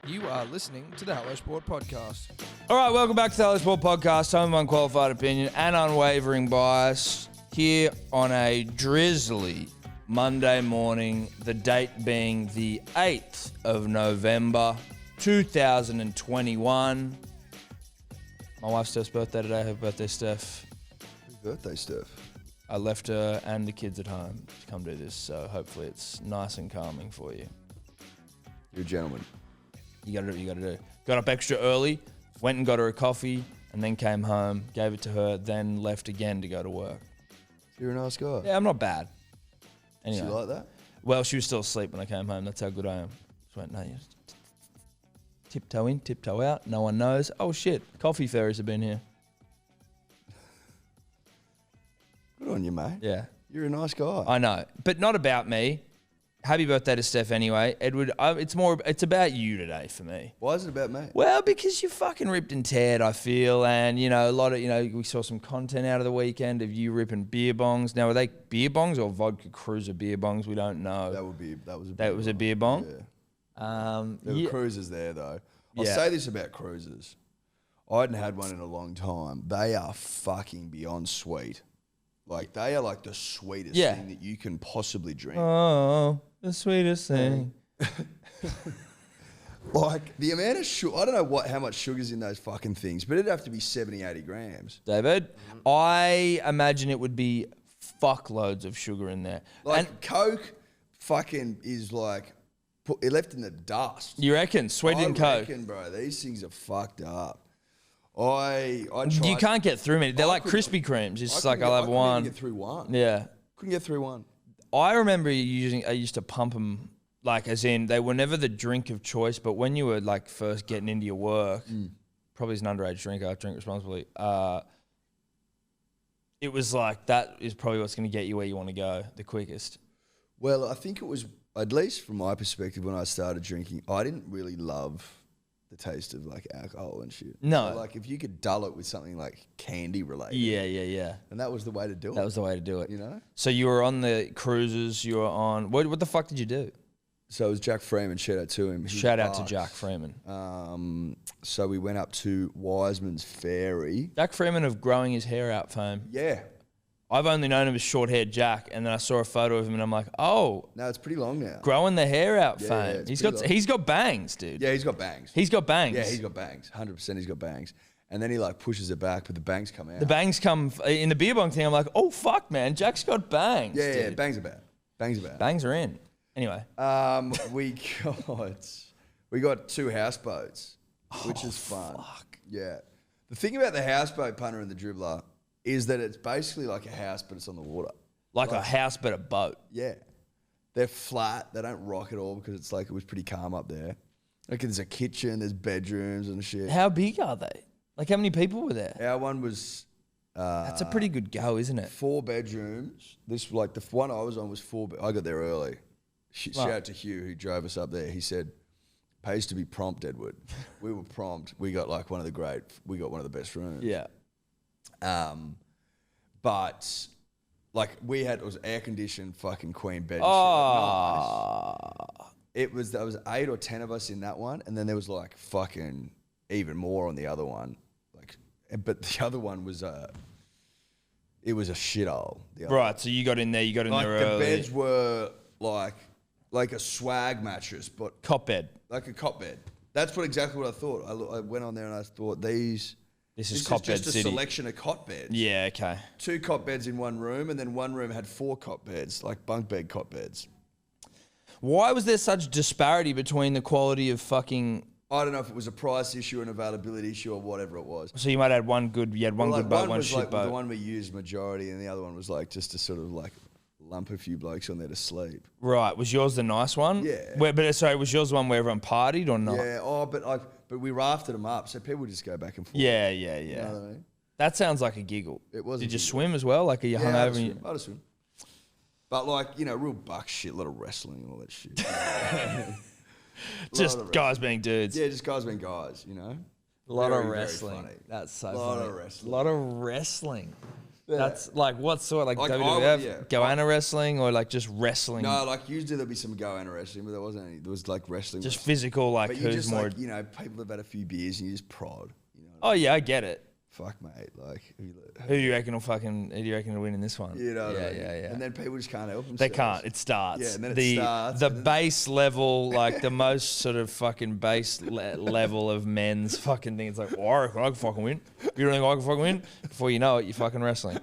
You are listening to the Hello Sport Podcast. All right, welcome back to the Hello Sport Podcast. Home of unqualified opinion and unwavering bias here on a drizzly Monday morning, the date being the 8th of November, 2021. My wife's Steph's birthday today. Happy birthday, Steph. Happy birthday, Steph. I left her and the kids at home to come do this, so hopefully it's nice and calming for you. You're a gentleman. You gotta do. Got up extra early, went and got her a coffee, and then came home, gave it to her, then left again to go to work. You're a nice guy. Yeah, I'm not bad. Anyway. She like that? Well, she was still asleep when I came home. That's how good I am. Just went, no, you tiptoe in, tiptoe out. No one knows. Oh, shit. Coffee fairies have been here. Good on you, mate. Yeah. You're a nice guy. I know. But not about me. Happy birthday to Steph anyway. Edward, it's about you today for me. Why is it about me? Well, because you fucking ripped and teared, I feel. And, a lot of, we saw some content out of the weekend of you ripping beer bongs. Now, were they beer bongs or vodka cruiser beer bongs? We don't know. That was a beer bong? Yeah. There were cruisers there, though. I'll say this about cruisers. I hadn't had one in a long time. They are fucking beyond sweet. Like, they are like the sweetest thing that you can possibly drink. Oh, the sweetest thing. Like, the amount of sugar, I don't know how much sugar's in those fucking things, but it'd have to be 70, 80 grams. David, I imagine it would be fuckloads of sugar in there. Like, and Coke fucking is like, it left in the dust. You reckon? Sweetened Coke? I reckon, bro. These things are fucked up. I tried. You can't get through many. They're like Krispy Kremes. It's like I'll have one. I couldn't get through one. Yeah. Couldn't get through one. I remember I used to pump them, like as in they were never the drink of choice, but when you were like first getting into your work, probably as an underage drinker, I drink responsibly, it was like that is probably what's going to get you where you want to go the quickest. Well, I think it was, at least from my perspective, when I started drinking, I didn't really love the taste of like alcohol and shit. No. So, like if you could dull it with something like candy related. Yeah. And that was the way to do it. That was the way to do it. You know? So you were on the cruises, you were on, what the fuck did you do? So it was Jack Freeman, shout out to him. Shout out to Jack Freeman. So we went up to Wiseman's Ferry. Jack Freeman of growing his hair out fame. Yeah. I've only known him as short-haired Jack, and then I saw a photo of him, and I'm like, oh, no, it's pretty long now. Growing the hair out fame. Yeah, he's got bangs, dude. Yeah, he's got bangs. He's got bangs. Yeah, he's got bangs. 100%, he's got bangs. And then he like pushes it back, but the bangs come out. The bangs come in the beer bong thing. I'm like, oh fuck, man, Jack's got bangs. Yeah, bangs are bad. Bangs are in. Anyway, we got 2 houseboats, which is fun. Fuck. Yeah. The thing about the houseboat punter and the dribbler is that it's basically like a house, but it's on the water. Like a house, but a boat. Yeah. They're flat. They don't rock at all because it's like it was pretty calm up there. Like there's a kitchen, there's bedrooms and shit. How big are they? Like how many people were there? Our one was... That's a pretty good go, isn't it? 4 bedrooms. This like the one I was on was 4. I got there early. Shout out to Hugh who drove us up there. He said, "Pays to be prompt, Edward." We were prompt. We got like one of the best rooms. Yeah. But like it was air conditioned fucking queen bed. Oh. Shit. Nice. There was 8 or 10 of us in that one, and then there was like fucking even more on the other one. But the other one was it was a shithole. Right, so you got in there early. The beds were like a swag mattress, but cot bed. Like a cot bed. That's exactly what I thought. I went on there and I thought This is cot bed just a city. selection of cot beds. Yeah, okay. 2 cot beds in one room, and then one room had 4 cot beds, like bunk bed cot beds. Why was there such disparity between the quality of fucking... I don't know if it was a price issue, an availability issue, or whatever it was. So you might have one good boat, one shit boat. The one we used majority, and the other one was like just to sort of like lump a few blokes on there to sleep. Right. Was yours the nice one? Yeah. Was yours the one where everyone partied or not? Yeah. But we rafted them up, so people just go back and forth. Yeah. You know what I mean? That sounds like a giggle. It was. Did you swim as well? Like, are you hungover? I'd have swim. But like, real buck shit, a lot of wrestling and all that shit. Just guys being dudes. Yeah, just guys being guys, A lot of wrestling. That's so funny. A lot of wrestling. A lot of wrestling. That's like what sort? Like WWF? WWF, Goanna wrestling, or like just wrestling? No, like usually there'd be some Goanna wrestling, but there wasn't any. There was like wrestling. Just physical, like but who's just more... like, you know, people have had a few beers and you just prod. You know Oh yeah, I get it. Fuck, mate. Like, who do you reckon will win in this one? You know, yeah. And then people just can't help themselves. They can't. It starts. Yeah, and then it starts. The base level, like the most sort of fucking base level of men's fucking thing. It's like, oh, I reckon I can fucking win. You don't think I can fucking win? Before you know it, you're fucking wrestling.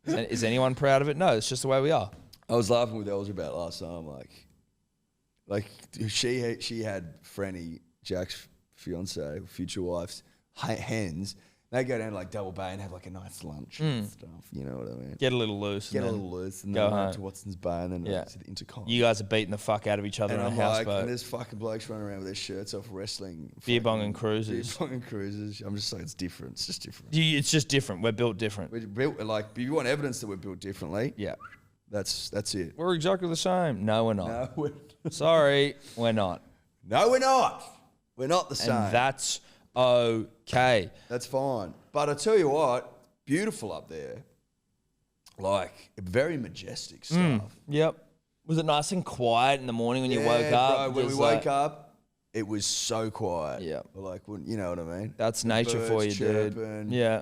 Is anyone proud of it? No, it's just the way we are. I was laughing with Elsa about last time. Like she had Franny, Jack's fiance, future wife's hens. They go down to like Double Bay and have like a nice lunch and stuff. You know what I mean? Get a little loose. And then go go home to Watson's Bay and then to the Intercom. You guys are beating the fuck out of each other and on I'm a houseboat. and there's fucking blokes running around with their shirts off wrestling. Beer bong and cruises. Beer bong and cruises. I'm just like, it's different. It's just different. It's just different. We're built different. We're built like, if you want evidence that we're built differently, Yeah. that's it. We're exactly the same. No, we're not. No, we're Sorry, we're not. No, we're not. We're not the same. And that's okay. That's fine. But I tell you what, beautiful up there. Like, very majestic stuff. Yep. Was it nice and quiet in the morning when you woke up? Bro, when we woke up, it was so quiet. Yeah. Like, you know what I mean? That's nature for you, chirping, dude. Yeah.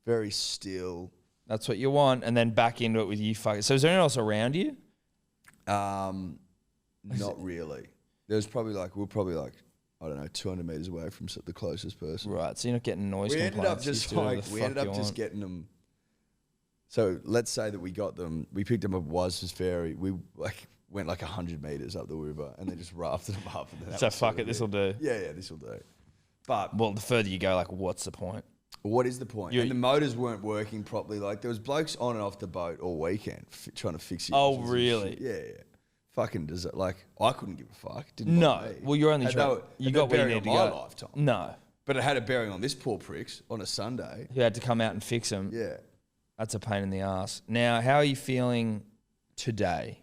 Very still. That's what you want. And then back into it with you fucking... So is there anyone else around you? Not really. There's probably like, I don't know, 200 meters away from the closest person. Right. So you're not getting noise We complaints. ended up just getting them. So let's say that we got them. We picked them up at Was's Ferry. We like went like 100 meters up the river and then just rafted them up. And then So fuck it, this will do. Yeah, this will do. But Well, the further you go, like, what's the point? what is the point? And the motors weren't working properly. Like there was blokes on and off the boat all weekend trying to fix it. Oh, really? Yeah. Fucking does it? Like I couldn't give a fuck. Didn't No. bother me. Well, you're only Had trying... no- You had got no where you bearing need to on my go. lifetime. No. But it had a bearing on this poor pricks on a Sunday. You had to come out and fix them. Yeah. That's a pain in the ass. Now, how are you feeling today?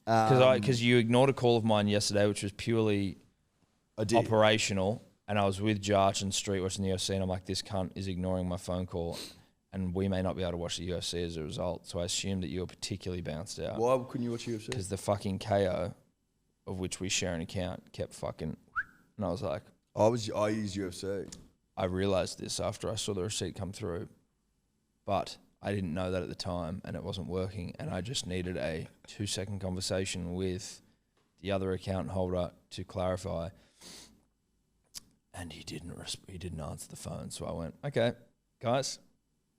Because you ignored a call of mine yesterday, which was purely operational, and I was with Jarch and Street watching the UFC, and I'm like, this cunt is ignoring my phone call, and we may not be able to watch the UFC as a result. So I assumed that you were particularly bounced out. Why couldn't you watch UFC? Because the fucking KO, of which we share an account, kept fucking... And I was like... I used UFC. I realised this after I saw the receipt come through, but I didn't know that at the time, and it wasn't working, and I just needed a 2-second conversation with the other account holder to clarify, and he didn't answer the phone. So I went, okay, guys,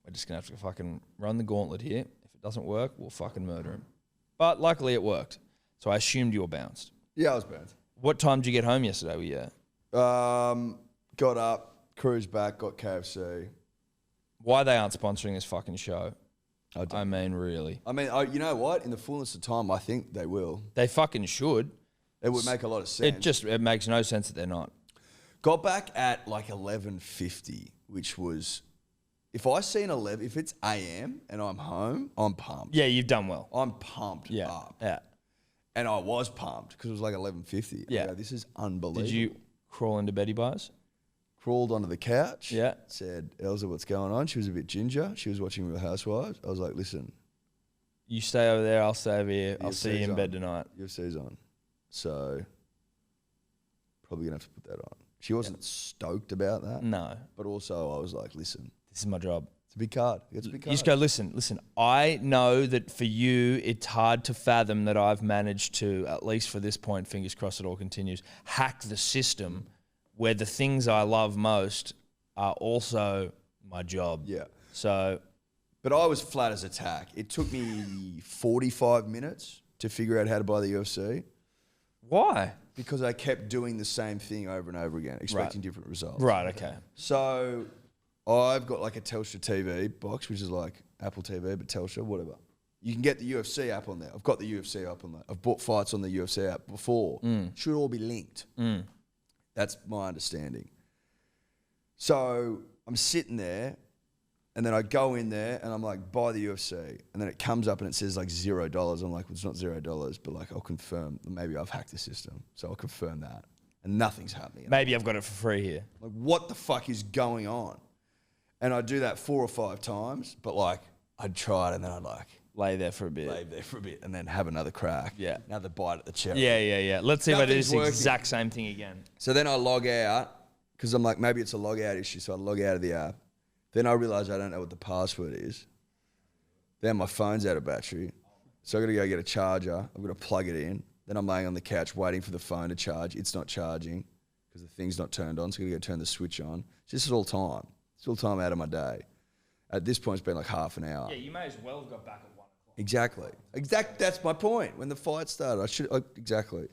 we're just gonna have to fucking run the gauntlet here. If it doesn't work, we'll fucking murder him. But luckily it worked, so I assumed you were bounced. Yeah, I was bounced. What time did you get home yesterday? Were you? Got up, cruised back, got KFC. Why they aren't sponsoring this fucking show? I mean, really. I mean, you know what? In the fullness of time, I think they will. They fucking should. It would make a lot of sense. It makes no sense that they're not. Got back at like 11:50, which was, if it's AM and I'm home, I'm pumped. Yeah, you've done well. I'm pumped up. Yeah. And I was pumped because it was like 11:50. Yeah. This is unbelievable. Did you crawl into Betty Buyers? Crawled onto the couch. Yeah. Said, Elsa, what's going on? She was a bit ginger. She was watching Real Housewives. I was like, listen. You stay over there, I'll stay over here. I'll see you in on. bed tonight. UFC's on. So, probably going to have to put that on. She wasn't stoked about that. No. But also, I was like, listen. This is my job. It's a big card. It's a big card. You just go, listen, I know that for you, it's hard to fathom that I've managed to, at least for this point, fingers crossed it all continues, hack the system where the things I love most are also my job. Yeah. So... But I was flat as a tack. It took me 45 minutes to figure out how to buy the UFC. Why? Because I kept doing the same thing over and over again, expecting different results. Right, okay. So I've got like a Telstra TV box, which is like Apple TV, but Telstra, whatever. You can get the UFC app on there. I've got the UFC app on there. I've bought fights on the UFC app before. Should all be linked. That's my understanding. So I'm sitting there, and then I go in there, and I'm like, buy the UFC. And then it comes up, and it says like $0. I'm like, well, it's not $0, but like I'll confirm. Maybe I've hacked the system, so I'll confirm that. And nothing's happening. Maybe I've got it for free here. Like, what the fuck is going on? And I do that 4 or 5 times, but like I'd try it and then I'd like lay there for a bit. and then have another crack. Yeah. Another bite at the cherry. Yeah. Let's see if I do this Nothing's working. exact same thing again. So then I log out because I'm like, maybe it's a log out issue. So I log out of the app. Then I realize I don't know what the password is. Then my phone's out of battery. So I got to go get a charger. I've got to plug it in. Then I'm laying on the couch waiting for the phone to charge. It's not charging because the thing's not turned on. So I got to go turn the switch on. This is all time. It's all time out of my day. At this point, it's been like half an hour. Yeah, you may as well have got back at 1 o'clock. Exactly. That's my point. When the fight started, exactly.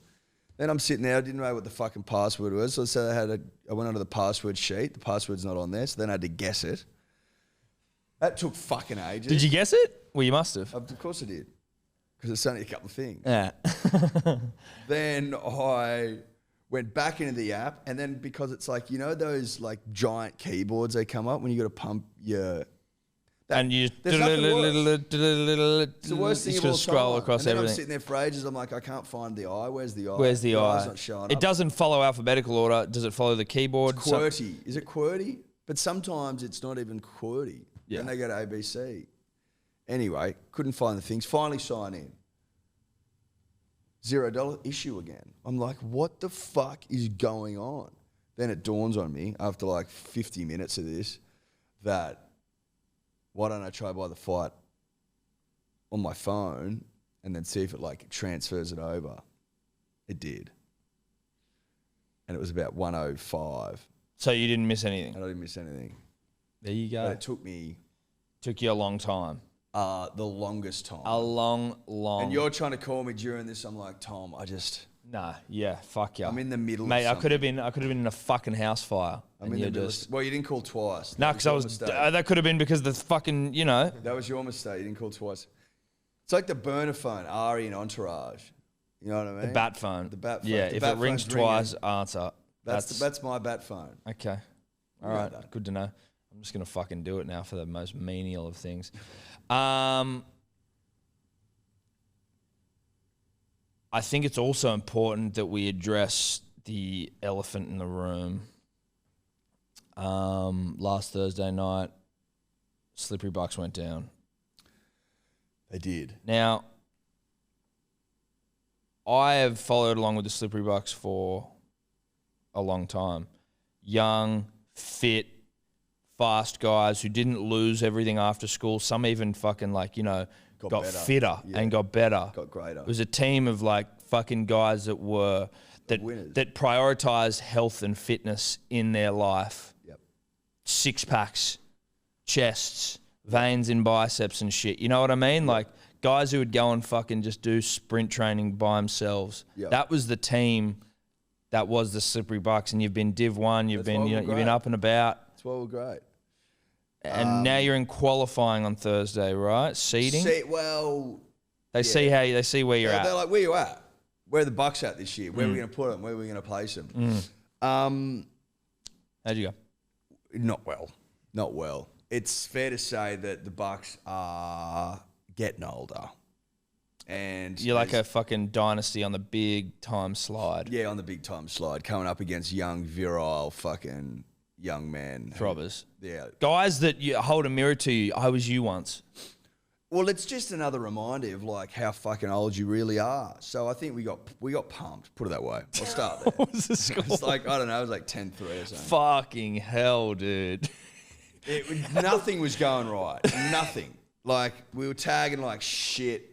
Then I'm sitting there. I didn't know what the fucking password was. So I went onto the password sheet. The password's not on there. So then I had to guess it. That took fucking ages. Did you guess it? Well, you must have. Of course I did. Because it's only a couple of things. Yeah. Then I went back into the app. And then because it's like, you know those like giant keyboards they come up when you got to pump your... And you There's nothing worse. It's the worst thing you of all scroll time. across and then everything. I'm sitting there for ages. I'm like, I can't find the I. Where's the I? Where's the I's I? not showing It up. doesn't follow alphabetical order. Does it follow the keyboard? It's QWERTY. Is it QWERTY? But sometimes it's not even QWERTY. Yeah. Then they go to ABC. Anyway, couldn't find the things. Finally sign in. $0 issue again. I'm like, what the fuck is going on? Then it dawns on me after like 50 minutes of this that why don't I try buy the fight on my phone and then see if it like transfers it over? It did. And it was about 105. So you didn't miss anything? And I didn't miss anything. There you go. But it took me... Took you a long time. The longest time. A long. And you're trying to call me during this. I'm like, Tom, Nah, yeah, fuck yeah. I'm in the middle Mate, of I could have been in a fucking house fire. I'm in the middle well, you didn't call twice. No, because that could have been because the fucking, you know. That was your mistake. You didn't call twice. It's like the burner phone, Ari in Entourage. You know what I mean? The bat phone. The bat phone. Yeah, The if bat it rings phone's twice, ringing. answer. That's my bat phone. Okay. All right, good to know. I'm just going to fucking do it now for the most menial of things. I think it's also important that we address the elephant in the room. Last Thursday night, Slippery Bucks went down. They did. Now, I have followed along with the Slippery Bucks for a long time. Young, fit, fast guys who didn't lose everything after school. Some even fucking got better. fitter and got better. Got greater. It was a team of like fucking guys that were that prioritized health and fitness in their life. Yep. Six packs, chests, veins in biceps and shit. You know what I mean? Yep. Like guys who would go and fucking just do sprint training by themselves. Yep. That was the team that was the Slippery Bucks, and you've been Div 1, you've been up and about. That's why we're great. And now you're in qualifying on Thursday, right? Seeding. They see where you're at. They're like, where you at? Where are the Bucks at this year? Where are we going to put them? Where are we going to place them? How'd you go? Not well. It's fair to say that the Bucks are getting older. And you're like a fucking Dynasty on the big time slide. Yeah, on the big time slide, coming up against young, virile fucking young men. Throbbers. Yeah. Guys that you hold a mirror to you. I was you once. Well, it's just another reminder of like how fucking old you really are. So I think we got pumped. Put it that way. I'll start there. What was the score? It's like, I don't know, it was like 10-3 or something. Fucking hell, dude. Nothing was going right. Nothing. Like we were tagging like shit.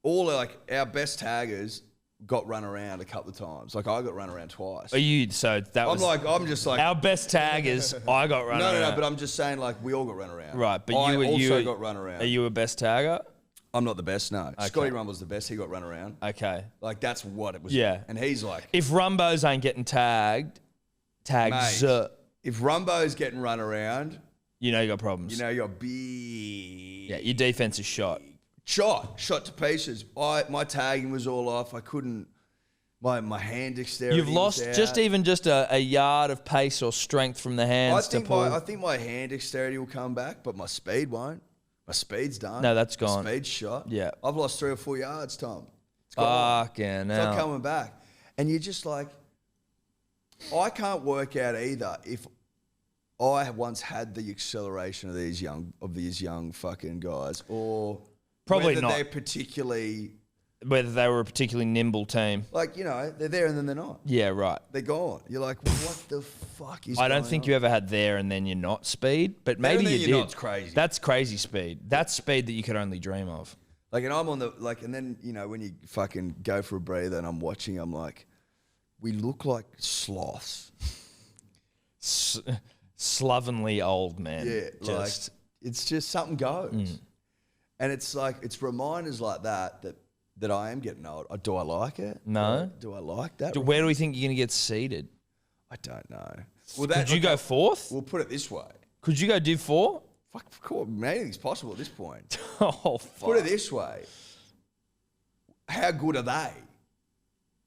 All like our best taggers got run around a couple of times. Like I got run around twice. I'm just like our best taggers. I got run around. No, but I'm just saying like we all got run around. Right, but I also got run around. Are you a best tagger? I'm not the best. No, Okay. Scotty Rumble's the best. He got run around. Okay, like that's what it was. Yeah, and he's like, if Rumbos ain't getting tags. Mate, if Rumbo's getting run around, you know you got problems. You know you're big. Yeah, your defense is shot to pieces. My tagging was all off. I couldn't. My hand dexterity. You've lost just a yard of pace or strength from the hands to pull. I think my hand dexterity will come back, but my speed won't. My speed's done. No, that's gone. My speed's shot. Yeah. I've lost 3 or 4 yards, Tom. It's fucking It's not coming back. And you're just like, I can't work out either if I once had the acceleration of these young fucking guys, or Probably whether not. they're particularly Whether they were a particularly nimble team. like, you know, they're there and then they're not. Yeah, right. They're gone. You're like, what the fuck is? I don't think you ever had there and then you're not speed, but maybe and then you you're did. not's crazy. That's crazy speed. That's speed that you could only dream of. Like, and I'm on the like, and then you know when you fucking go for a breather and I'm watching, I'm like, we look like sloths. Slovenly old man. Yeah, like it's just something goes, and it's like it's reminders like that I am getting old. Do I like it? No. Do I like that? Where do we think you're going to get seated? I don't know. Well, Could you go fourth? We'll put it this way. Could you go Div 4? Fuck, of course, anything's possible at this point. Oh, fuck. Put it this way. How good are they?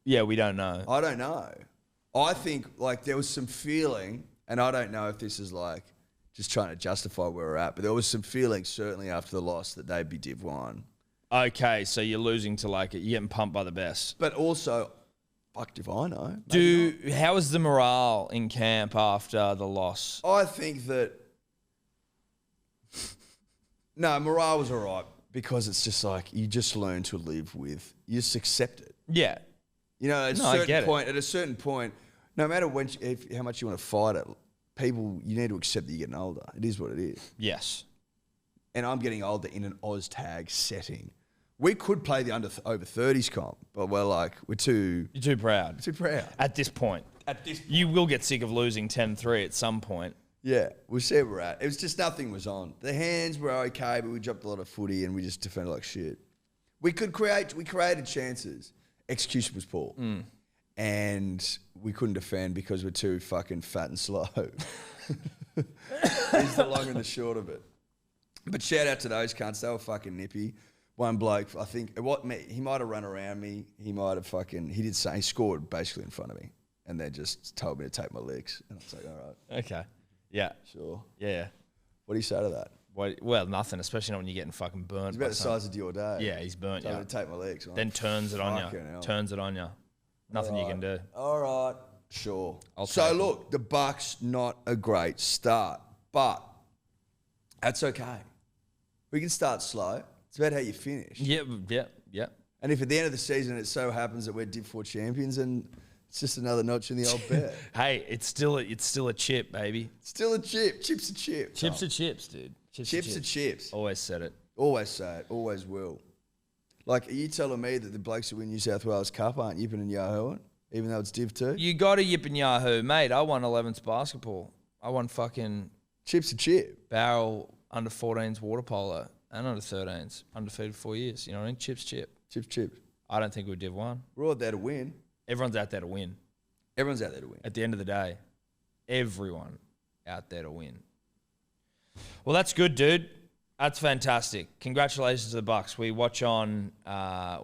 Yeah, we don't know. I don't know. I think like there was some feeling, and I don't know if this is like just trying to justify where we're at, but there was some feeling certainly after the loss that they'd be Div 1. Okay, so you're losing to like it. You're getting pumped by the best. But also, fuck if I know. How was the morale in camp after the loss? I think that no, morale was all right because it's just like you just learn to live with. You just accept it. Yeah. You know, at a certain point, no matter how much you want to fight it, you need to accept that you're getting older. It is what it is. Yes. And I'm getting older in an Oz tag setting. We could play the over 30s comp, but we're too... You're too proud. Too proud. At this point. You will get sick of losing 10-3 at some point. Yeah, we'll see where we're at. It was just nothing was on. The hands were okay, but we dropped a lot of footy and we just defended like shit. We created chances. Execution was poor. And we couldn't defend because we're too fucking fat and slow. It's the long and the short of it. But shout out to those cunts. They were fucking nippy. One bloke, I think, he might have run around me. He might have he scored basically in front of me. And they just told me to take my licks. And I was like, all right. Okay. Yeah. Sure. Yeah. What do you say to that? Well, nothing, especially not when you're getting fucking burnt. He's about the size of Dior. Yeah, he's burnt. Told me to take my legs. Then turns it on you. Nothing you can do. All right. Sure. So look, the Bucks not a great start, but that's okay. We can start slow. It's about how you finish. Yeah. And if at the end of the season it so happens that we're Div 4 champions, and it's just another notch in the old bet. Hey, it's still a chip, baby. Still a chip. Chip's a chip. Chips are chips, dude. Chips are chips. Always said it. Always say it. Always will. Like, are you telling me that the blokes who win New South Wales Cup aren't yipping and yahooing, even though it's Div 2? You got to yip and yahoo. Mate, I won 11s basketball. I won fucking... Chips a chip. Barrel under 14s water polo and under 13s. Undefeated 4 years. You know what I mean? Chips. Chips. I don't think we're Div 1. We're all there to win. Everyone's out there to win. Everyone's out there to win. At the end of the day, everyone out there to win. Well, that's good, dude. That's fantastic. Congratulations to the Bucks. We watch on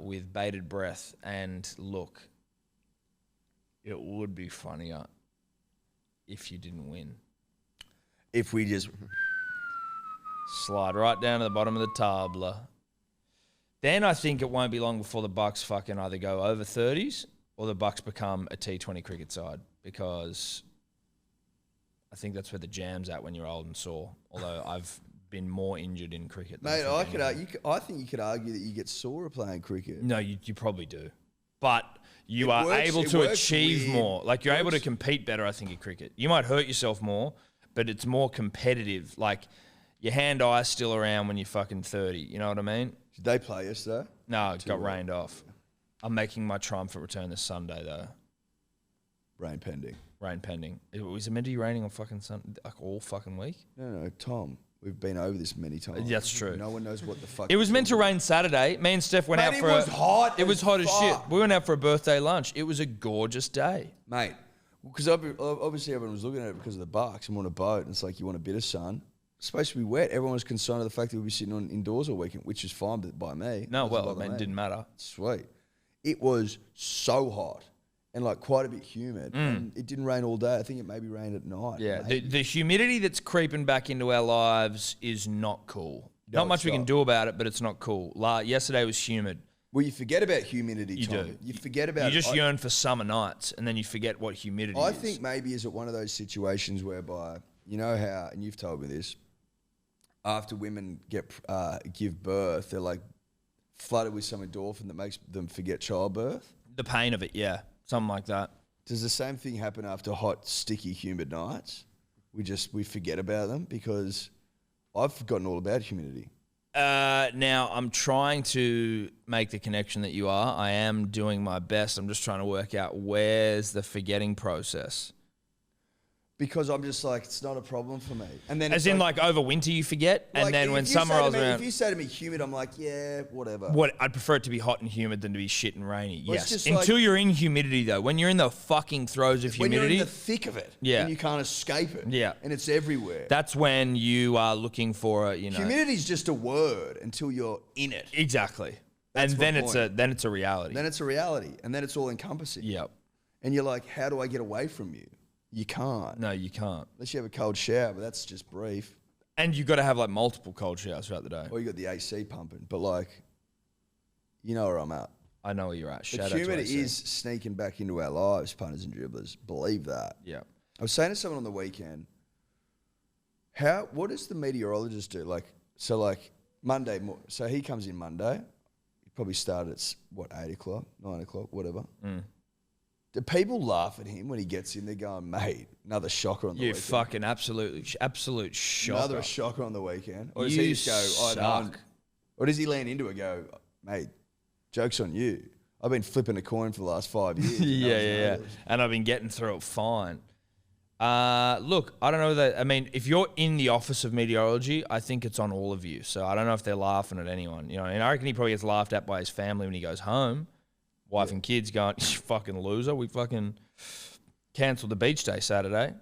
with bated breath. And look, it would be funnier if you didn't win. If we just slide right down to the bottom of the tabla. Then I think it won't be long before the Bucks fucking either go over 30s or the Bucks become a T20 cricket side, because I think that's where the jam's at when you're old and sore. Although I've been more injured in cricket. Mate, I think you could argue that you get sore playing cricket. No, you probably do. But you are able to achieve more. Like, you're able to compete better, I think, in cricket. You might hurt yourself more, but it's more competitive. Like, your hand-eye's still around when you're fucking 30. You know what I mean? Did they play yesterday? No, it got rained off. I'm making my triumphant return this Sunday, though. Rain pending. Was it meant to be raining on fucking Sunday, like all fucking week? No, Tom. We've been over this many times. That's true. No one knows what the fuck. It was meant to rain Saturday. Me and Steph went out for it was hot. It was hot as shit. We went out for a birthday lunch. It was a gorgeous day. Mate, because obviously everyone was looking at it because of the Bucks and we're on a boat, and it's like, you want a bit of sun. It's supposed to be wet. Everyone was concerned of the fact that we'd be sitting on indoors all weekend, which is fine by me. No, well, it didn't matter. Sweet. It was so hot and like quite a bit humid. And it didn't rain all day. I think it maybe rained at night. Yeah, the humidity that's creeping back into our lives is not cool. No, not much we can do about it, but it's not cool. Yesterday was humid. Well, you forget about humidity, You Tom. do. You forget about... You just yearn for summer nights, and then you forget what humidity is. I think maybe is it one of those situations whereby... you know how, and you've told me this, after women give birth, they're like flooded with some endorphin that makes them forget childbirth. The pain of it, yeah. Something like that. Does the same thing happen after hot, sticky, humid nights? We forget about them because I've forgotten all about humidity. Now, I'm trying to make the connection that you are. I am doing my best. I'm just trying to work out where's the forgetting process. Because I'm just like, it's not a problem for me. And then as in like over winter you forget, and then when summer rolls around. If you say to me humid, I'm like, yeah, whatever. I'd prefer it to be hot and humid than to be shit and rainy. Well, yes. Until you're in humidity though. When you're in the fucking throes of humidity. When you're in the thick of it. Yeah. And you can't escape it. Yeah. And it's everywhere. That's when you are looking for Humidity's just a word until you're in it. Exactly. That's and then it's a reality. Then it's a reality. And then it's all encompassing. Yep. And you're like, how do I get away from you? You can't. No, you can't. Unless you have a cold shower, but that's just brief. And you've got to have like multiple cold showers throughout the day. Or you got the AC pumping. But like, you know where I'm at. I know where you're at. The humidity is sneaking back into our lives, punters and dribblers. Believe that. Yeah. I was saying to someone on the weekend, what does the meteorologist do? Monday, so he comes in Monday. He probably started at, 8 o'clock, 9 o'clock, whatever. Mm. Do people laugh at him when he gets in? They're going, mate, another shocker on the weekend. You fucking absolute shocker. Another shocker on the weekend. Or does You he just go, I know. suck. Or does he lean into it and go, mate, joke's on you. I've been flipping a coin for the last 5 years. Yeah. And I've been getting through it fine. Look, I don't know that. I mean, if you're in the office of meteorology, I think it's on all of you. So I don't know if they're laughing at anyone. You know, and I reckon he probably gets laughed at by his family when he goes home. Wife and kids going, you fucking loser. We fucking cancelled the beach day Saturday.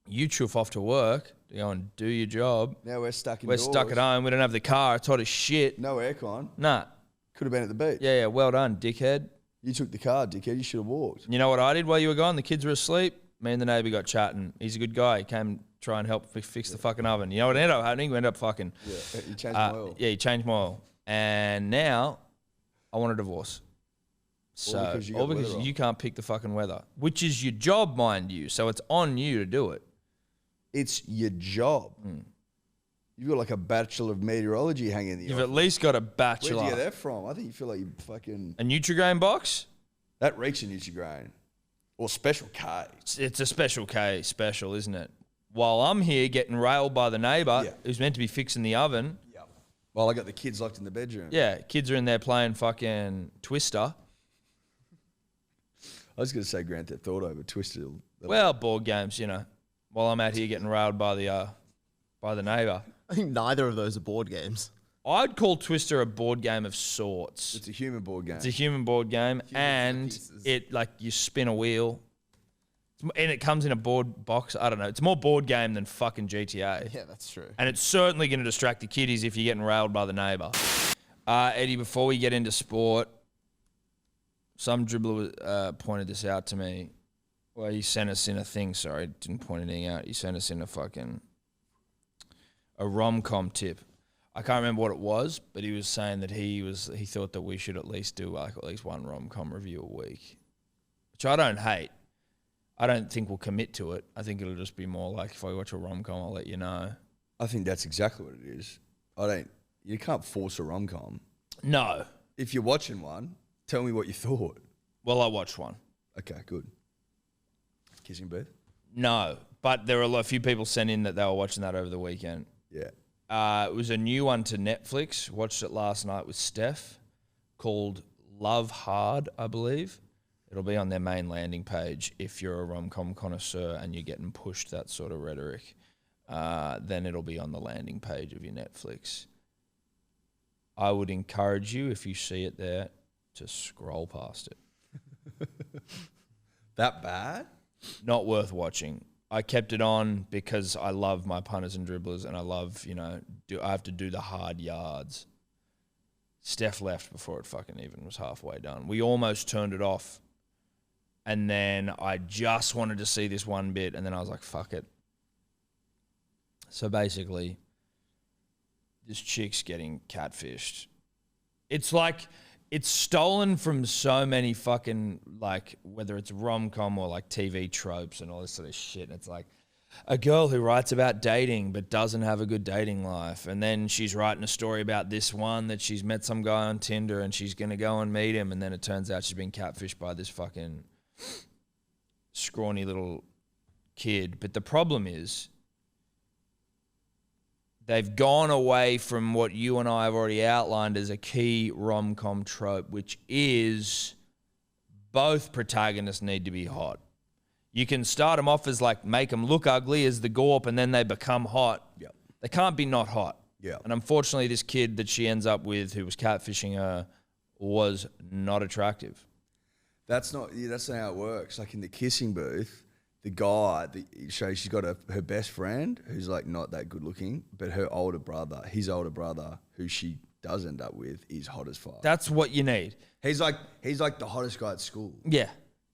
You chuff off to work to go and do your job. Now we're stuck indoors. We're stuck at home. We don't have the car. It's hot as shit. No aircon. Nah. Could have been at the beach. Yeah, well done, dickhead. You took the car, dickhead. You should have walked. You know what I did while you were gone? The kids were asleep. Me and the neighbour got chatting. He's a good guy. He came try and help fix the fucking oven. You know what ended up happening? We ended up fucking... Yeah, you changed my oil. Yeah, he changed my oil. And now I want a divorce. So, all because you can't pick the fucking weather, which is your job, mind you. So it's on you to do it. It's your job. You've got like a Bachelor of Meteorology hanging in the You've office. at least got a bachelor. Where'd you get that from? I think you feel like you fucking... A Nutrigrain box? That reeks a Nutrigrain. Or Special K. It's a Special K special, isn't it? While I'm here getting railed by the neighbour who's meant to be fixing the oven. Yeah. While I got the kids locked in the bedroom. Yeah, kids are in there playing fucking Twister. I was going to say Grand Theft Auto, but Twister. Well, board games, you know. While I'm out here getting railed by the neighbour. I think neither of those are board games. I'd call Twister a board game of sorts. It's a human board game. It's a human board game, and it like you spin a wheel, and it comes in a board box. I don't know. It's more board game than fucking GTA. Yeah, that's true. And it's certainly going to distract the kiddies if you're getting railed by the neighbour. Eddie, before we get into sport, some dribbler pointed this out to me. Well, he sent us in a thing. Sorry, didn't point anything out. He sent us in a RomCom tip. I can't remember what it was, but he was saying that he thought that we should at least do like at least one RomCom review a week, which I don't hate. I don't think we'll commit to it. I think it'll just be more like if I watch a RomCom, I'll let you know. I think that's exactly what it is. You can't force a RomCom. No. If you're watching one, tell me what you thought. Well, I watched one. Okay, good. Kissing booth? No, but there were a few people sent in that they were watching that over the weekend. Yeah. It was a new one to Netflix. Watched it last night with Steph, called Love Hard, I believe. It'll be on their main landing page if you're a rom-com connoisseur and you're getting pushed that sort of rhetoric. Then it'll be on the landing page of your Netflix. I would encourage you, if you see it there, to scroll past it. That bad? Not worth watching. I kept it on because I love my punters and dribblers, and I love, I have to do the hard yards. Steph left before it fucking even was halfway done. We almost turned it off, and then I just wanted to see this one bit, and then I was like, fuck it. So basically, this chick's getting catfished. It's like, it's stolen from so many fucking, like, whether it's rom-com or like TV tropes and all this sort of shit. And it's like, a girl who writes about dating but doesn't have a good dating life. And then she's writing a story about this one that she's met some guy on Tinder and she's going to go and meet him. And then it turns out she's been catfished by this fucking scrawny little kid. But the problem is they've gone away from what you and I have already outlined as a key rom-com trope, which is both protagonists need to be hot. You can start them off as like make them look ugly as the gorp and then they become hot. Yep. They can't be not hot. Yeah. And unfortunately, this kid that she ends up with who was catfishing her was not attractive. That's not how it works. Like in the kissing booth, the guy, she's got her best friend who's like not that good looking, but his older brother, who she does end up with, is hot as fuck. That's what you need. He's like the hottest guy at school. Yeah.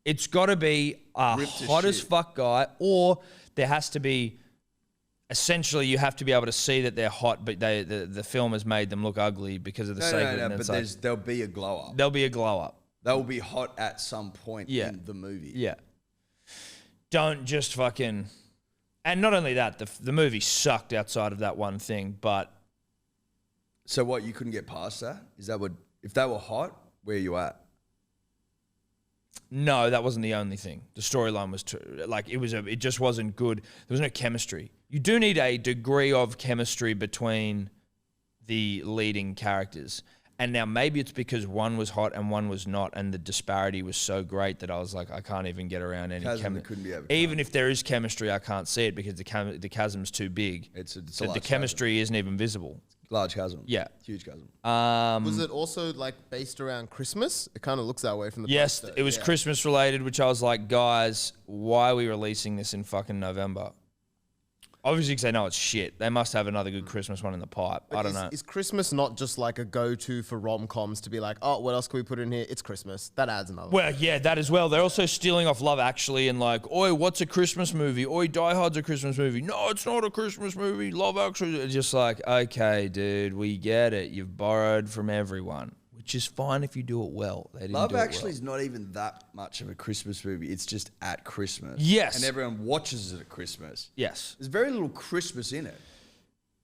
It's got to be a hot as fuck guy, or there has to be, essentially you have to be able to see that they're hot, but the film has made them look ugly because of the sake of it. But there'll be a glow up. There'll be a glow up. They'll be hot at some point in the movie. Yeah. Don't just fucking... And not only that, the movie sucked outside of that one thing, but... So what, you couldn't get past that? Is that what... If they were hot, where are you at? No, that wasn't the only thing. The storyline was it just wasn't good. There was no chemistry. You do need a degree of chemistry between the leading characters. And now maybe it's because one was hot and one was not, and the disparity was so great that I was like, I can't even get around any chemistry. Even if there is chemistry, I can't see it because the chasm's too big. The chemistry isn't even visible. Large chasm. Yeah. Huge chasm. Was it also like based around Christmas? It kind of looks that way from the Yes, poster. it was Christmas related, which I was like, guys, why are we releasing this in fucking November? Obviously, because they know it's shit. They must have another good Christmas one in the pipe. I don't know. Is Christmas not just like a go-to for rom-coms to be like, oh, what else can we put in here? It's Christmas. That adds another. Well, yeah, that as well. They're also stealing off Love Actually and like, oi, what's a Christmas movie? Oi, Die Hard's a Christmas movie. No, it's not a Christmas movie. Love Actually. It's just like, okay, dude, we get it. You've borrowed from everyone. Which is fine if you do it well. They didn't Love do it Actually well. is not even that much of a Christmas movie. It's just at Christmas. Yes. And everyone watches it at Christmas. Yes. There's very little Christmas in it.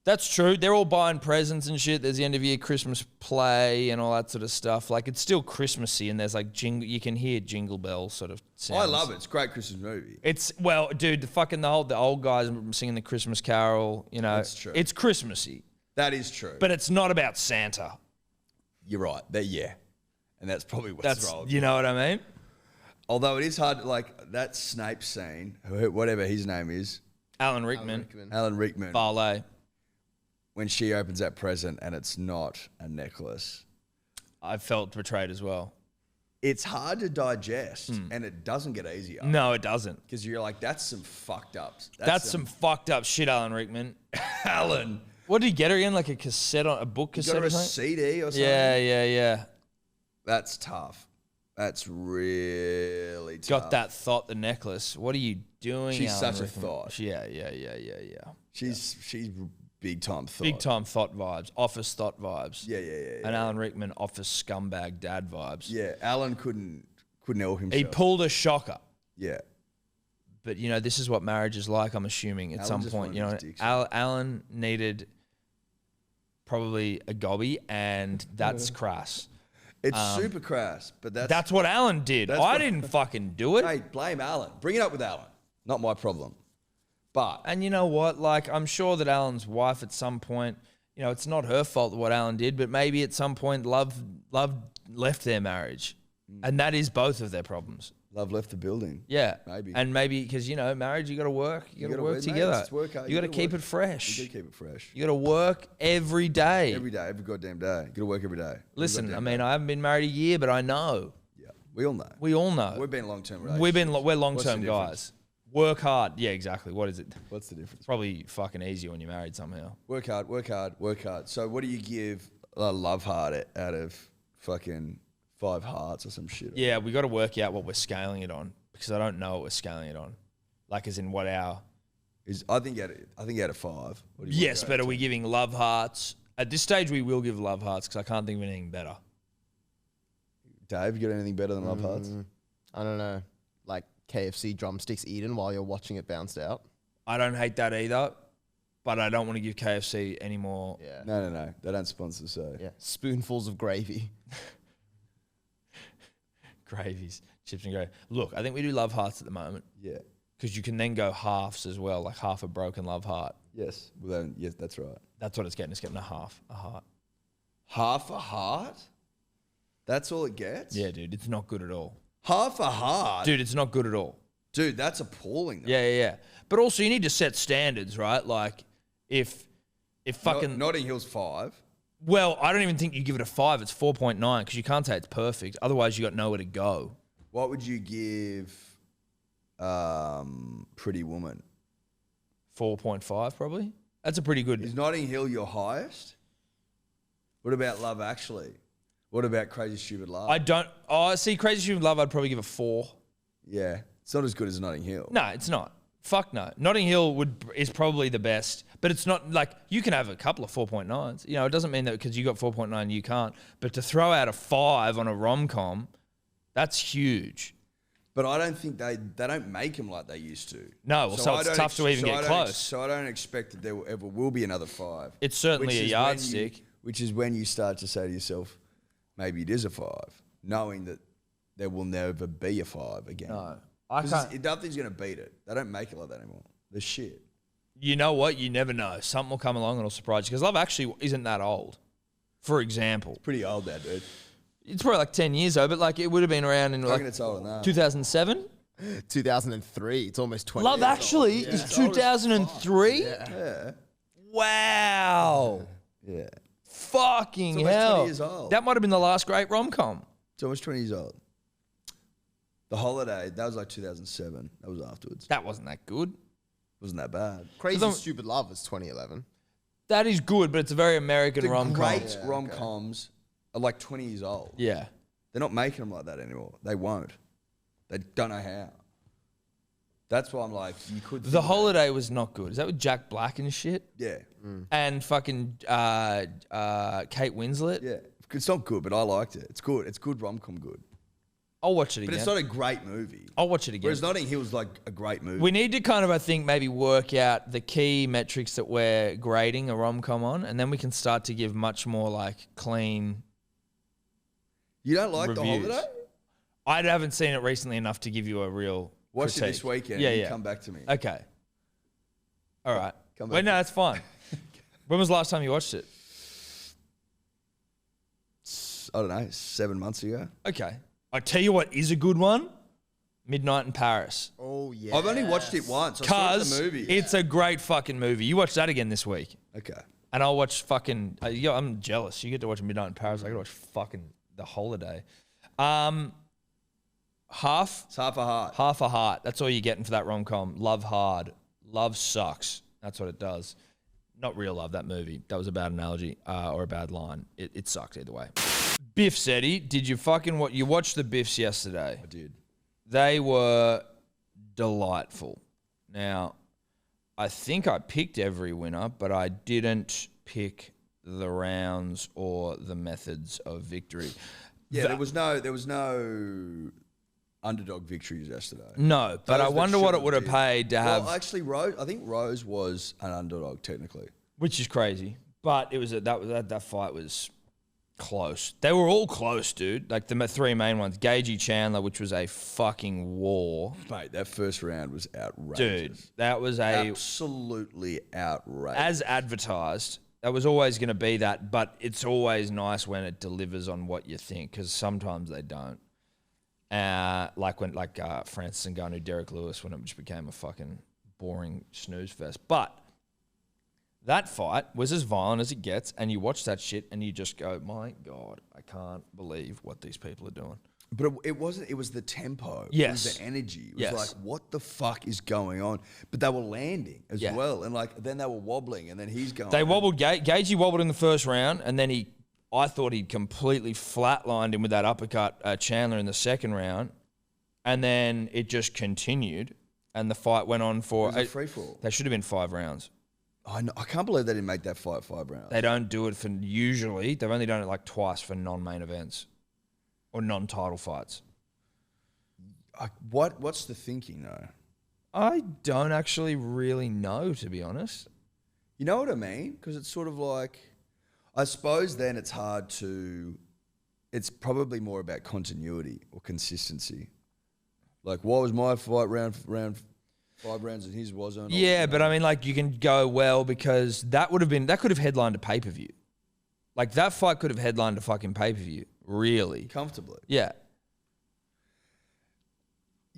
That's true. They're all buying presents and shit. There's the end of year Christmas play and all that sort of stuff. Like, it's still Christmassy and there's like you can hear jingle bells sort of sounds. I love it. It's a great Christmas movie. It's, well, dude, the old guys singing the Christmas Carol, you know. That's true. It's Christmassy. That is true. But it's not about Santa. You're right. Yeah. And that's probably what's That's, wrong. you know what I mean? Although it is hard, like that Snape scene, whatever his name is. Alan Rickman. Alan Rickman. Barley. When she opens that present and it's not a necklace. I felt betrayed as well. It's hard to digest and it doesn't get easier. No, it doesn't. Because you're like, that's some fucked up. That's some fucked up shit, Alan Rickman. Alan. What did he get her in? Like a book cassette You got or a something? CD or something? Yeah. That's tough. That's really tough. Got that thought, the necklace. What are you doing? She's Alan such Rickman? a thought. Yeah. She's big time thought. Big time thought vibes. Office thought vibes. Yeah. And Alan Rickman, office scumbag dad vibes. Yeah, Alan couldn't help himself. He pulled a shocker. Yeah. But, you know, this is what marriage is like, I'm assuming, at some point. You know, Alan needed probably a gobby, and that's crass. It's super crass, but that's what Alan did. I didn't fucking do it. Hey, blame Alan. Bring it up with Alan. Not my problem. But And you know what? Like, I'm sure that Alan's wife at some point, you know, it's not her fault what Alan did, but maybe at some point love left their marriage. And that is both of their problems. love left the building. Yeah. Maybe. And maybe because, you know, marriage, you got to work. You got to work together. Mate, it's work hard. You got to keep it fresh. You got to keep it fresh. You got to work every day. Every day, every goddamn day. You got to work every day. Listen, I mean, I haven't been married a year, but I know. Yeah. We all know. We all know. We've been long-term relationships. We're long-term guys. Work hard. Yeah, exactly. What is it? What's the difference? Probably fucking easier when you're married somehow. Work hard, work hard, work hard. So what do you give a love heart out of fucking 5 hearts or some shit? Yeah, we got to work out what we're scaling it on because I don't know what we're scaling it on. Like as in what our... I think out of 5. What do you Yes, but are we giving love hearts? At this stage, we will give love hearts because I can't think of anything better. Dave, you got anything better than love hearts? I don't know. Like KFC drumsticks eaten while you're watching it bounced out. I don't hate that either, but I don't want to give KFC any more. Yeah. No. They don't sponsor, so. Yeah. Spoonfuls of gravy. Gravies, chips and gravy. Look, I think we do love hearts at the moment Yeah. because you can then go halves as well, like half a broken love heart. Yes. Well, then, yes, that's right. That's what it's getting. It's getting a heart. Half a heart? That's all it gets? Yeah, dude, it's not good at all. Half a heart? Dude, it's not good at all. Dude, that's appalling. Though. Yeah. But also, you need to set standards, right? Like, if fucking Notting Hill's 5. well, I don't even think you give it a 5. It's 4.9 because you can't say it's perfect. Otherwise, you got nowhere to go. What would you give Pretty Woman? 4.5 probably. That's a pretty good. Is Notting Hill your highest? What about Love Actually? What about Crazy Stupid Love? I don't. Oh, see, Crazy Stupid Love, I'd probably give a 4. Yeah, it's not as good as Notting Hill. No, it's not. Fuck no. Notting Hill is probably the best, but it's not like you can have a couple of 4.9s. You know, it doesn't mean that because you got 4.9 you can't. But to throw out a 5 on a rom-com, that's huge. But I don't think they don't make them like they used to. No, well, so I it's don't tough to even get close. So I don't expect that there ever will be another 5. It's certainly Which a is yardstick. Which is when you start to say to yourself, maybe it is a 5, knowing that there will never be a 5 again. No, I 'Cause can't. nothing's going to beat it. They don't make it like that anymore. The shit. You know what? You never know. Something will come along and it'll surprise you. Because Love Actually isn't that old. For example, Pretty old, that dude. it's probably like 10 years though, but like it would have been around in I reckon like it's older than that. 2007. 2003. It's almost 20 Love years Actually old. is 2003. Yeah. Wow. Yeah. Fucking It's almost hell. 20 years old. That might have been the last great rom-com. It's almost 20 years old. The Holiday, that was like 2007. That was afterwards. That wasn't that good. Wasn't that bad. Crazy So Stupid Love was 2011. That is good, but it's a very American The rom-com. great rom-coms are like 20 years old. Yeah. They're not making them like that anymore. They won't. They don't know how. That's why I'm like, you could. The Holiday was not good. Is that with Jack Black and shit? Yeah. And fucking Kate Winslet? Yeah. It's not good, but I liked it. It's good. It's good rom-com good. I'll watch it again. But it's not a great movie. I'll watch it again. Whereas Notting Hill's like a great movie. We need to kind of, I think, maybe work out the key metrics that we're grading a rom-com on, and then we can start to give much more like clean You don't like reviews. The Holiday? I haven't seen it recently enough to give you a real Watch critique. it this weekend. Yeah, and yeah. Come back to me. Okay. All right. Come Wait, back. no, that's fine. When was the last time you watched it? I don't know, 7 months ago. Okay. I tell you what is a good one. Midnight in Paris. Oh, yeah. I've only watched it once. I saw it in Cause the movie. it's a great fucking movie. You watch that again this week. Okay. And I'll watch fucking. I'm jealous. You get to watch Midnight in Paris. I got to watch fucking The Holiday. It's half a heart. Half a heart. That's all you're getting for that rom-com. Love hard. Love sucks. That's what it does. Not real love, that movie. That was a bad analogy or a bad line. It sucked either way. Biffs, Eddy. Did you fucking what? You watched the Biffs yesterday. I did. They were delightful. Now, I think I picked every winner, but I didn't pick the rounds or the methods of victory. Yeah, there was no underdog victories yesterday. No, but I Those that wonder what it should've would have been. paid to have, Well, actually, I think Rose was an underdog technically. which is crazy. But it was that fight was close. They were all close, dude. Like the three main ones: Gagey, Chandler, which was a fucking war, Mate, that first round was outrageous. dude. That was a Absolutely outrageous. as advertised. That was always going to be that, but it's always nice when it delivers on what you think, because sometimes they don't. Like Francis Ngannou, Derek Lewis, when it just became a fucking boring snooze fest. But that fight was as violent as it gets, and you watch that shit and you just go, my God, I can't believe what these people are doing. But it wasn't. It was the tempo. Yes. It was the energy. It was Yes. like, what the fuck is going on? But they were landing as Yeah. well, and like then they were wobbling, and then he's going. They wobbled, Gagey wobbled in the first round, and then I thought he'd completely flatlined him with that uppercut, Chandler, in the second round. And then it just continued, and the fight went on for... It was a free-for-all. They should have been 5 rounds. I can't believe they didn't make that fight 5 rounds. They don't do it for usually. They've only done it like twice for non-main events or non-title fights. What's the thinking though? I don't actually really know, to be honest. You know what I mean? Because it's sort of like, I suppose then it's hard to, it's probably more about continuity or consistency. Like, what was my fight round 5 rounds and his wasn't? Yeah, but I mean, like, you can go well because that could have headlined a pay-per-view. Like, that fight could have headlined a fucking pay-per-view, really. Comfortably. Yeah.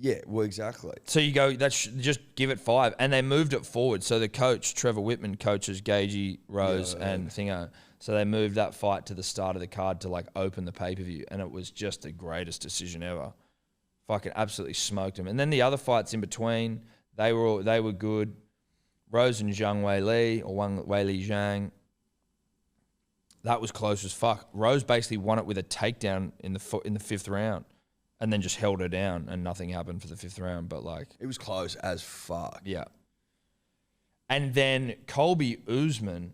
Yeah, well, exactly. So you go, just give it 5. And they moved it forward. So the coach, Trevor Whitman, coaches Gagey, Rose, and Thingo. So they moved that fight to the start of the card to, like, open the pay-per-view. And it was just the greatest decision ever. Fucking absolutely smoked him. And then the other fights in between, they were good. Rose and Zhang Weili, or Weili Zhang. That was close as fuck. Rose basically won it with a takedown in the 5th round. And then just held her down and nothing happened for the 5th round. But, like... It was close as fuck. Yeah. And then Colby Usman...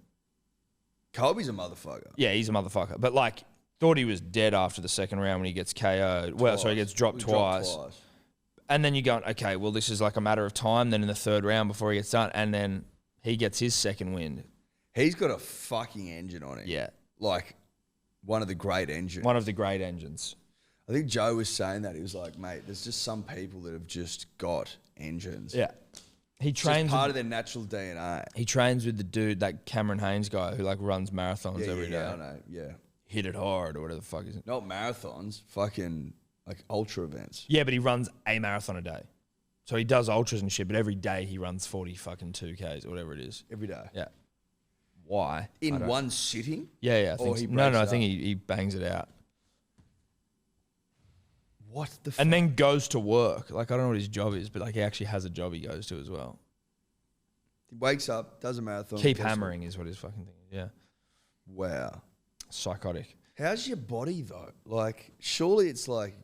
Colby's a motherfucker. Yeah, he's a motherfucker. But, like, thought he was dead after the 2nd round when he gets KO'd. Well, sorry, he gets dropped twice. And then you're going, okay, well, this is like a matter of time then in the 3rd round before he gets done. And then he gets his 2nd win. He's got a fucking engine on him. Yeah. Like, one of the great engines. One of the great engines. I think Joe was saying that. He was like, mate, there's just some people that have just got engines. Yeah. He trains... It's part of their natural DNA. He trains with the dude, that Cameron Haynes guy who, like, runs marathons every day. Yeah, I know, yeah. Hit it hard or whatever the fuck is it? Not marathons, fucking, like, ultra events. Yeah, but he runs a marathon a day. So he does ultras and shit, but every day he runs 40 fucking 2Ks or whatever it is. Every day. Yeah. Why? In one sitting? Yeah, I think so. No, I think he bangs it out. What the fuck? And then goes to work. Like, I don't know what his job is, but, like, he actually has a job he goes to as well. He wakes up, does a marathon. Keep hammering is what his fucking thing is, yeah. Wow. Psychotic. How's your body, though? Like, surely it's like,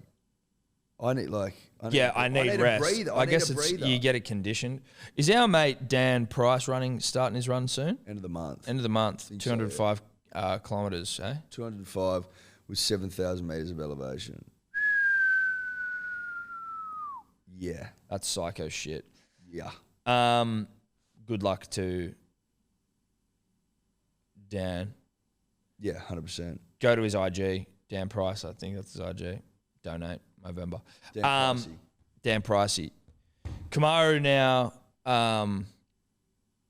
I need rest. I guess you get it conditioned. Is our mate Dan Price starting his run soon? End of the month. 205 kilometres, eh? 205 with 7,000 metres of elevation. Yeah. That's psycho shit. Yeah. Good luck to Dan. Yeah, 100%. Go to his IG, Dan Price, I think that's his IG. Donate, November. Dan Pricey. Kamaru now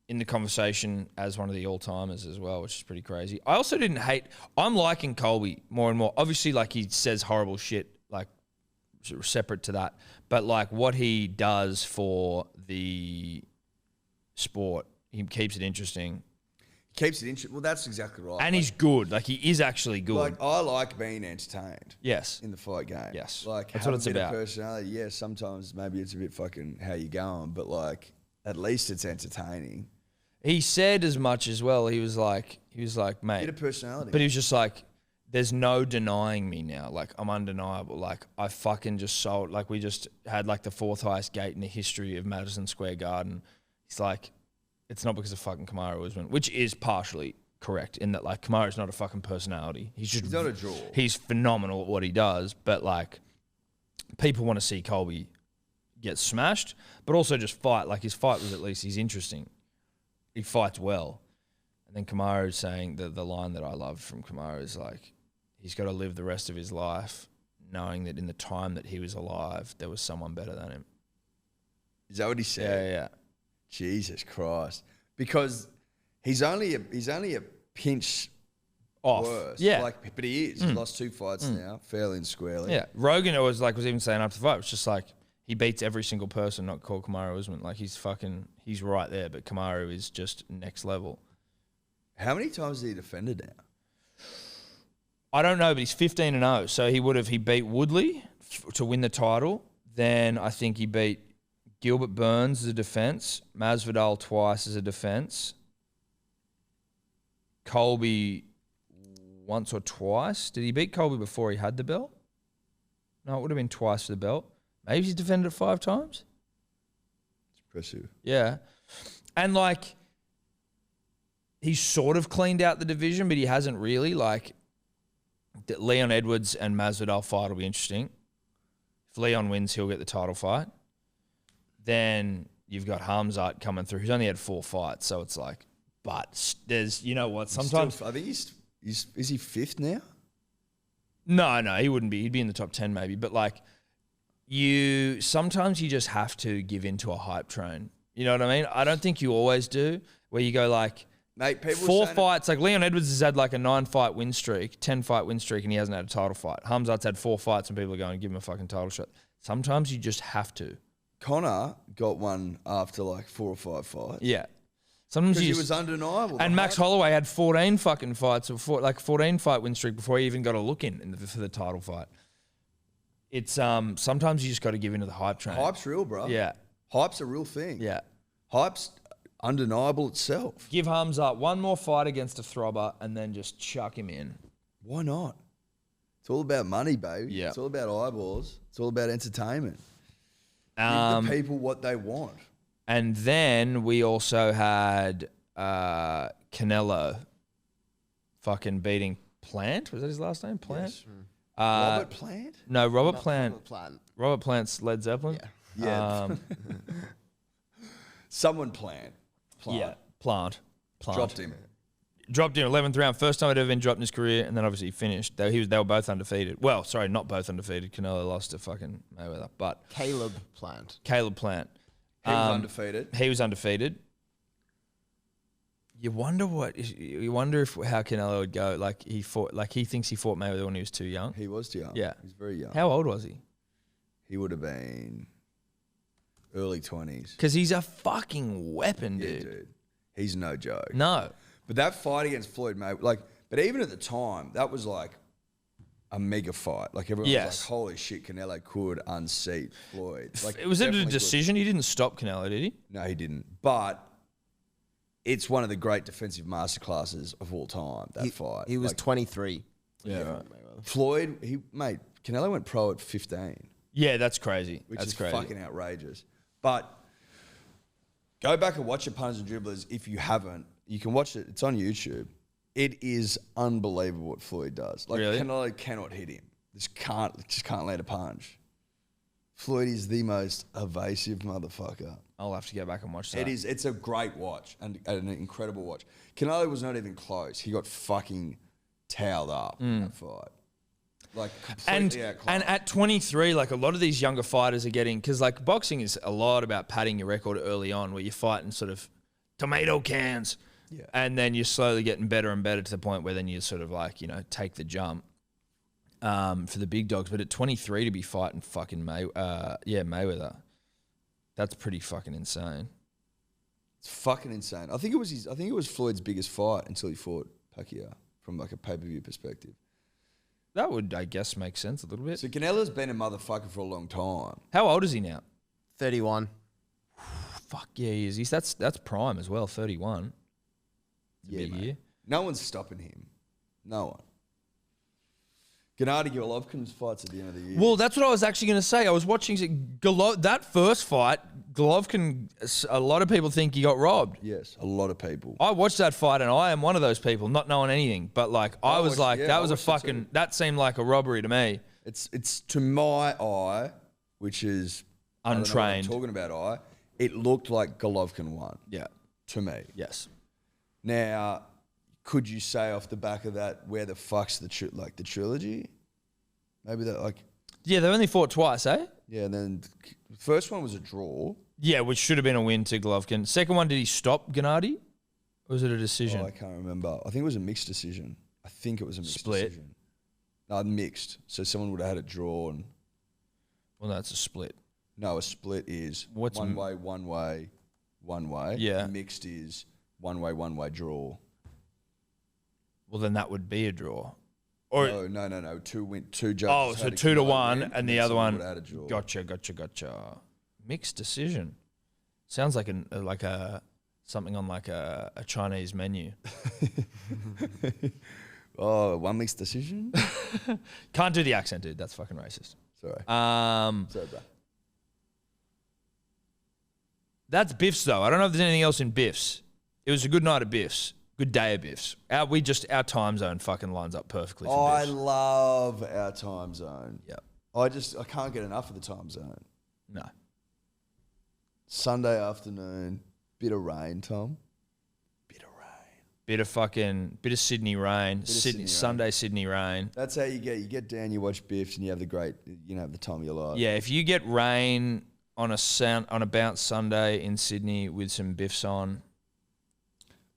in the conversation as one of the all-timers as well, which is pretty crazy. I also didn't hate... I'm liking Colby more and more. Obviously, like, he says horrible shit, like, separate to that. But, like, what he does for the sport, he keeps it interesting. Keeps it interesting. Well, that's exactly right. And he's good. Like, he is actually good. Like, I like being entertained. Yes. In the fight game. Yes. Like, that's have what it's a bit about. of personality. Yeah, sometimes maybe it's a bit fucking how you going, but, like, at least it's entertaining. He said as much as well. He was like, mate. Bit of personality. But he was just like, there's no denying me now. Like, I'm undeniable. Like, I fucking just sold. Like, we just had, like, the 4th highest gate in the history of Madison Square Garden. He's like, it's not because of fucking Kamaru Usman, which is partially correct in that, like, Kamaru's not a fucking personality. He's not a draw. He's phenomenal at what he does, but, like, people want to see Colby get smashed, but also just fight. Like, his fight was at least, he's interesting. He fights well. And then Kamaru's saying the line that I loved from Kamaru is like, he's got to live the rest of his life knowing that in the time that he was alive, there was someone better than him. Is that what he said? Yeah. Jesus Christ. Because he's only a pinch off. Worse. Yeah. Like, but he is. He's lost 2 fights now, fairly and squarely. Yeah. Rogan was even saying after the fight, it's just like, he beats every single person not called Kamaru Usman. Like, he's right there, but Kamaru is just next level. How many times has he defended now? I don't know, but he's 15-0. So he beat Woodley to win the title. Then I think he beat Gilbert Burns as a defense, Masvidal twice as a defense, Colby once or twice. Did he beat Colby before he had the belt? No, it would have been twice for the belt. Maybe he's defended it 5 times. It's impressive. Yeah. And, like, he's sort of cleaned out the division, but he hasn't really. Like, Leon Edwards and Masvidal fight will be interesting. If Leon wins, he'll get the title fight. Then you've got Hamzat coming through, who's only had 4 fights, so it's like, but there's, you know what, sometimes... I think is he 5th now? No, he wouldn't be. He'd be in the top 10 maybe, but like, sometimes you just have to give into a hype train. You know what I mean? I don't think you always do, where you go like, mate, people 4 fights, like Leon Edwards has had like a 9-fight win streak, 10-fight win streak, and he hasn't had a title fight. Hamzat's had 4 fights and people are going, give him a fucking title shot. Sometimes you just have to. Connor got one after like 4 or 5 fights. Yeah. Sometimes he was undeniable. And Max Holloway had 14 fucking fights, or 14-fight win streak before he even got a look for the title fight. It's sometimes you just got to give into the hype train. Hype's real, bro. Yeah. Hype's a real thing. Yeah. Hype's undeniable itself. Give Hamzat one more fight against a throbber and then just chuck him in. Why not? It's all about money, baby. Yeah. It's all about eyeballs. It's all about entertainment. Give the people what they want. And then we also had Canelo fucking beating Plant. Was that his last name? Plant? Yes. Robert Plant? No, Robert Plant. Robert Plant's Led Zeppelin? Yeah. Someone Plant. Yeah, Plant. Dropped him. Dropped him 11th round. First time he'd ever been dropped in his career, and then obviously he finished. They were both undefeated. Well, sorry, not both undefeated. Canelo lost to fucking Mayweather, but Caleb Plant. Caleb Plant. He was undefeated. He was undefeated. You wonder if how Canelo would go. Like he thinks he fought Mayweather when he was too young. He was too young. Yeah. He was very young. How old was he? He would have been early 20s. Because he's a fucking weapon, Yeah, dude. dude. He's no joke. No. But that fight against Floyd Mayweather, but even at the time, that was like a mega fight. Like everyone was like, holy shit, Canelo could unseat Floyd. Like Was it a decision? He didn't stop Canelo, did he? No, he didn't. But it's one of the great defensive masterclasses of all time, that fight. He was 23. Yeah, right. Floyd, Canelo went pro at 15. Yeah, that's crazy. Which that's is crazy. fucking outrageous. But go back and watch your Punters and Dribblers if you haven't. You can watch it. It's on YouTube. It is unbelievable what Floyd does. Like Really? Canelo cannot hit him. Just can't land a punch. Floyd is the most evasive motherfucker. I'll have to go back and watch that. It is. It's a great watch and an incredible watch. Canelo was not even close. He got fucking towed up in that fight. Like completely outclassed. And at 23, like a lot of these younger fighters are getting, because like boxing is a lot about padding your record early on, where you're fighting sort of tomato cans. Yeah. And then you're slowly getting better and better to the point where then you sort of like, take the jump for the big dogs. But at 23 to be fighting fucking Mayweather, that's pretty fucking insane. It's fucking insane. I think it was Floyd's biggest fight until he fought Pacquiao from like a pay-per-view perspective. That would, I guess, make sense a little bit. So Canelo's been a motherfucker for a long time. How old is he now? 31. Fuck yeah, he is. That's prime as well, 31. Big mate. year. No one's stopping him. No one. Gennady Golovkin's fights at the end of the year. Well, that's what I was actually going to say. I was watching that first fight. Golovkin, a lot of people think he got robbed. Yes, a lot of people. I watched that fight, and I am one of those people, not knowing anything. But like, I was like, that was a fucking. That seemed like a robbery to me. It's to my eye, which is Untrained. Talking about eye, it looked like Golovkin won. Yeah. To me. Yes. Now, could you say off the back of that, where the fuck's the trilogy? Maybe that like. Yeah, they only fought twice, eh? Yeah, and then the first one was a draw. Yeah, which should have been a win to Golovkin. Second one, did he stop Gennady? Or was it a decision? Oh, I can't remember. I think it was a mixed decision. I think it was a mixed Split. decision. No, mixed. So someone would have had it drawn. Well, no, it's a split. No, a split is What's one way, one way, one way. Yeah. Mixed is one way draw. Well, then that would be a draw. Or No. Two judges. oh, so had 2-1, win, and the then other someone one. would have had a draw. Gotcha. Mixed decision. Sounds like something on like a Chinese menu. Oh, one mixed decision? Can't do the accent, dude. That's fucking racist. Sorry. Sorry, bro. That's Biffs though. I don't know if there's anything else in Biffs. It was a good night of Biffs. Good day of Biffs. Our time zone fucking lines up perfectly for I Biffs. love our time zone. Yep. I can't get enough of the time zone. No. Sunday afternoon, bit of rain, Tom. Bit of Sydney rain. Sydney rain. Sunday Sydney rain. That's how you get. You get down, you watch Biffs, and you have the time of your life. Yeah, if you get rain on a bounce Sunday in Sydney with some Biffs on.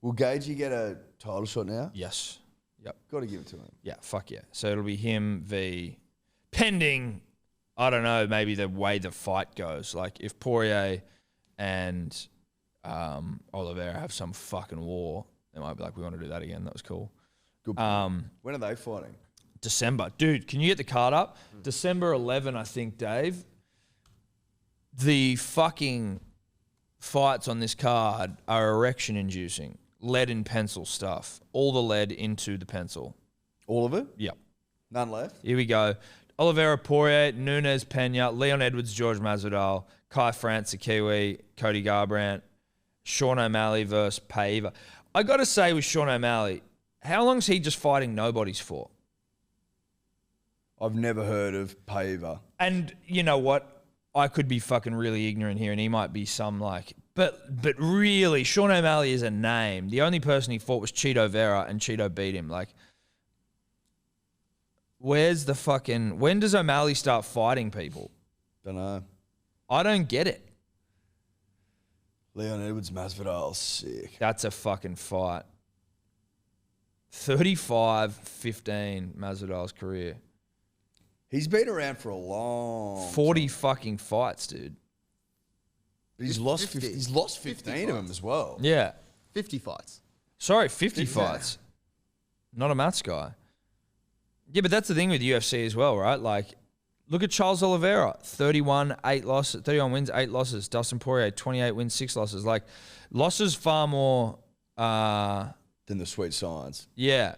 Will Gagey get a title shot now? Yes. Yep. Got to give it to him. Yeah, fuck yeah. So it'll be him v. pending, I don't know, maybe the way the fight goes. Like if Poirier and Oliveira have some fucking war, they might be like, we want to do that again. That was cool. Good. When are they fighting? December. Dude, can you get the card up? December 11, I think, Dave. The fucking fights on this card are erection-inducing. Lead in pencil stuff. All the lead into the pencil. All of it? Yep. None left? Here we go. Oliveira, Poirier, Nunes, Pena, Leon Edwards, George Masvidal, Kai France, Kiwi, Cody Garbrandt, Sean O'Malley versus Paiva. I got to say with Sean O'Malley, how long's he just fighting nobodies for? I've never heard of Paiva. And you know what? I could be fucking really ignorant here and he might be some like... But really, Sean O'Malley is a name. The only person he fought was Cheeto Vera and Cheeto beat him. Like, where's the fucking... When does O'Malley start fighting people? Don't know. I don't get it. Leon Edwards, Masvidal, sick. That's a fucking fight. 35-15 Masvidal's career. He's been around for a long 40 time. fucking fights, dude. But he's lost 15 of them as well. Yeah. 50 fights. Sorry, 50 fights. Not a maths guy. Yeah, but that's the thing with UFC as well, right? Like, look at Charles Oliveira, 31 wins, 8 losses. Dustin Poirier, 28 wins, 6 losses. Like, losses far more... than the sweet science. Yeah.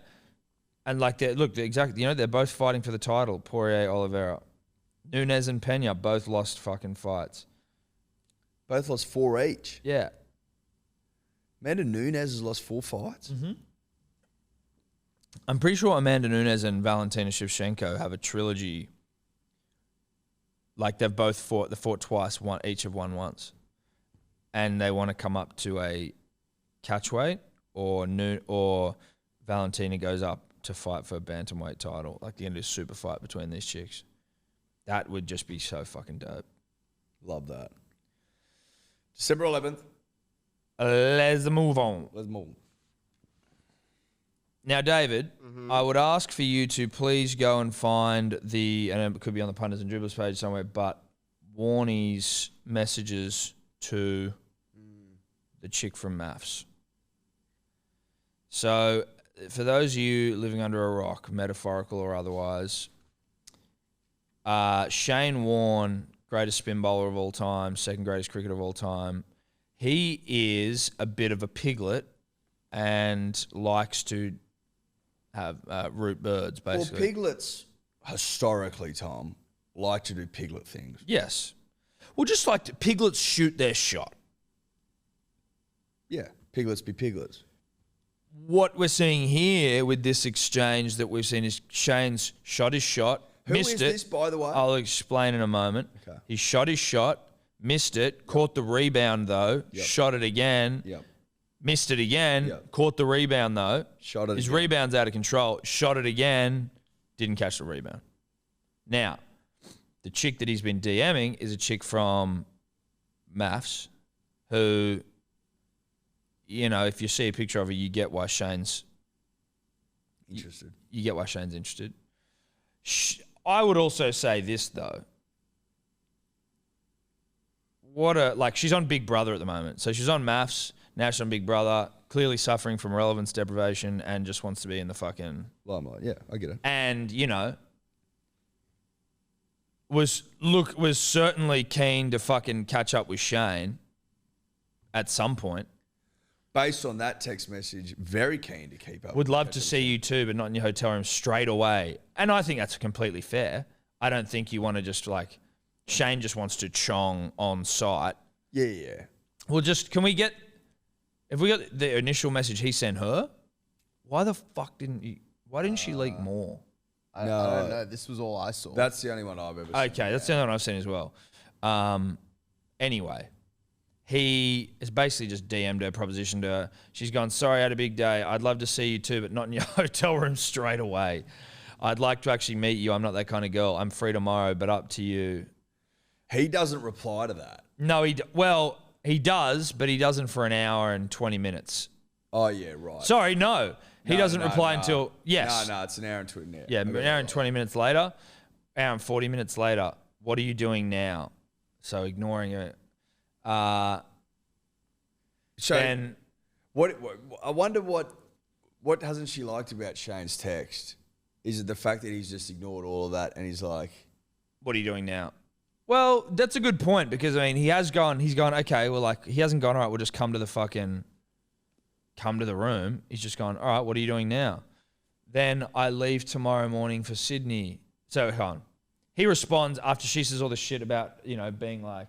And like, they're both fighting for the title, Poirier, Oliveira. Nunes and Pena both lost fucking fights. Both lost 4 each. Yeah. Amanda Nunes has lost 4 fights. Mm-hmm. I'm pretty sure Amanda Nunes and Valentina Shevchenko have a trilogy. Like they've both fought. They fought twice. Each have won once, and they want to come up to a catchweight, or Valentina goes up to fight for a bantamweight title. Like they're gonna do a super fight between these chicks. That would just be so fucking dope. Love that. December 11th. Let's move on. Let's move. Now, David, I would ask for you to please go and find and it could be on the Punters and Dribblers page somewhere, but Warnie's messages to the chick from Maths. So, for those of you living under a rock, metaphorical or otherwise, Shane Warne, greatest spin bowler of all time, second greatest cricketer of all time, he is a bit of a piglet and likes to have root birds, basically. Well, piglets, historically, Tom, like to do piglet things. Yes. Well, just like piglets shoot their shot. Yeah, piglets be piglets. What we're seeing here with this exchange that we've seen is Shane's shot his shot, missed it. Who is this, by the way? I'll explain in a moment. Okay. He shot his shot, missed it, caught the rebound though, shot it again. Yep. Missed it again, caught the rebound though. Shot it His again. rebound's out of control. Shot it again, didn't catch the rebound. Now, the chick that he's been DMing is a chick from Maths who, you know, if you see a picture of her, you get why Shane's interested. You get why Shane's interested. I would also say this though. She's on Big Brother at the moment. So she's on Maths. Now she's on Big Brother, clearly suffering from relevance deprivation and just wants to be in the fucking... limelight. Yeah, I get it. And, you know, was certainly keen to fucking catch up with Shane at some point. Based on that text message, very keen to keep up. Would love to see you too, but not in your hotel room straight away. And I think that's completely fair. I don't think you want to just like... Shane just wants to chong on site. Yeah. Well, can we get... If we got the initial message he sent her, why didn't she leak more? I don't know. This was all I saw. That's the only one I've ever seen. Okay, that's the only one I've seen as well. Anyway, he has basically just DM'd her, propositioned her. She's gone, sorry, I had a big day. I'd love to see you too, but not in your hotel room straight away. I'd like to actually meet you. I'm not that kind of girl. I'm free tomorrow, but up to you. He doesn't reply to that. No, he does, but he doesn't for an hour and 20 minutes. Oh, yeah, right. Sorry, no. He doesn't reply until, yes. No, it's an hour and 20 minutes. Yeah, an hour and 20 minutes later, hour and 40 minutes later, what are you doing now? So ignoring it. So then, what I wonder what hasn't she liked about Shane's text? Is it the fact that he's just ignored all of that and he's like, what are you doing now? Well, that's a good point because, I mean, he's gone, okay, well, like, he hasn't gone, all right, we'll just come to the room. He's just gone, all right, what are you doing now? Then I leave tomorrow morning for Sydney. So, hold on. He responds after she says all this shit about, being like,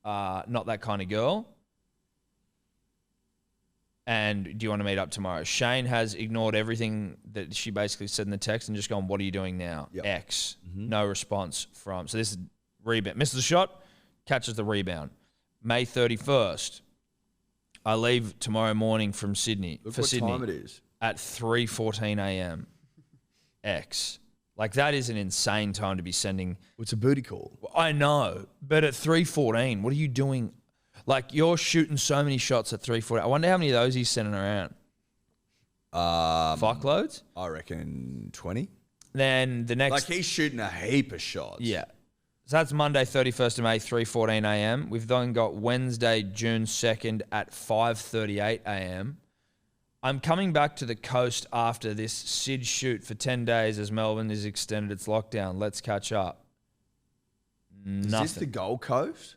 not that kind of girl. And do you want to meet up tomorrow? Shane has ignored everything that she basically said in the text and just gone, what are you doing now? Yep. X. No response from. So this is rebound. Misses the shot, catches the rebound. May 31st. I leave tomorrow morning from Sydney. Look for what Sydney time it is. At 3:14 a.m. X. Like, that is an insane time to be sending. It's a booty call. I know, but at 3:14, what are you doing? Like, you're shooting so many shots at 3:14. I wonder how many of those he's sending around. Fuckloads? I reckon 20. Then the next... Like, he's shooting a heap of shots. Yeah. So that's Monday, 31st of May, 3:14 a.m. We've then got Wednesday, June 2nd at 5:38 a.m. I'm coming back to the coast after this Sid shoot for 10 days as Melbourne has extended its lockdown. Let's catch up. Nothing. Is this the Gold Coast?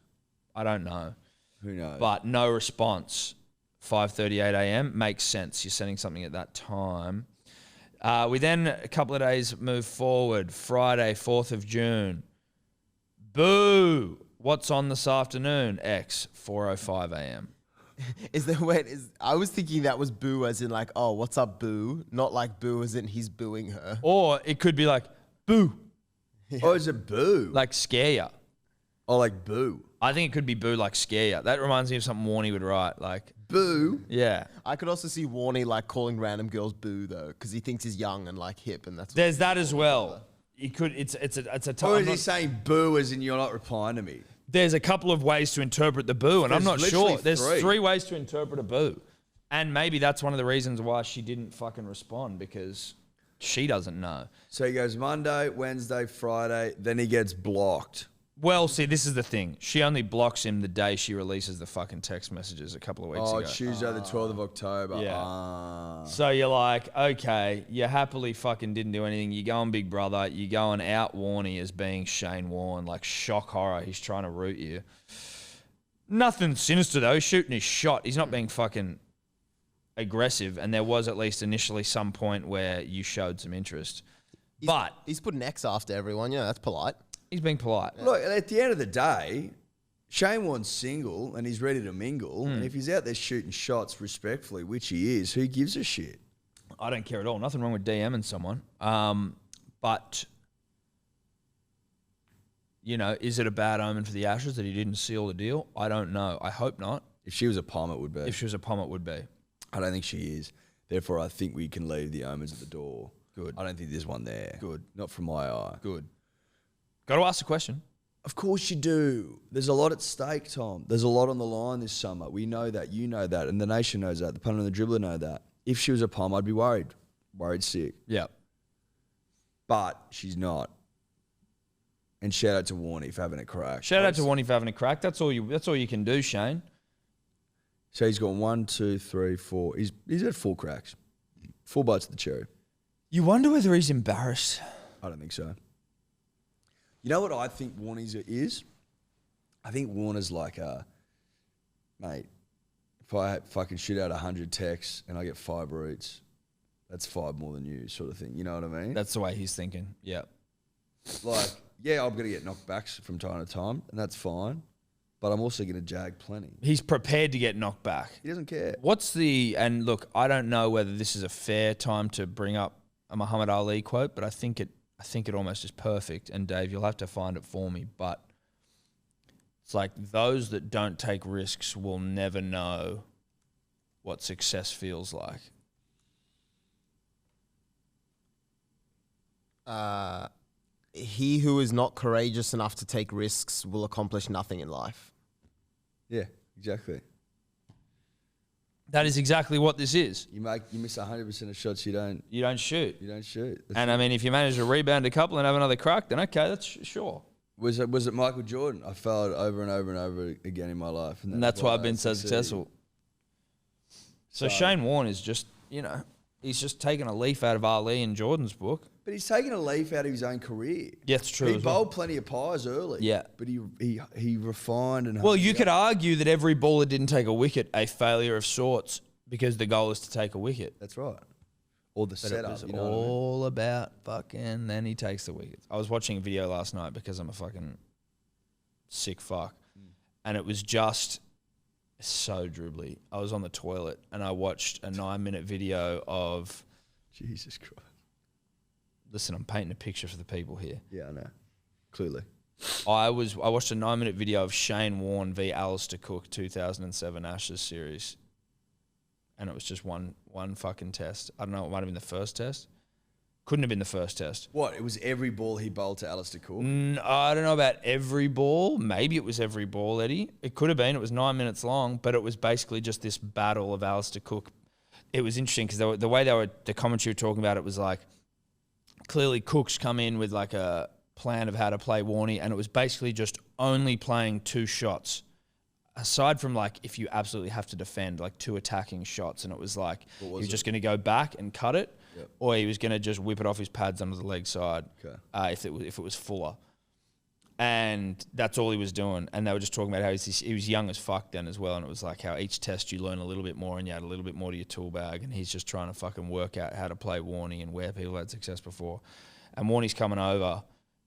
I don't know. Who knows? But no response. 5:38 a.m. Makes sense. You're sending something at that time. We then, a couple of days move forward. Friday, 4th of June. Boo! What's on this afternoon? X, 4:05 a.m. I was thinking that was boo as in like, oh, what's up, boo? Not like boo as in he's booing her. Or it could be like, boo. Oh, is it boo? Like scare ya. Oh, like boo. I think it could be boo like scare ya. That reminds me of something Warney would write. Like, boo? yeah. I could also see Warney like calling random girls boo though, because he thinks he's young and like hip, and that's. There's that as well. You could. It's a time. Or is he saying boo as in you're not replying to me? There's a couple of ways to interpret the boo, and I'm not sure. There's three ways to interpret a boo. And maybe that's one of the reasons why she didn't fucking respond, because she doesn't know. So he goes Monday, Wednesday, Friday, then he gets blocked. Well, see, this is the thing. She only blocks him the day she releases the fucking text messages a couple of weeks ago. Oh, Tuesday the 12th of October. Yeah. So you're like, okay, you happily fucking didn't do anything. You go on Big Brother. You go and out Warney as being Shane Warne, like shock horror. He's trying to root you. Nothing sinister though. He's shooting his shot. He's not being fucking aggressive. And there was at least initially some point where you showed some interest. But he's putting X after everyone. Yeah, that's polite. He's being polite. Look, at the end of the day, Shane Warne's single and he's ready to mingle. And if he's out there shooting shots respectfully, which he is, who gives a shit? I don't care at all. Nothing wrong with DMing someone. But, is it a bad omen for the Ashes that he didn't seal the deal? I don't know. I hope not. If she was a Pom, it would be. If she was a Pom, it would be. I don't think she is. Therefore, I think we can leave the omens at the door. Good. I don't think there's one there. Good. Not from my eye. Good. Got to ask the question. Of course you do. There's a lot at stake, Tom. There's a lot on the line this summer. We know that. You know that. And the nation knows that. The punter and the dribbler know that. If she was a Pom, I'd be worried. Worried sick. Yeah. But she's not. And shout out to Warney for having a crack. Shout out to Warney for having a crack. That's all you can do, Shane. So he's got 1, 2, 3, 4. He's had 4 cracks. 4 bites of the cherry. You wonder whether he's embarrassed. I don't think so. You know what I think Warney's is? I think Warner's like mate, if I fucking shoot out 100 texts and I get 5 roots, that's 5 more than you sort of thing. You know what I mean? That's the way he's thinking. Yeah. Like, yeah, I'm going to get knockbacks from time to time, and that's fine. But I'm also going to jag plenty. He's prepared to get knocked back. He doesn't care. And look, I don't know whether this is a fair time to bring up a Muhammad Ali quote, but I think it almost is perfect. And Dave, you'll have to find it for me. But It's like those that don't take risks will never know what success feels like. He who is not courageous enough to take risks will accomplish nothing in life. Yeah, exactly. That is exactly what this is. You miss 100% of shots you don't shoot. You don't shoot. And I mean, if you manage to rebound a couple and have another crack, then okay, that's sure. Was it Michael Jordan? I failed over and over and over again in my life, and that's why I've been so successful. So Shane Warne is just, he's just taking a leaf out of Ali and Jordan's book. But he's taken a leaf out of his own career. Yeah, it's true. He bowled plenty of pies early. Yeah. But he refined and... Well, you could argue that every ball that didn't take a wicket, a failure of sorts, because the goal is to take a wicket. That's right. Or the setup. It was all about fucking... Then he takes the wickets. I was watching a video last night because I'm a fucking sick fuck. And it was just so dribbly. I was on the toilet and I watched a 9-minute video of... Jesus Christ. Listen, I'm painting a picture for the people here. Yeah, I know. Clearly. I watched a 9-minute video of Shane Warne v Alistair Cook 2007 Ashes series. And it was just one fucking test. I don't know, it might have been the first test. Couldn't have been the first test. What? It was every ball he bowled to Alistair Cook? I don't know about every ball. Maybe it was every ball, Eddie. It could have been. It was 9 minutes long, but it was basically just this battle of Alistair Cook. It was interesting because the way the commentary were talking about it was like, clearly Cook's come in with like a plan of how to play Warnie, and it was basically just only playing 2 shots. Aside from like if you absolutely have to defend, like 2 attacking shots, and it was like he was just going to go back and cut it, or he was going to just whip it off his pads under the leg side if it was fuller. And that's all he was doing. And they were just talking about how he was young as fuck then as well, and it was like how each test you learn a little bit more and you add a little bit more to your tool bag, and he's just trying to fucking work out how to play Warnie and where people had success before. And Warnie's coming over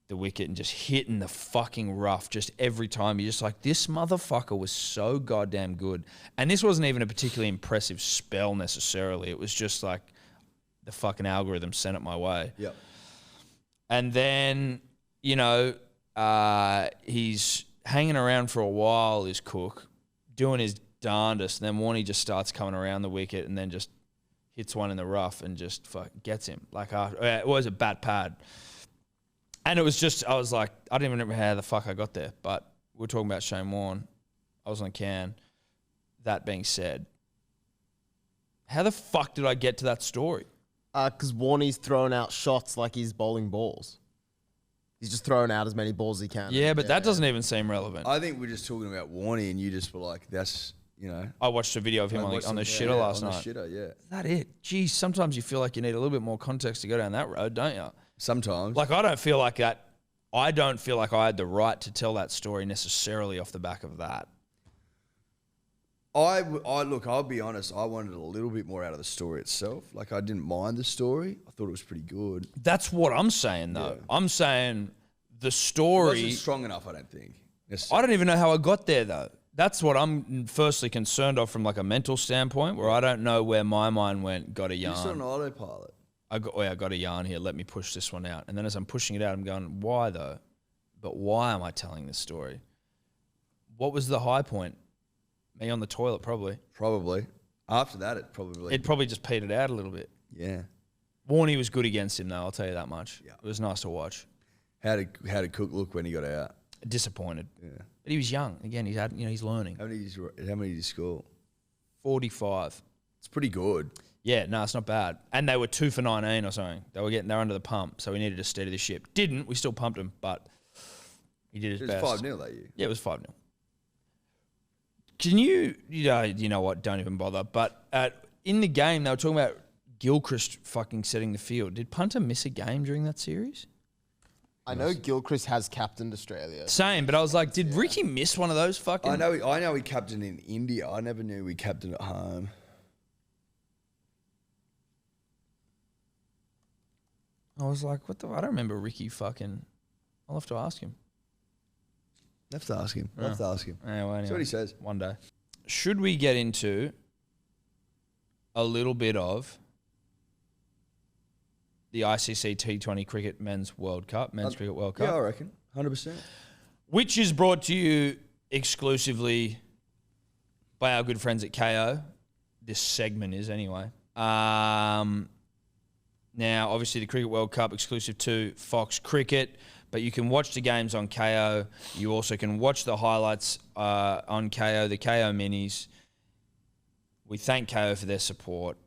the wicket and just hitting the fucking rough just every time. You're just like, this motherfucker was so goddamn good. And this wasn't even a particularly impressive spell necessarily. It was just like the fucking algorithm sent it my way. Yep. And then, he's hanging around for a while, is Cook, doing his darndest, and then Warnie just starts coming around the wicket and then just hits one in the rough and just gets him. Like, it was a bat pad. And it was just, I was like, I don't even remember how the fuck I got there, but we're talking about Shane Warne. I was on Can. That being said, how the fuck did I get to that story? Because Warnie's throwing out shots like he's bowling balls. He's just throwing out as many balls as he can. Yeah, but that doesn't even seem relevant. I think we're just talking about Warnie, and you just were like, that's, I watched a video of him on the shitter last night. On the shitter, yeah. Is that it? Geez, sometimes you feel like you need a little bit more context to go down that road, don't you? Sometimes. Like, I don't feel like that. I don't feel like I had the right to tell that story necessarily off the back of that. Look, I'll be honest, I wanted a little bit more out of the story itself. Like, I didn't mind the story. I thought it was pretty good. That's what I'm saying, though. Yeah. I'm saying the story... It wasn't strong enough, I don't think. I don't even know how I got there, though. That's what I'm firstly concerned of from like a mental standpoint, where I don't know where my mind went, got a yarn. You're still on autopilot. I got a yarn here. Let me push this one out. And then as I'm pushing it out, I'm going, why though? But why am I telling this story? What was the high point? Me on the toilet, probably. Probably. After that, it probably just petered out a little bit. Yeah. Warnie was good against him, though. I'll tell you that much. Yeah. It was nice to watch. How did Cook look when he got out? Disappointed. Yeah. But he was young. Again, he's learning. How many did he score? 45. It's pretty good. Yeah, no, it's not bad. And they were 2 for 19 or something. They were under the pump, so we needed to steady the ship. Didn't. We still pumped him, but he did his best. It was 5-0 that year. Yeah, it was 5-0. Can you know what? Don't even bother. But in the game, they were talking about Gilchrist fucking setting the field. Did Punter miss a game during that series? I know Gilchrist has captained Australia. Same, but I was like, did Ricky miss one of those fucking... I know he captained in India. I never knew he captained at home. I was like, what the... I don't remember Ricky fucking... I'll have to ask him. Have to ask him. Have to ask him. Anyway. That's what he says. One day. Should we get into a little bit of the ICC T20 Cricket Men's World Cup, Men's Cricket World Cup? Yeah, I reckon. 100%. Which is brought to you exclusively by our good friends at KO. This segment is anyway. Now, obviously, the Cricket World Cup exclusive to Fox Cricket, but you can watch the games on KO. You also can watch the highlights on KO, the KO minis. We thank KO for their support.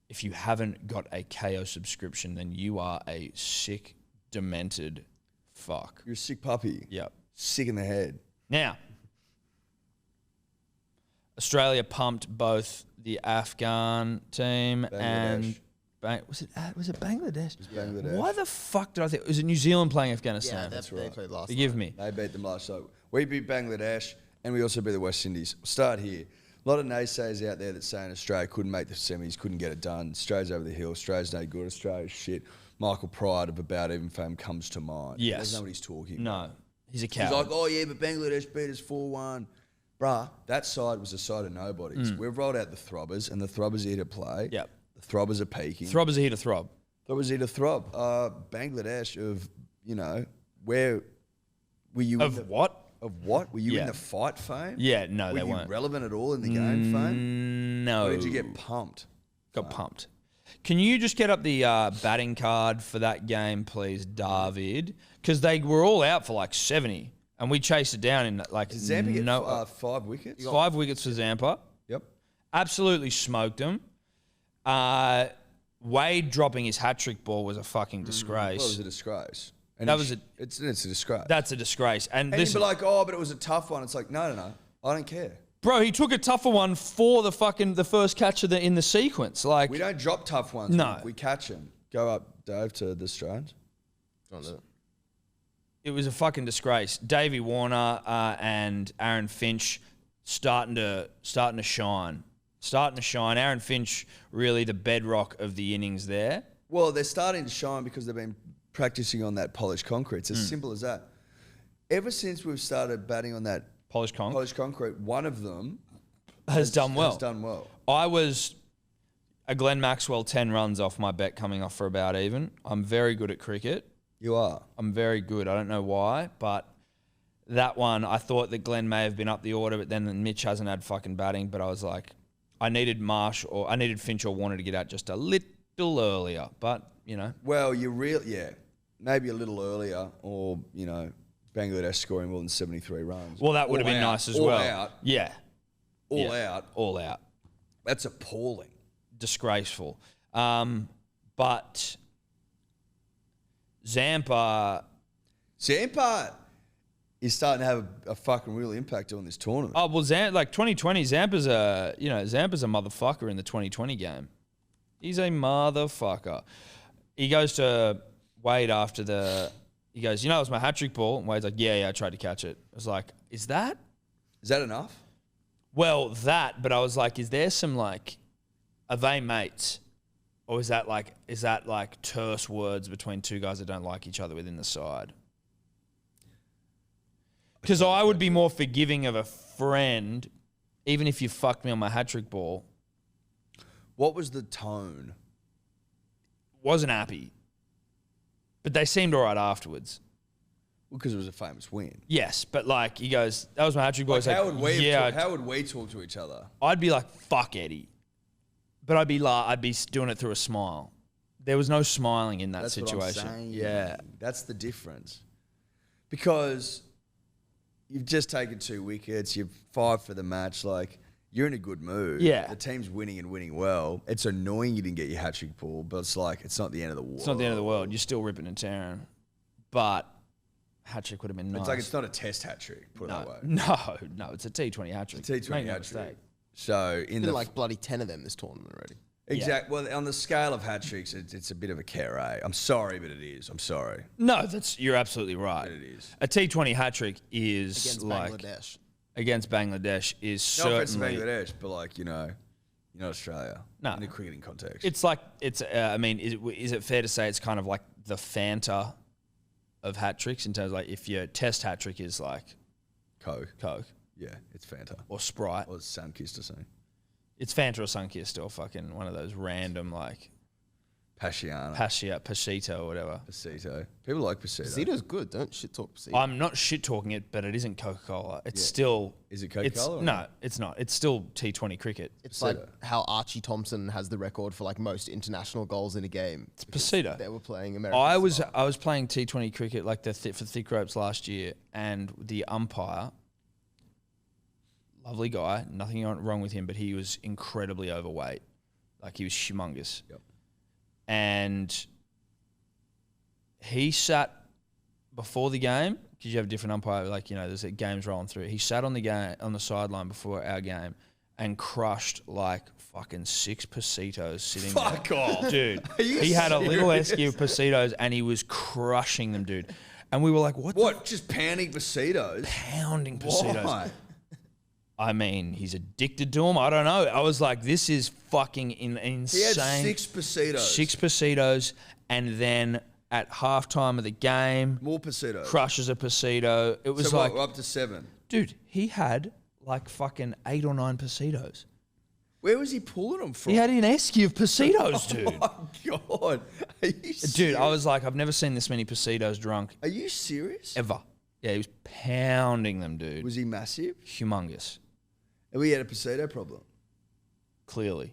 If you haven't got a KO subscription, then you are a sick, demented fuck. You're a sick puppy. Yep. Sick in the head. Now, Australia pumped both the Afghan team and was it Bangladesh? It was Bangladesh. Why the fuck did I think? Was it New Zealand playing Afghanistan? Yeah, That's right. They played last Forgive night. me. They beat them last night. We beat Bangladesh and we also beat the West Indies. We'll start here. A lot of naysayers out there that saying Australia couldn't make the semis, couldn't get it done. Australia's over the hill. Australia's no good. Australia's shit. Michael Pride of About Even fame comes to mind. Yes. He doesn't know what he's talking about. No, he's a He's coward. like, oh yeah, but Bangladesh beat us 4-1. Bruh, that side was a side of nobodies. We've rolled out the throbbers and the throbbers are here to play. Yep. The throbbers are peaking. Throbbers are here to throb. Throbbers are here to throb. Bangladesh of, where were you in the, What? Of what? Were you Yeah. in the fight fame? Yeah, no, Were they you weren't. relevant at all in the game fame? No. Or did you get pumped? Got pumped. Can you just get up the batting card for that game, please, David? Because they were all out for like 70, and we chased it down in like Did Zampa get 5 wickets? 5 wickets for Zampa. Yep. Absolutely smoked them. Wade dropping his hat-trick ball was a fucking disgrace. Well, it was a disgrace. And it's a disgrace. That's a disgrace. And and this, you'd be like, oh, but it was a tough one. It's like, no. I don't care. bro, he took a tougher one for the first catch in the sequence. Like, We don't drop tough ones. No. We catch them. Go up, Dave, to the Australians. it was a fucking disgrace. Davey Warner and Aaron Finch starting to shine. Aaron Finch really the bedrock of the innings there. Well, they're starting to shine because they've been practicing on that polished concrete. It's as simple as that. Ever since we've started batting on that Polished conch polished concrete, one of them has done well. Has done well. I was a Glenn Maxwell 10 runs off my bet coming off for about even. I'm very good at cricket. You are. I'm very good. I don't know why, but that one, I thought that Glenn may have been up the order, but then Mitch hasn't had fucking batting. But I was like, I needed Finch or Warner to get out just a little earlier. But, Well, maybe a little earlier, or Bangladesh scoring more than 73 runs. well, that would have All been out, nice as all well. Out, Yeah. all out. All out. That's appalling. Disgraceful. But Zampa is starting to have a fucking real impact on this tournament. Oh, well, 2020, Zampa's a motherfucker in the 2020 game. He's a motherfucker. He goes to Wade after he goes, it was my hat-trick ball. And Wade's like, yeah, I tried to catch it. I was like, is that enough? Well, but I was like, is there some are they mates? Or is that like terse words between two guys that don't like each other within the side? Because I would be more forgiving of a friend, even if you fucked me on my hat-trick ball. What was the tone? Wasn't happy. But they seemed all right afterwards. Well, because it was a famous win. Yes, but he goes, that was my hat-trick ball. How would we talk to each other? I'd be like, fuck Eddy. But I'd be doing it through a smile. There was no smiling in that situation. What I'm saying. Yeah. That's the difference. Because you've just taken 2 wickets, you've 5 for the match, you're in a good mood. Yeah. The team's winning and winning well. It's annoying you didn't get your hat-trick ball, but it's it's not the end of the world. It's not the end of the world. You're still ripping and tearing. But hat-trick would have been nice. It's it's not a test hat-trick, put it that way. No, it's a T20 hat-trick. It's a T20 Make no hat-trick. mistake. So in Been bloody 10 of them this tournament already. Exactly. Well, on the scale of hat-tricks, it's a bit of a care. I'm sorry, but it is. I'm sorry. No, you're absolutely right. But it is. A T20 hat-trick is Against Bangladesh. Against Bangladesh is No offense to certainly... Bangladesh, but you're not Australia. No. In the cricketing context. Is it fair to say it's kind of like the Fanta of hat-tricks in terms of if your test hat-trick is Coke. Yeah, it's Fanta. Or Sprite. Or Sunkist or something. It's Fanta or Sunkist or fucking one of those random Pasito or whatever. Pasito. People like Pasito. Pasito's good. Don't shit talk Pasito. I'm not shit talking it, but it isn't Coca-Cola. It's still. Is it Coca-Cola? No, it's not. It's still T20 cricket. It's like how Archie Thompson has the record for like most international goals in a game. It's Pasito. They were playing American. I was playing T20 cricket like for thick ropes last year, and the umpire, lovely guy, nothing wrong with him, but he was incredibly overweight. Like he was humongous. Yep. And he sat before the game, because you have a different umpire, like, you know, there's games rolling through. He sat on the sideline before our game and crushed like fucking 6 Pasitos sitting there. Fuck off. Dude, he had a little esky of Pasitos and he was crushing them, dude. And we were like, what? Just pounding Pasitos? Pounding Pasitos. Why? I mean, he's addicted to them. I don't know. I was like, this is fucking insane. He had 6 Pasitos. 6 Pasitos, and then at halftime of the game, more Pasitos. Crushes a Pasito. It was so like, we're up to 7. Dude, he had like fucking 8 or 9 Pasitos. Where was he pulling them from? He had an esky of Pasitos, dude. Oh my God. Are you serious? Dude, I was like, I've never seen this many Pasitos drunk. Are you serious? Ever. Yeah, he was pounding them, dude. Was he massive? Humongous. And we had a Pasito problem. Clearly.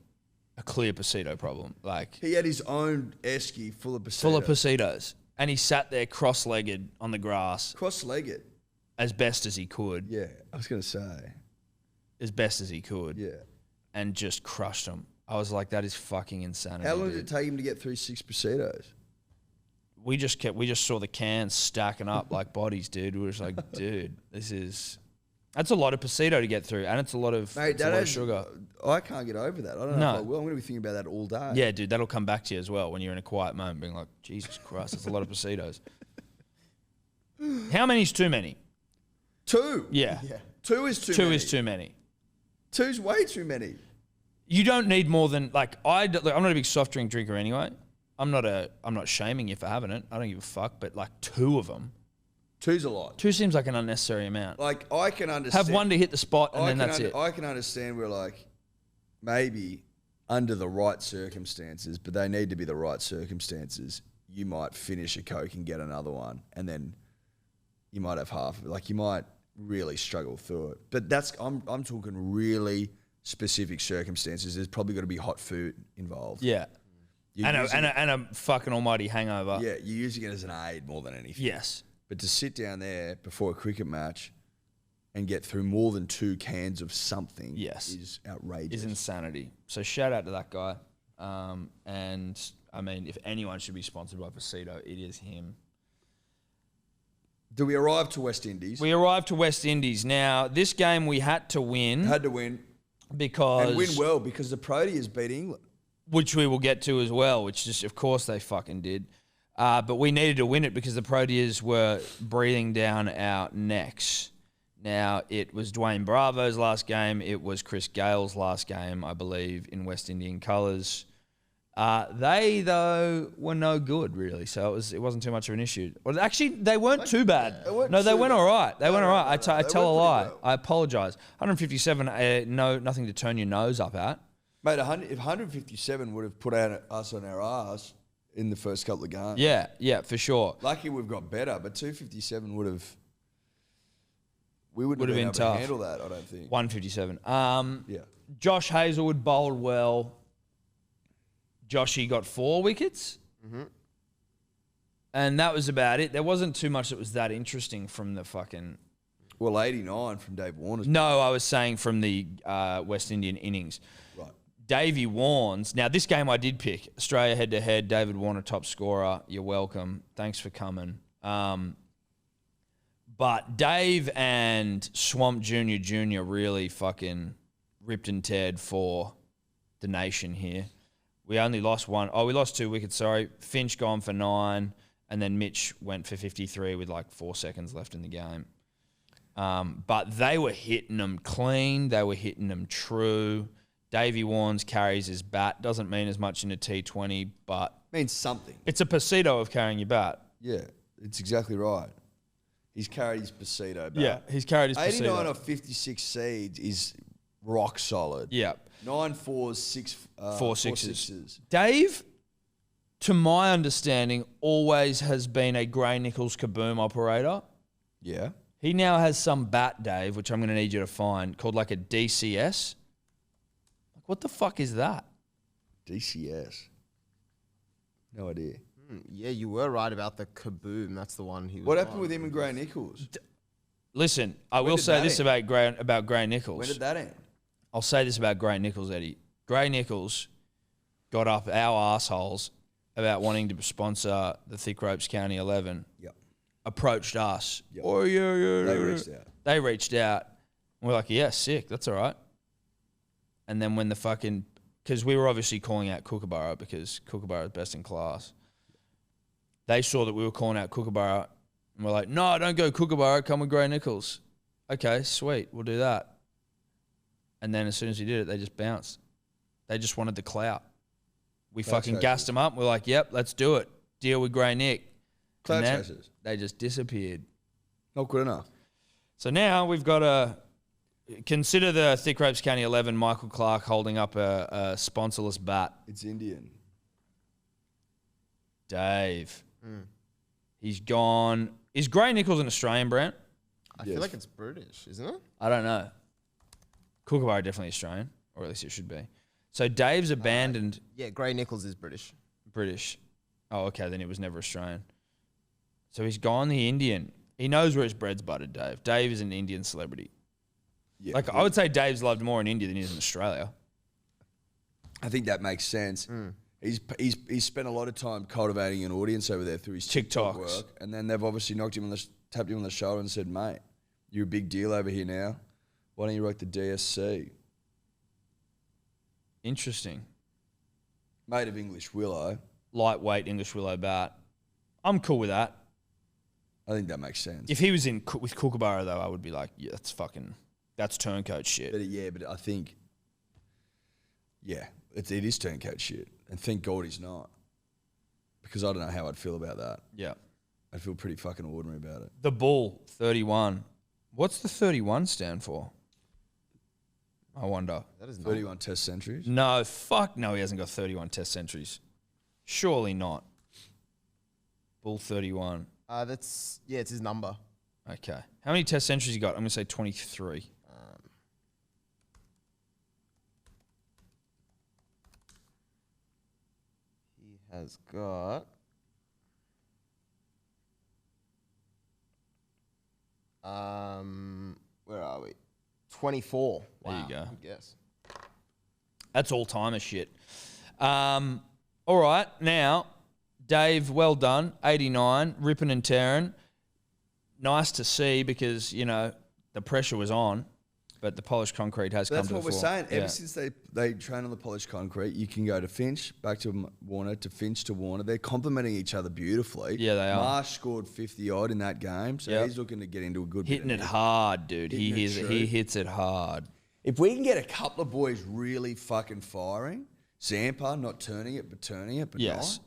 A clear Pasito problem. Like, He had his own esky full of Pasitos. full of Pasitos. And he sat there cross-legged on the grass Cross-legged. as best as he could. Yeah, I was going to say. As best as he could. Yeah. And just crushed them. I was like, that is fucking insanity. How long dude. did it take him to get through 6 Pasitos? We just saw the cans stacking up like bodies, dude. We were just like, dude, that's a lot of Pasito to get through, and it's a lot of, Mate, it's a lot of sugar. I can't get over that. I don't know No. if I will. I'm going to be thinking about that all day. Yeah, dude, that'll come back to you as well when you're in a quiet moment, being like, Jesus Christ, that's a lot of Pasitos. How many is too many? 2. Yeah. 2 is too 2 many. is too many. 2's way too many. You don't need more than, like, I'm not a big soft drink drinker anyway. I'm not shaming you for having it. I don't give a fuck, but like 2 of them. 2's a lot. 2 seems like an unnecessary amount. Like, I can understand. Have one to hit the spot and then that's it. I can understand where, like, maybe under the right circumstances, but they need to be the right circumstances, you might finish a Coke and get another one, and then you might have half of it. Like, you might really struggle through it. But I'm talking really specific circumstances. There's probably got to be hot food involved. Yeah. And a fucking almighty hangover. Yeah, you're using it as an aid more than anything. Yes. But to sit down there before a cricket match and get through more than 2 cans of something is outrageous. Is insanity. So shout out to that guy. And I mean, if anyone should be sponsored by Pasito, it is him. Do we arrive to West Indies? We arrived to West Indies. Now, this game we had to win. Had to win. Because... And win well because the Proteas beat England. Which we will get to as well, which just, of course, they fucking did. But we needed to win it because the Proteas were breathing down our necks. Now, it was Dwayne Bravo's last game. It was Chris Gale's last game, I believe, in West Indian colours. They, though, were no good, really. So it wasn't too much of an issue. Well, actually, they weren't too bad. They went all right. They went all right. I tell a lie. Well. I apologise. 157, nothing to turn your nose up at. Mate, if 157 would have put us on our ass in the first couple of games. Yeah, for sure. Lucky we've got better, but 257 would have... We wouldn't have been able tough to handle that, I don't think. 157. Yeah. Josh Hazelwood bowled well. Joshy got 4 wickets. Mm-hmm. And that was about it. There wasn't too much that was that interesting from the fucking... Well, 89 from Dave Warner's... No, I was saying from the West Indian innings. Right. Davey Warnes. Now, this game I did pick. Australia head-to-head. David Warner, top scorer. You're welcome. Thanks for coming. But Dave and Swamp Jr. really fucking ripped and teared for the nation here. We only lost one. Oh, we lost 2 wickets, sorry. Finch gone for 9, and then Mitch went for 53 with like 4 seconds left in the game. But they were hitting them clean. They were hitting them true. Davey Warnes carries his bat. Doesn't mean as much in a T20, but... Means something. It's a Pasito of carrying your bat. Yeah, it's exactly right. He's carried his Pasito bat. Yeah, he's carried his 89 Pasito. of 56 seeds is rock solid. Yeah. 9 4s, 6 4 sixes. Dave, to my understanding, always has been a Gray Nichols kaboom operator. Yeah. He now has some bat, Dave, which I'm going to need you to find, called like a DCS. Like, what the fuck is that? DCS. No idea. Yeah, you were right about the kaboom. That's the one he was What happened on. with him and Gray Nichols? Listen, I will did say that this end? about Gray Nichols. When did that end? I'll say this about Gray Nichols, Eddie. Gray Nichols got up our assholes about wanting to sponsor the Thick Ropes County 11. Yep. Approached us. Yep. Oh, yeah. They reached out. They reached out. And we're like, yeah, sick. That's all right. And then when the fucking... Because we were obviously calling out Kookaburra because Kookaburra is best in class. They saw that we were calling out Kookaburra and we're like, no, don't go Kookaburra. Come with Gray Nichols. Okay, sweet. We'll do that. And then as soon as we did it, they just bounced. They just wanted the clout. We Clout fucking chasers. gassed them up. We're like, yep, let's do it. Deal with Grey Nick. Cloud And then chasers. they just disappeared. Not good enough. So now we've got to consider the Thick Ropes County 11, Michael Clark holding up a sponsorless bat. It's Indian. Dave. He's gone. Is Grey Nichols an Australian brand? I Yes. feel like it's British, isn't it? I don't know. Kookaburra definitely Australian, or at least it should be. So Dave's abandoned Yeah, Gray Nichols is British. British. Oh, okay, then it was never Australian. So he's gone the Indian. He knows where his bread's buttered, Dave. Dave is an Indian celebrity. Yeah. Like, I would say Dave's loved more in India than he is in Australia. I think that makes sense. He's spent a lot of time cultivating an audience over there through his TikTok TikToks. work, and then they've obviously tapped him on the shoulder and said, "Mate, you're a big deal over here now. Why don't you rock the DSC?" Interesting. Made of English willow. Lightweight English willow bat. I'm cool with that. I think that makes sense. If he was in with Kookaburra, though, I would be like, yeah, that's turncoat shit. But I think, it is turncoat shit. And thank God he's not. Because I don't know how I'd feel about that. Yeah. I'd feel pretty fucking ordinary about it. The Bull, 31. What's the 31 stand for? I wonder. That is 31 test centuries. No, fuck no, he hasn't got 31 test centuries. Surely not. Bull 31. It's his number. Okay. How many test centuries you got? I'm going to say 23. He has got... where are we? 24. There you Wow, go. Yes. That's all timer shit. All right, now, Dave, well done. 89, ripping and tearing. Nice to see because, the pressure was on, but the polished concrete has come That's to what the we're fore. saying. Yeah. Ever since they train on the polished concrete, you can go to Finch, back to Warner, to Finch to Warner. They're complementing each other beautifully. Yeah, they are. Marsh scored 50-odd in that game, so Yep. he's looking to get into a good Hitting bit it of hard, dude. Hitting it true. He hits it hard. If we can get a couple of boys really fucking firing, Zampa not turning it, but turning it, but Yes. not.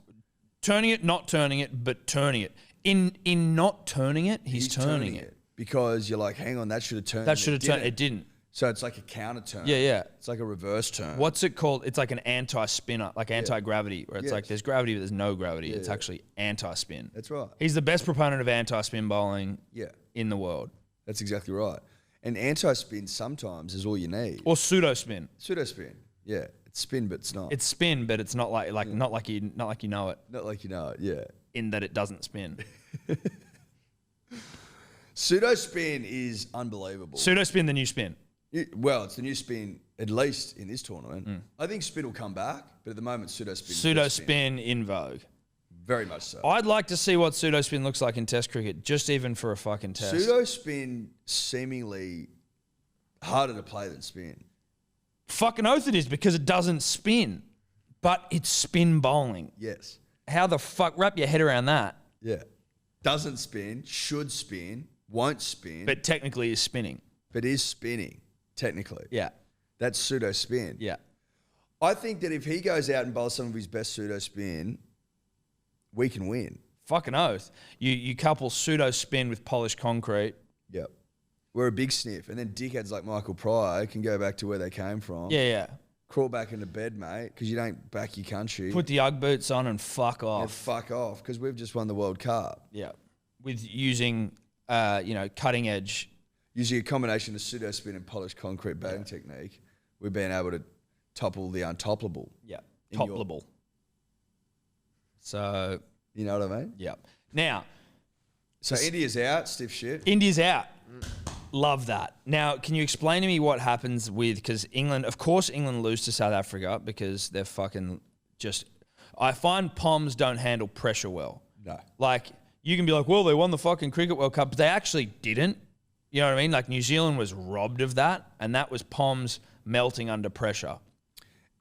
Turning it, not turning it, but turning it. In not turning it, he's turning it. Because you're like, hang on, that should have turned. That should have turned. It didn't. So it's like a counter turn. Yeah, yeah. It's like a reverse turn. What's it called? It's like an anti-spinner, like anti-gravity, where it's like Yes. there's gravity, but there's no gravity. It's actually anti-spin. That's right. He's the best proponent of anti-spin bowling Yeah, in the world. that's exactly right. And anti-spin sometimes is all you need. Or pseudo spin. Pseudo spin. Yeah, it's spin, but it's not. It's spin, but it's not not like you know it, not like you know it. Yeah. in that it doesn't spin. Pseudo spin is unbelievable. Pseudo spin, the new spin. Well, it's the new spin, at least in this tournament. I think spin will come back, but at the moment, pseudo spin. is Pseudo the spin in vogue. Very much so. I'd like to see what pseudo spin looks like in Test cricket, just even for a fucking test. Pseudo spin seemingly harder to play than spin. Fucking oath it is because it doesn't spin, but it's spin bowling. Yes. How the fuck? Wrap your head around that. Yeah. Doesn't spin, should spin, won't spin, But technically is spinning. but is spinning, technically. Yeah. That's pseudo spin. Yeah. I think that if he goes out and bowls some of his best pseudo spin, we can win. Fucking oath. You couple pseudo spin with polished concrete. Yep. We're a big sniff. And then dickheads like Michael Pryor can go back to where they came from. Yeah, yeah. crawl back into bed, mate, because you don't back your country. Put the Ugg boots on and fuck Yeah, off. fuck off, because we've just won the World Cup. Yeah. With using, cutting edge. Using a combination of pseudo spin and polished concrete batting technique, we've been able to topple the untoppable. Yeah. In Toppable. So, You know what I mean? yeah. Now, So India's out, stiff shit. India's out. Love that. Now, can you explain to me what happens with, because England lose to South Africa because they're fucking just, I find Poms don't handle pressure well. No. Like, you can be like, well, they won the fucking Cricket World Cup, but they actually didn't. You know what I mean? Like, New Zealand was robbed of that, and that was Poms melting under pressure.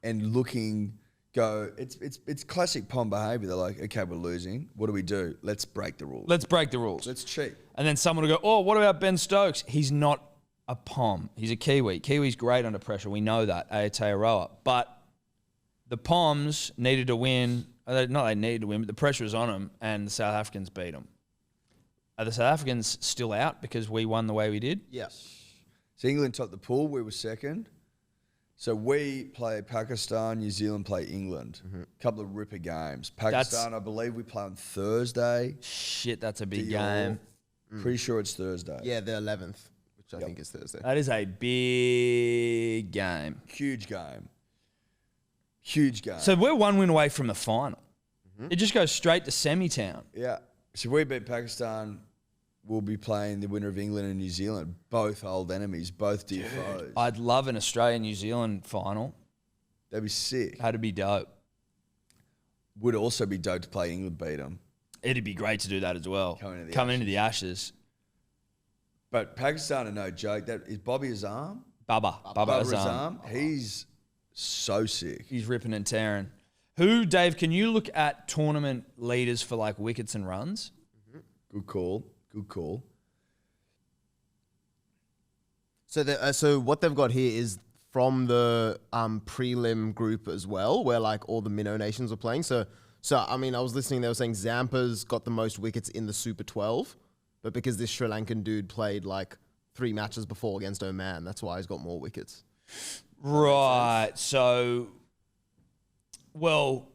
And it's classic Pom behaviour. They're like, okay, we're losing. What do? Let's break the rules. Let's break the rules. Let's cheat. And then someone will go, oh, what about Ben Stokes? He's not a Pom. He's a Kiwi. Kiwi's great under pressure. We know that, Aotearoa. But the Poms needed to win. Not they needed to win, but the pressure was on them, and the South Africans beat them. Are the South Africans still out because we won the way we did? Yes. So England topped the pool. We were second. So we play Pakistan, New Zealand play England. Couple of ripper games. Pakistan, I believe we play on Thursday. Shit, that's a big Dior. game. Pretty sure it's Thursday. Yeah, the 11th, which I think is Thursday. That is a big game. Huge game. Huge game. So we're one win away from the final. It just goes straight to semi-town. Yeah. So if we beat Pakistan, we'll be playing the winner of England and New Zealand. Both old enemies, both dear foes. I'd love an Australia-New Zealand final. That'd be sick. That'd be dope. Would also be dope to play England beat them. It'd be great to do that as well. Coming into the into the Ashes. But Pakistan are no joke. That is Bobby Azam. Baba Azam. He's so sick. He's ripping and tearing. Who, Dave, can you look at tournament leaders for like wickets and runs? Good call. Good call. So what they've got here is from the prelim group as well, where like all the minnow nations are playing. So I mean, I was listening. They were saying Zampa's got the most wickets in the Super 12, but because this Sri Lankan dude played like 3 matches before against Oman, that's why he's got more wickets. Right. So, well,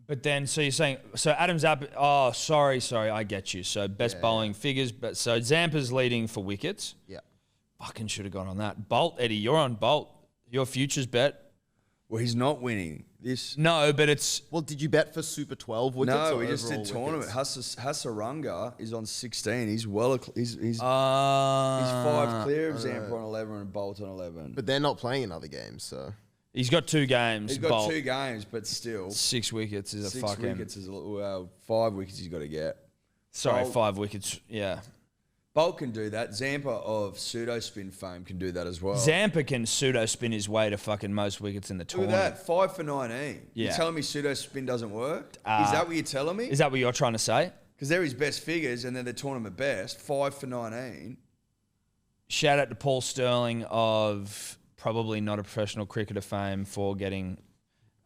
but then, so you're saying, so Adam Zampa, oh, sorry, I get you. So best bowling figures, but so Zampa's leading for wickets. Yeah. Fucking should have gone on that. Bolt, Eddie, you're on Bolt. Your futures bet. Well, he's not winning this. No, but it's... Well, did you bet for Super 12 wickets? No, or we just overall did tournament. wickets? Hasaranga is on 16. He's well. He's 5 clear of Zampa on 11 and Bolt on 11. But they're not playing in other games, so. He's got 2 games. He's got Bolt. 2 games, but still. 6 wickets is a 6 fucking... wickets is 5 wickets he's got to get. Sorry, Bolt- 5 wickets. Yeah. Bolt can do that. Zampa of Pseudo Spin fame can do that as well. Zampa can pseudo spin his way to fucking most wickets in the Look tournament. at that, 5 for 19. Yeah. You're telling me Pseudo Spin doesn't work? Is that what you're telling me? Is that what you're trying to say? Because they're his best figures and they're the tournament best. 5 for 19. Shout out to Paul Sterling of probably not a professional cricketer fame for getting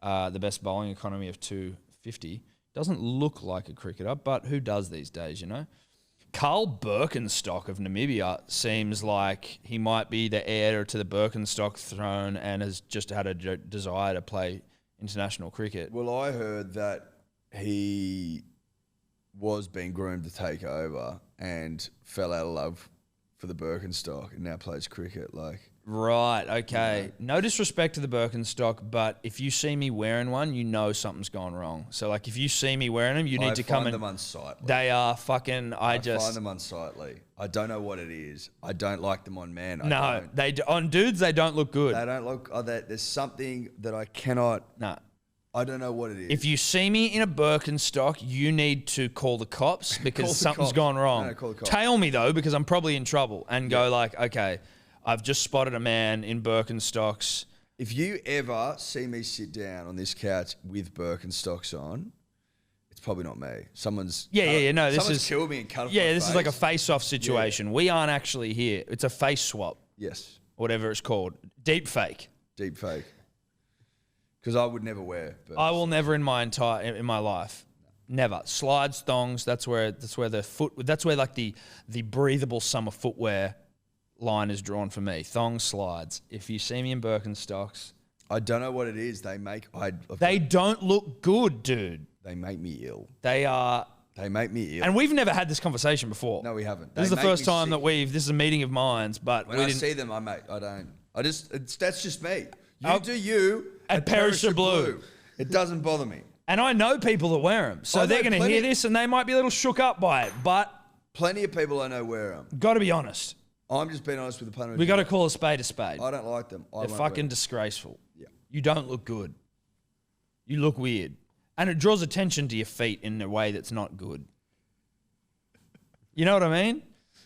the best bowling economy of 250. Doesn't look like a cricketer, but who does these days, you know? Carl Birkenstock of Namibia seems like he might be the heir to the Birkenstock throne and has just had a desire to play international cricket. Well, I heard that he was being groomed to take over and fell out of love for the Birkenstock and now plays cricket. Right, okay. No disrespect to the Birkenstock, but if you see me wearing one, you know something's gone wrong. So, like, if you see me wearing them, you need to come I and... find them unsightly. They are fucking... I find them unsightly. I don't know what it is. I don't like them on man. On dudes, they don't look good. They don't look... there's something that I cannot... No. I don't know what it is. If you see me in a Birkenstock, you need to call the cops because something's gone wrong. No, call the cops. Tail me, though, because I'm probably in trouble, and go like, okay, I've just spotted a man in Birkenstocks. If you ever see me sit down on this couch with Birkenstocks on, it's probably not me. Someone's No, this someone's is killed me and cut off my this is face. like a face-off situation. We aren't actually here. It's a face swap, Yes, whatever it's called, deep fake. deep fake. Because I would never wear. I will never in my life. Never. Slides, thongs, that's where like the breathable summer footwear line is drawn for me. Thongs, slides. If you see me in Birkenstocks, I don't know what it is. They don't look good, dude. They make me ill. They make me ill. And we've never had this conversation before. No, we haven't. This is the first time that this is a meeting of minds, but when I see them, that's just me. You do you and perish the blue. It doesn't bother me. And I know people that wear them, so they're going to hear this and they might be a little shook up by it, but plenty of people I know wear them. Got to be honest. I'm just being honest with the punter. We got to call a spade a spade. I don't like them. They're fucking disgraceful. Yeah. You don't look good. You look weird. And it draws attention to your feet in a way that's not good. You know what I mean?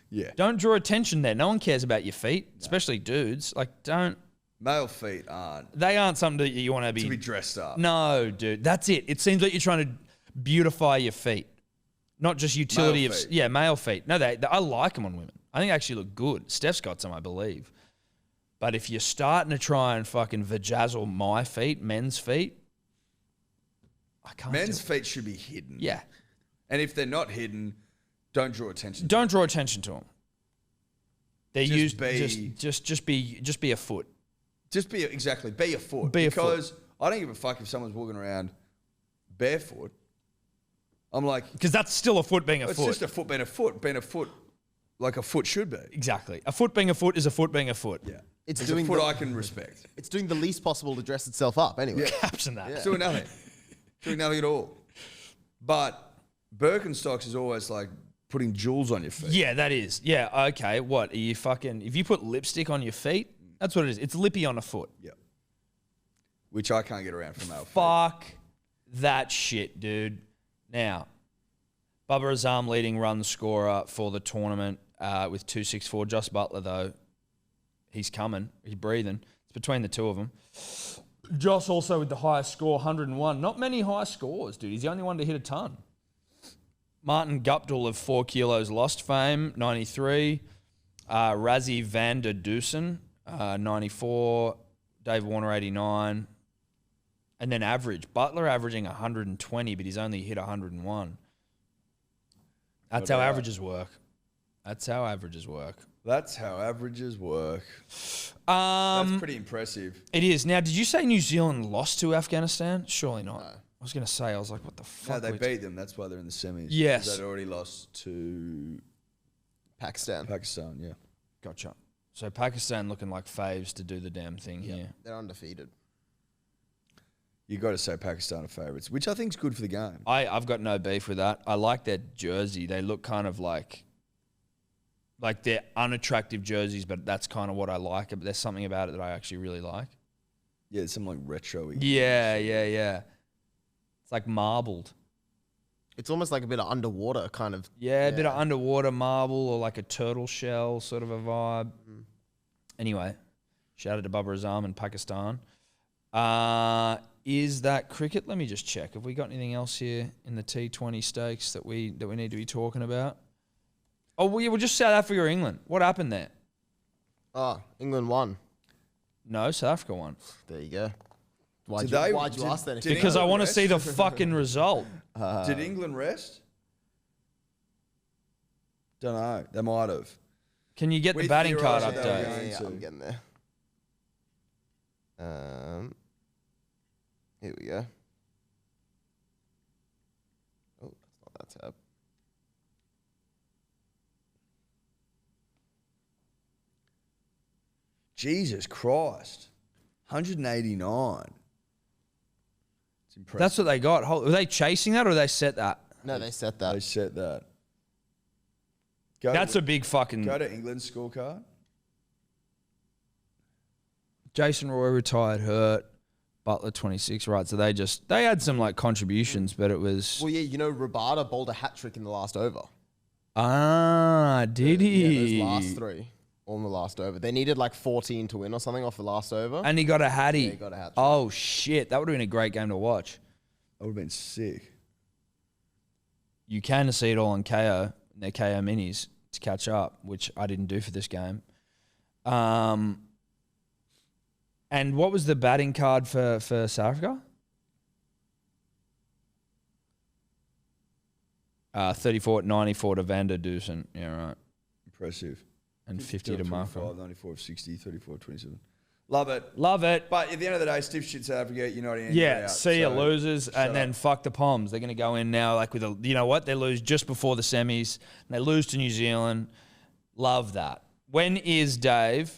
Yeah. Don't draw attention there. No one cares about your feet, especially dudes. Like, don't. Male feet aren't. They aren't something that you want to be dressed up. No, dude. That's it. It seems like you're trying to beautify your feet. Not just utility male feet. Male feet. No, I like them on women. I think they actually look good. Steph's got some, I believe. But if you're starting to try and fucking vajazzle my feet, men's feet, I can't. Men's feet should be hidden. Yeah. And if they're not hidden, don't draw attention. Don't draw attention to them. They're just be a foot. Be a foot. Because I don't give a fuck if someone's walking around barefoot. I'm like, because that's still a foot being a foot. It's just a foot being a foot, like a foot should be. Exactly. A foot being a foot is a foot being a foot. Yeah. It's doing a foot I can respect. It's doing the least possible to dress itself up anyway. Yeah. Caption that. Yeah. It's doing nothing. Doing nothing at all. But Birkenstocks is always like putting jewels on your feet. Yeah, that is. Yeah, okay. What? Are you fucking... If you put lipstick on your feet, that's what it is. It's lippy on a foot. Yeah. Which I can't get around from male feet. Fuck that shit, dude. Now, Bubba Azam leading run scorer for the tournament with 264. Joss Butler, though, he's coming. He's breathing. It's between the two of them. Joss also with the highest score, 101. Not many high scores, dude. He's the only one to hit a ton. Martin Guptill of 4 kilos lost fame, 93. Razzie van der Dusen, 94. Dave Warner, 89. And then average. Butler averaging 120, but he's only hit 101. That's how averages work. That's how averages work. That's pretty impressive. It is. Now, did you say New Zealand lost to Afghanistan? Surely not. No. I was going to say, I was like, what the fuck? No, they beat them. That's why they're in the semis. Yes. They'd already lost to Pakistan. Yeah. Gotcha. So Pakistan looking like faves to do the damn thing here. They're undefeated. You got to say Pakistan are favourites, which I think is good for the game. I've got no beef with that. I like their jersey. They look kind of like they're unattractive jerseys, but that's kind of what I like. But there's something about it that I actually really like. Yeah, it's something like retro-y. Yeah. It's like marbled. It's almost like a bit of underwater kind of. Yeah, a bit of underwater marble or like a turtle shell sort of a vibe. Mm. Anyway, shout out to Bubba Azam in Pakistan. Is that cricket? Let me just check. Have we got anything else here in the T20 stakes that we need to be talking about? Oh, we'll just South Africa or England. What happened there? England won. No, South Africa won. There you go. Why'd you ask that? Because I want to see the fucking result. Did England rest? Don't know. They might have. Can you get the batting card update? Yeah, I'm getting there. Here we go. Oh, that's not that tab. Jesus Christ. 189. It's impressive. That's what they got. Were they chasing that or they set that? No, they set that. They set that. That's a big fucking... Go to England's scorecard. Jason Roy retired hurt. Butler 26, right? So they had some like contributions, but it was... Well, yeah, Rabada bowled a hat trick in the last over. Ah, did he? Yeah, those last three. All in the last over. They needed like 14 to win or something off the last over. And he got a hattie. Yeah, he got a hat trick. Oh, shit. That would have been a great game to watch. That would have been sick. You can see it all on KO, their KO minis, to catch up, which I didn't do for this game. And what was the batting card for South Africa? 34-94 to Van der Dusen. Yeah, right. Impressive. And 50 to Marco. 94 of 60, 34 of 27. Love it. Love it. But at the end of the day, stiff shit South Africa, you're not in. Yeah, you're out. see you So, losers, and shut then up. fuck the Poms. They're going to go in now like with a, you know what? They lose just before the semis, and they lose to New Zealand. Love that. When is, Dave,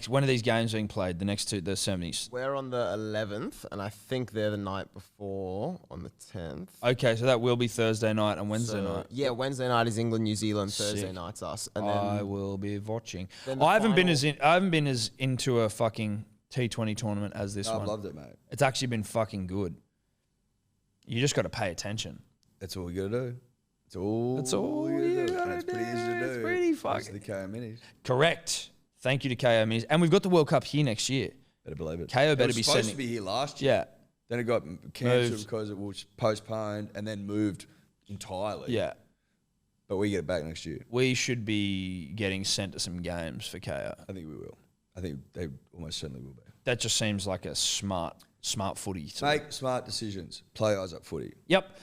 when are these games being played? The next two, the semis? We're on the 11th, and I think they're the night before on the 10th. Okay, so that will be Thursday night and Wednesday night. Yeah, Wednesday night is England, New Zealand. Sick. Thursday night's us, and then I will be watching. then the I haven't been final- as into a fucking T20 tournament as this one. I've loved it, mate. It's actually been fucking good. You just got to pay attention. That's all we got to do. That's all you do. gotta And it's pretty do. easy to do. It's pretty Those fucking- are the KO minis. Correct. Thank you to KO Minis. And we've got the World Cup here next year. Better believe it. KO better it was be supposed sending- to be here last year. Yeah. Then it got cancelled Moved. because it was postponed and then moved entirely. Yeah. But we get it back next year. We should be getting sent to some games for KO. I think we will. I think they almost certainly will be. That just seems like a smart footy. To Make smart decisions. Play eyes up footy. Yep.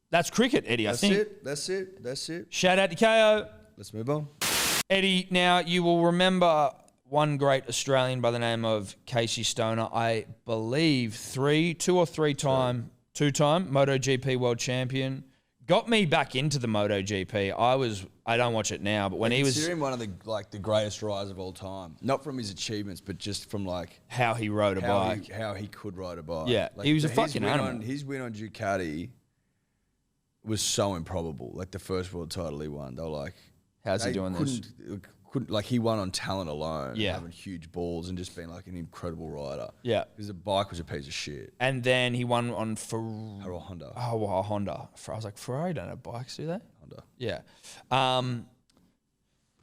That's cricket, Eddie, I think. That's it. Shout out to KO. Let's move on. Eddie, now you will remember one great Australian by the name of Casey Stoner. I believe two-time MotoGP world champion. Got me back into the MotoGP. I don't watch it now, but when he was Consider him one of the greatest riders of all time. Not from his achievements, but just from how he rode a bike. how he could ride a bike. Yeah, he was a his fucking win animal. His win on Ducati was so improbable. Like the first world title he won, they were like, How's he they doing this? couldn't like he won on talent alone. Yeah. Having huge balls and just being like an incredible rider. Yeah. Because the bike was a piece of shit. And then he won on Honda. Oh, well, Honda. I was like, Ferrari don't have bikes, do they? Honda. Yeah.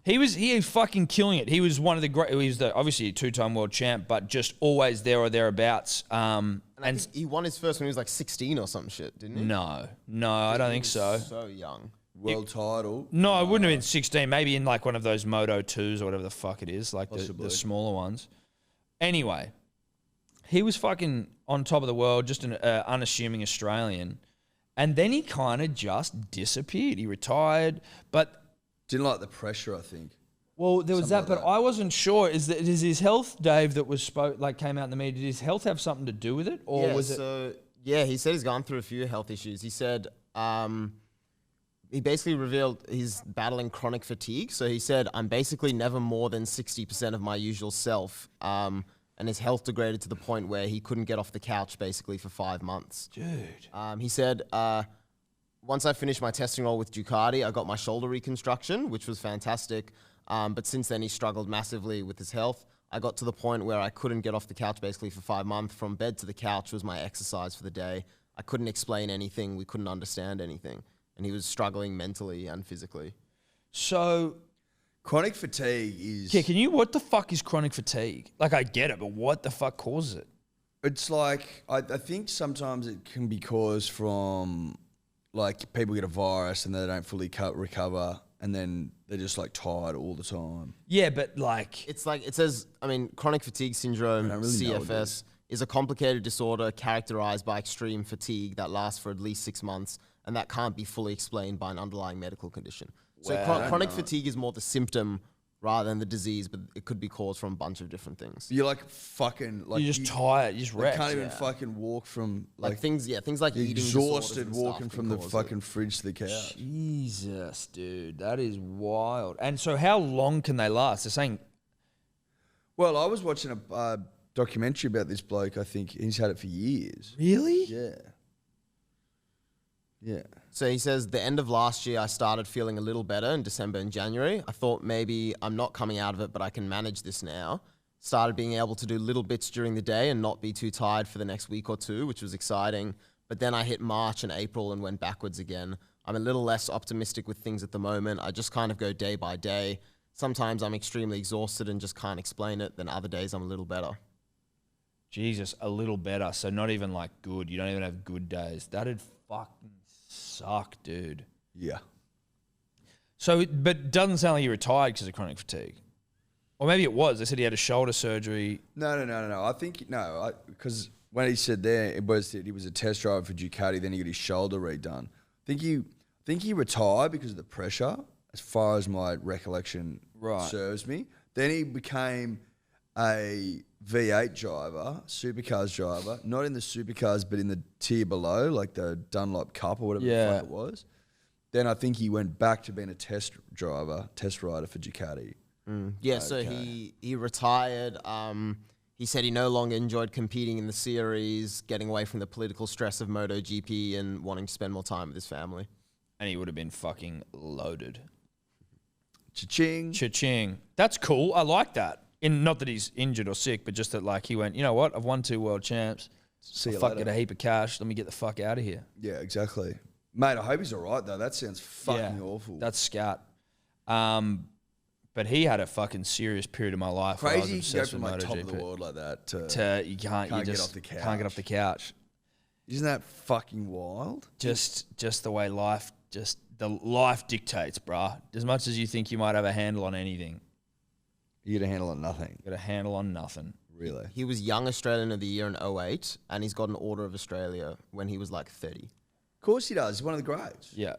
He was fucking killing it. He was one of the great. He was obviously a two-time world champ, but just always there or thereabouts. And I think he won his first when he was like 16 or some shit, didn't he? No, I don't think so. So young. World title. No, it wouldn't have been 16. Maybe in like one of those Moto 2s or whatever the fuck it is, like the Possibly. smaller ones. Anyway, he was fucking on top of the world, just an unassuming Australian. And then he kind of just disappeared. He retired, but... Didn't like the pressure, I think. Well, there was Something that, like but I wasn't sure. Is his health, Dave, that was came out in the media? Did his health have something to do with it, or Yeah, was it? so yeah, he said he's gone through a few health issues. He said he basically revealed he's battling chronic fatigue. So he said, I'm basically never more than 60% of my usual self. And his health degraded to the point where he couldn't get off the couch basically for 5 months. Dude. He said, once I finished my testing role with Ducati, I got my shoulder reconstruction, which was fantastic. But since then, he struggled massively with his health. I got to the point where I couldn't get off the couch basically for 5 months. From bed to the couch was my exercise for the day. I couldn't explain anything. We couldn't understand anything. And he was struggling mentally and physically. So, Chronic fatigue is... yeah, what the fuck is chronic fatigue? Like, I get it, but what the fuck causes it? It's like, I think sometimes it can be caused from, like, people get a virus and they don't fully recover and then they're just, like, tired all the time. Yeah, but like... It's like, it says, chronic fatigue syndrome, I don't really know what it CFS, is a complicated disorder characterized by extreme fatigue that lasts for at least 6 months and that can't be fully explained by an underlying medical condition. So Wow. chronic fatigue is more the symptom rather than the disease, but it could be caused from a bunch of different things. You're, like, fucking... Like, You're just tired. You're just You wrecked. can't even fucking walk from... Like things like you're eating disorders exhausted and stuff walking can from the cause it. fucking fridge to the couch. Jesus, dude. That is wild. And so how long can they last? They're saying... Well, I was watching a documentary about this bloke. I think he's had it for years. Really? Yeah. Yeah. So he says, the end of last year, I started feeling a little better in December and January. I thought maybe I'm not coming out of it, but I can manage this now. Started being able to do little bits during the day and not be too tired for the next week or two, which was exciting. But then I hit March and April and went backwards again. I'm a little less optimistic with things at the moment. I just kind of go day by day. Sometimes I'm extremely exhausted and just can't explain it. Then other days I'm a little better. Jesus, a little better. So not even like good. You don't even have good days. That'd fucking suck, dude. Yeah. So, but it doesn't sound like he retired because of chronic fatigue. Or maybe it was. They said he had a shoulder surgery. No. I think, because when he said there, it was that he was a test driver for Ducati, then he got his shoulder redone. I think he retired because of the pressure, as far as my recollection Right. serves me. Then he became a V8 driver, supercars driver, not in the supercars, but in the tier below, like the Dunlop Cup or whatever the fuck it was. Then I think he went back to being a test rider for Ducati. Yeah, so he retired. He said he no longer enjoyed competing in the series, getting away from the political stress of MotoGP and wanting to spend more time with his family. And he would have been fucking loaded. Cha-ching. Cha-ching. That's cool. I like that. Not that he's injured or sick, but just that like he went, you know what? I've won 2 world champs. See you fuck, later. get a heap of cash. Let me get the fuck out of here. Yeah, exactly. Mate, I hope he's all right, though. That sounds fucking awful. That's scat. But he had a fucking serious period of my life. Crazy you to go from like top of the world like that to you can't get off the couch. Can't get off the couch. Isn't that fucking wild? Just the way life the life dictates, bruh. As much as you think you might have a handle on anything, You get a handle on nothing. got a handle on nothing. Really? He was Young Australian of the Year in 2008, and he's got an Order of Australia when he was like 30. Of course he does. He's one of the greats. Yeah.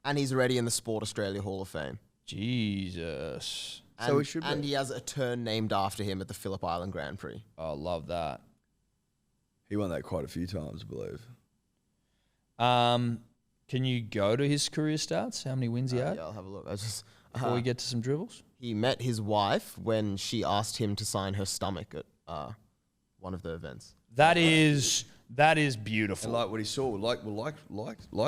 And he's already in the Sport Australia Hall of Fame. Jesus. And, So he should be. And he has a turn named after him at the Phillip Island Grand Prix. Oh, love that. He won that quite a few times, I believe. Can you go to his career stats? How many wins he had? Yeah, I'll have a look. Before we get to some dribbles? He met his wife when she asked him to sign her stomach at one of the events. That is beautiful. And like what he saw, like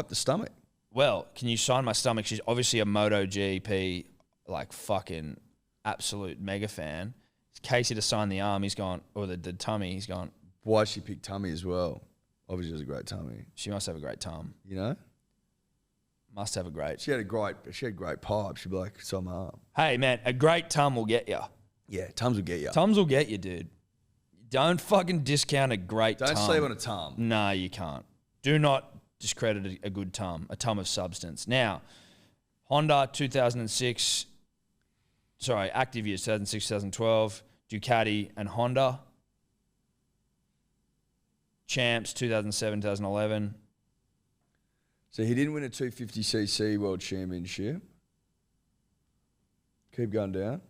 the stomach. Well, can you sign my stomach? She's obviously a MotoGP, like fucking absolute mega fan. Casey to sign the arm, he's gone, or the tummy, he's gone. Why she picked tummy as well? Obviously, she has a great tummy. She must have a great tum. You know, Must have a great. she had great pipe. She'd be like, "So my arm." Hey man, a great tum will get you. Yeah, tums will get you. Tums will get you, dude. Don't fucking discount a great tum. Don't sleep on a tum. No, you can't. Do not discredit a good tum, a tum of substance. Now, Honda 2006, active years 2006, 2012, Ducati and Honda. Champs 2007, 2011. So he didn't win a 250cc World Championship. Keep going down.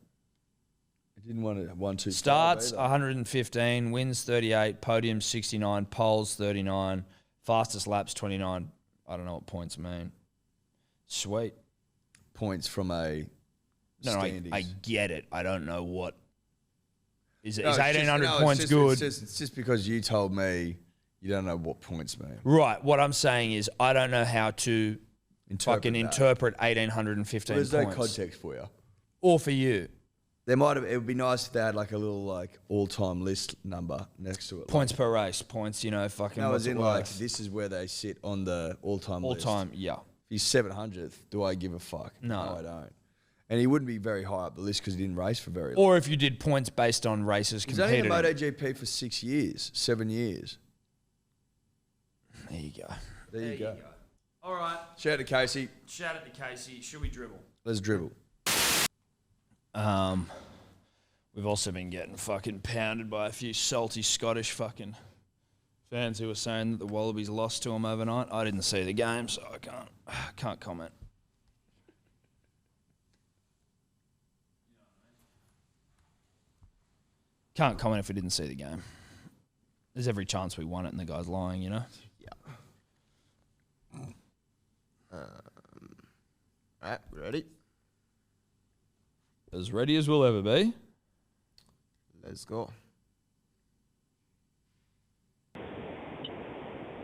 He didn't win a 1-2. Starts 115, wins 38, podium 69, poles 39, fastest laps 29. I don't know what points mean. Sweet. Points from a standings. I get it. I don't know what. Is No, it's 1,800 just- points good? It's just because you told me you don't know what points mean. Right. What I'm saying is I don't know how to Interpret that. interpret 1,815 There's points. no context for you. Or for you. There might have. It would be nice if they had like a little like all-time list number next to it. Points per race. Points, fucking. No, what's as it in like worth? this is where they sit on the all-time list. All-time, yeah. If he's 700th, do I give a fuck? No. I don't. And he wouldn't be very high up the list because he didn't race for very long. Or if you did points based on races He's only in competed. the MotoGP for 7 years. There you go. There you go. All right. Shout out to Casey. Shout out to Casey. Should we dribble? Let's dribble. We've also been getting fucking pounded by a few salty Scottish fucking fans who were saying that the Wallabies lost to them overnight. I didn't see the game, so I can't comment. Can't comment if we didn't see the game. There's every chance we won it and the guy's lying, Yeah. All right, ready? As ready as we'll ever be. Let's go.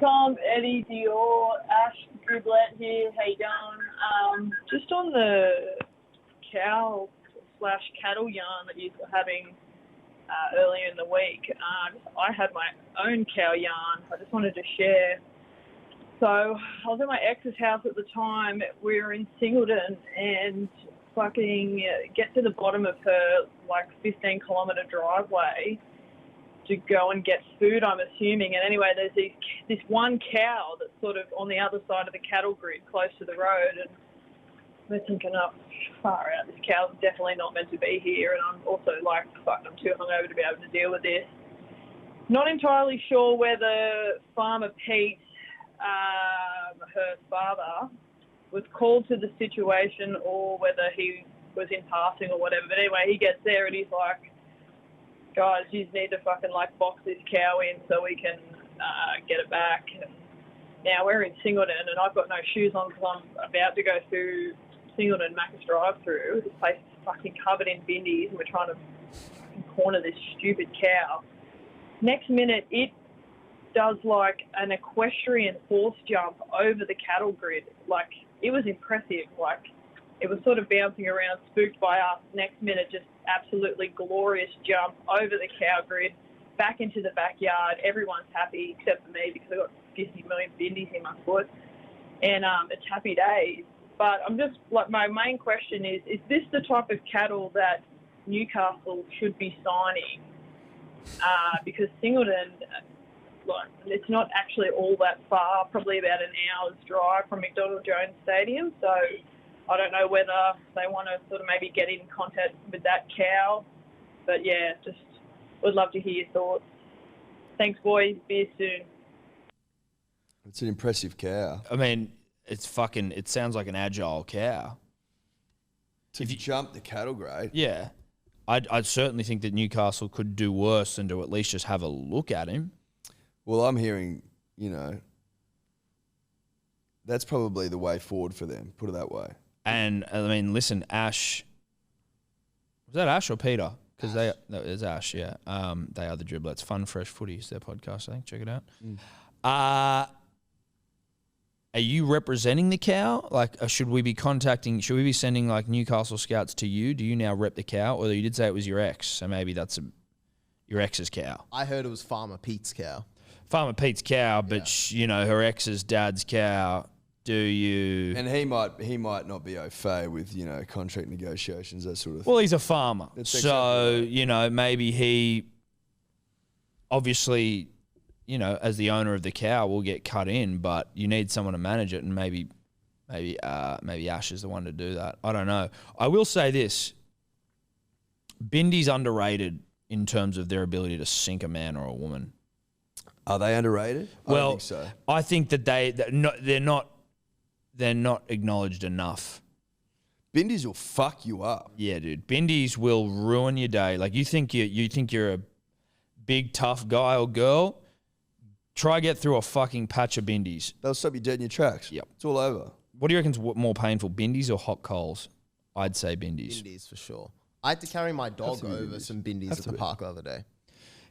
Tom, Eddy, Dior, Ash, Dribbler here. How you going? Just on the cow/cattle yarn that you were having earlier in the week, I had my own cow yarn. I just wanted to share. So I was at my ex's house at the time. We were in Singleton and fucking get to the bottom of her 15-kilometre driveway to go and get food, I'm assuming. And anyway, there's this one cow that's sort of on the other side of the cattle grid close to the road. And we're thinking, oh, far out, this cow's definitely not meant to be here. And I'm also fuck, I'm too hungover to be able to deal with this. Not entirely sure whether Farmer Pete, her father, was called to the situation or whether he was in passing or whatever. But anyway, he gets there and he's like, guys, you need to fucking like box this cow in so we can get it back. And now we're in Singleton and I've got no shoes on because I'm about to go through Singleton Macca's drive-through. This place is fucking covered in bindies and we're trying to corner this stupid cow. Next minute, it does like an equestrian horse jump over the cattle grid. Like, it was impressive. Like, it was sort of bouncing around, spooked by us. Next minute, just absolutely glorious jump over the cow grid, back into the backyard. Everyone's happy except for me because I've got 50 million bindies in my foot. And it's happy days. But I'm just, like, my main question is this the type of cattle that Newcastle should be signing? Because Singleton, like, it's not actually all that far, probably about an hour's drive from McDonald Jones Stadium. So I don't know whether they want to sort of maybe get in contact with that cow. But yeah, just would love to hear your thoughts. Thanks, boys. Be you soon. It's an impressive cow. I mean, it sounds like an agile cow. If you jump the cattle grade. Yeah. I'd certainly think that Newcastle could do worse than to at least just have a look at him. Well, I'm hearing, that's probably the way forward for them, put it that way. And, I mean, listen, Ash... Was that Ash or Peter? Because it's Ash, yeah. They are the Dribbler. It's Fun Fresh Footy. It's their podcast, I think. Check it out. Are you representing the cow? Like, should we be sending, like, Newcastle scouts to you? Do you now rep the cow? Or you did say it was your ex, so maybe that's your ex's cow. I heard it was Farmer Pete's cow. Farmer Pete's cow, but, her ex's dad's cow. Do you... And he might not be au fait with, contract negotiations, that sort of thing. Well, he's a farmer. That's so, exactly right. Maybe he... Obviously... as the owner of the cow, will get cut in, but you need someone to manage it, and maybe Ash is the one to do that. I don't know. I will say this: Bindy's underrated in terms of their ability to sink a man or a woman. Are they underrated? I don't think so. I think that they're not acknowledged enough. Bindies will fuck you up. Yeah, dude. Bindies will ruin your day. Like, you think you're a big tough guy or girl. Try get through a fucking patch of bindies. They'll stop you dead in your tracks. Yep. It's all over. What do you reckon's more painful, bindies or hot coals? I'd say bindies. Bindies for sure. I had to carry my dog over some bindies at the park the other day.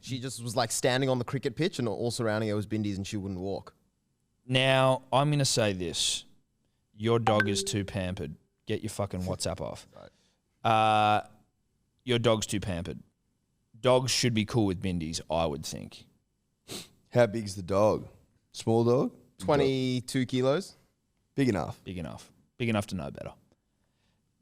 She just was like standing on the cricket pitch and all surrounding her was bindies and she wouldn't walk. Now, I'm going to say this. Your dog is too pampered. Get your fucking WhatsApp off. Right. Your dog's too pampered. Dogs should be cool with bindies, I would think. How big's the dog? Small dog? 22 kilos. Big enough. Big enough. Big enough to know better.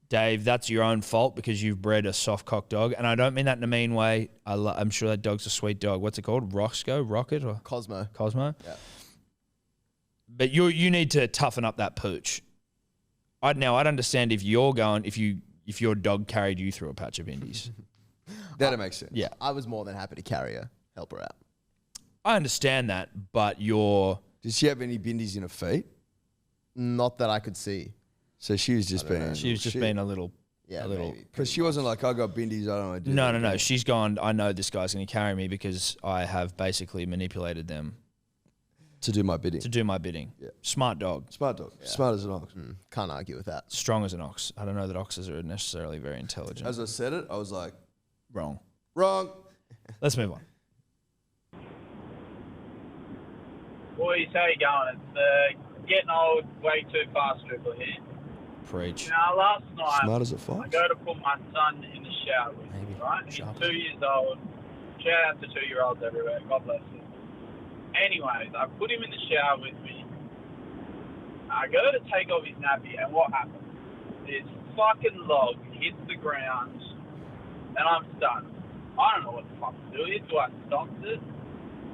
Dave, that's your own fault because you've bred a soft-cock dog. And I don't mean that in a mean way. I'm sure that dog's a sweet dog. What's it called? Roscoe? Rocket? Or Cosmo. Cosmo? Yeah. But you need to toughen up that pooch. I'd understand if your dog carried you through a patch of indies. That'd make sense. Yeah. I was more than happy to carry her, help her out. I understand that, but Does she have any bindies in her feet? Not that I could see. So she was just being... She was just being a little... Yeah, Because she wasn't like, I got bindies, I don't want to do No, that. no. She's gone, I know this guy's going to carry me because I have basically manipulated them. To do my bidding. Yeah. Smart dog. Smart dog. Yeah. Smart as an ox. Can't argue with that. Strong as an ox. I don't know that oxes are necessarily very intelligent. As I said it, I was like... Wrong. Let's move on. Boys, how you going? It's getting old, way too fast, Dribbler here. Preach. Now, last night, Smart as a fox. I go to put my son in the shower with me, right? He's 2 years old. Shout out to 2-year-olds everywhere. God bless them. Anyways, I put him in the shower with me. I go to take off his nappy, and what happens? This fucking log hits the ground, and I'm stunned. I don't know what the fuck to do here. Do I stop it?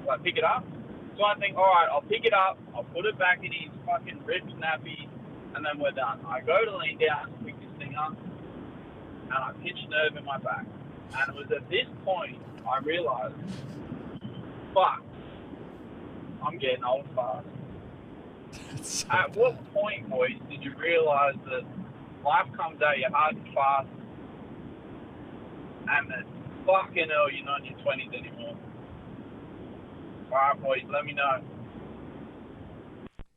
Do I pick it up? So I think, all right, I'll pick it up, I'll put it back in his fucking ripped nappy, and then we're done. I go to lean down to pick this thing up, and I pinch a nerve in my back. And it was at this point I realised, fuck, I'm getting old fast. At what point, boys, did you realise that life comes at you hard and fast, and it's fucking hell, you're not in your 20s anymore. Alright, boys, let me know.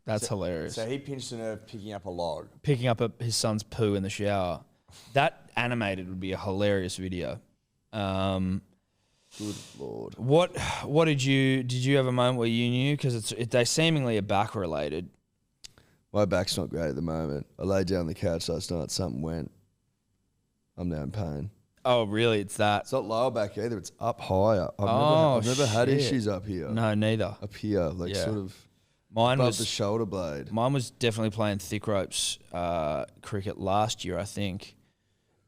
That's hilarious. So he pinched a nerve picking up a log. Picking up his son's poo in the shower. That animated would be a hilarious video. Good Lord. What did you have a moment where you knew? Because they seemingly are back related. My back's not great at the moment. I laid down on the couch last night, something went. I'm now in pain. Oh, really? It's that? It's not lower back either, it's up higher. I've never had issues up here. No, neither. Up here, sort of above the shoulder blade. Mine was definitely playing thick ropes cricket last year, I think.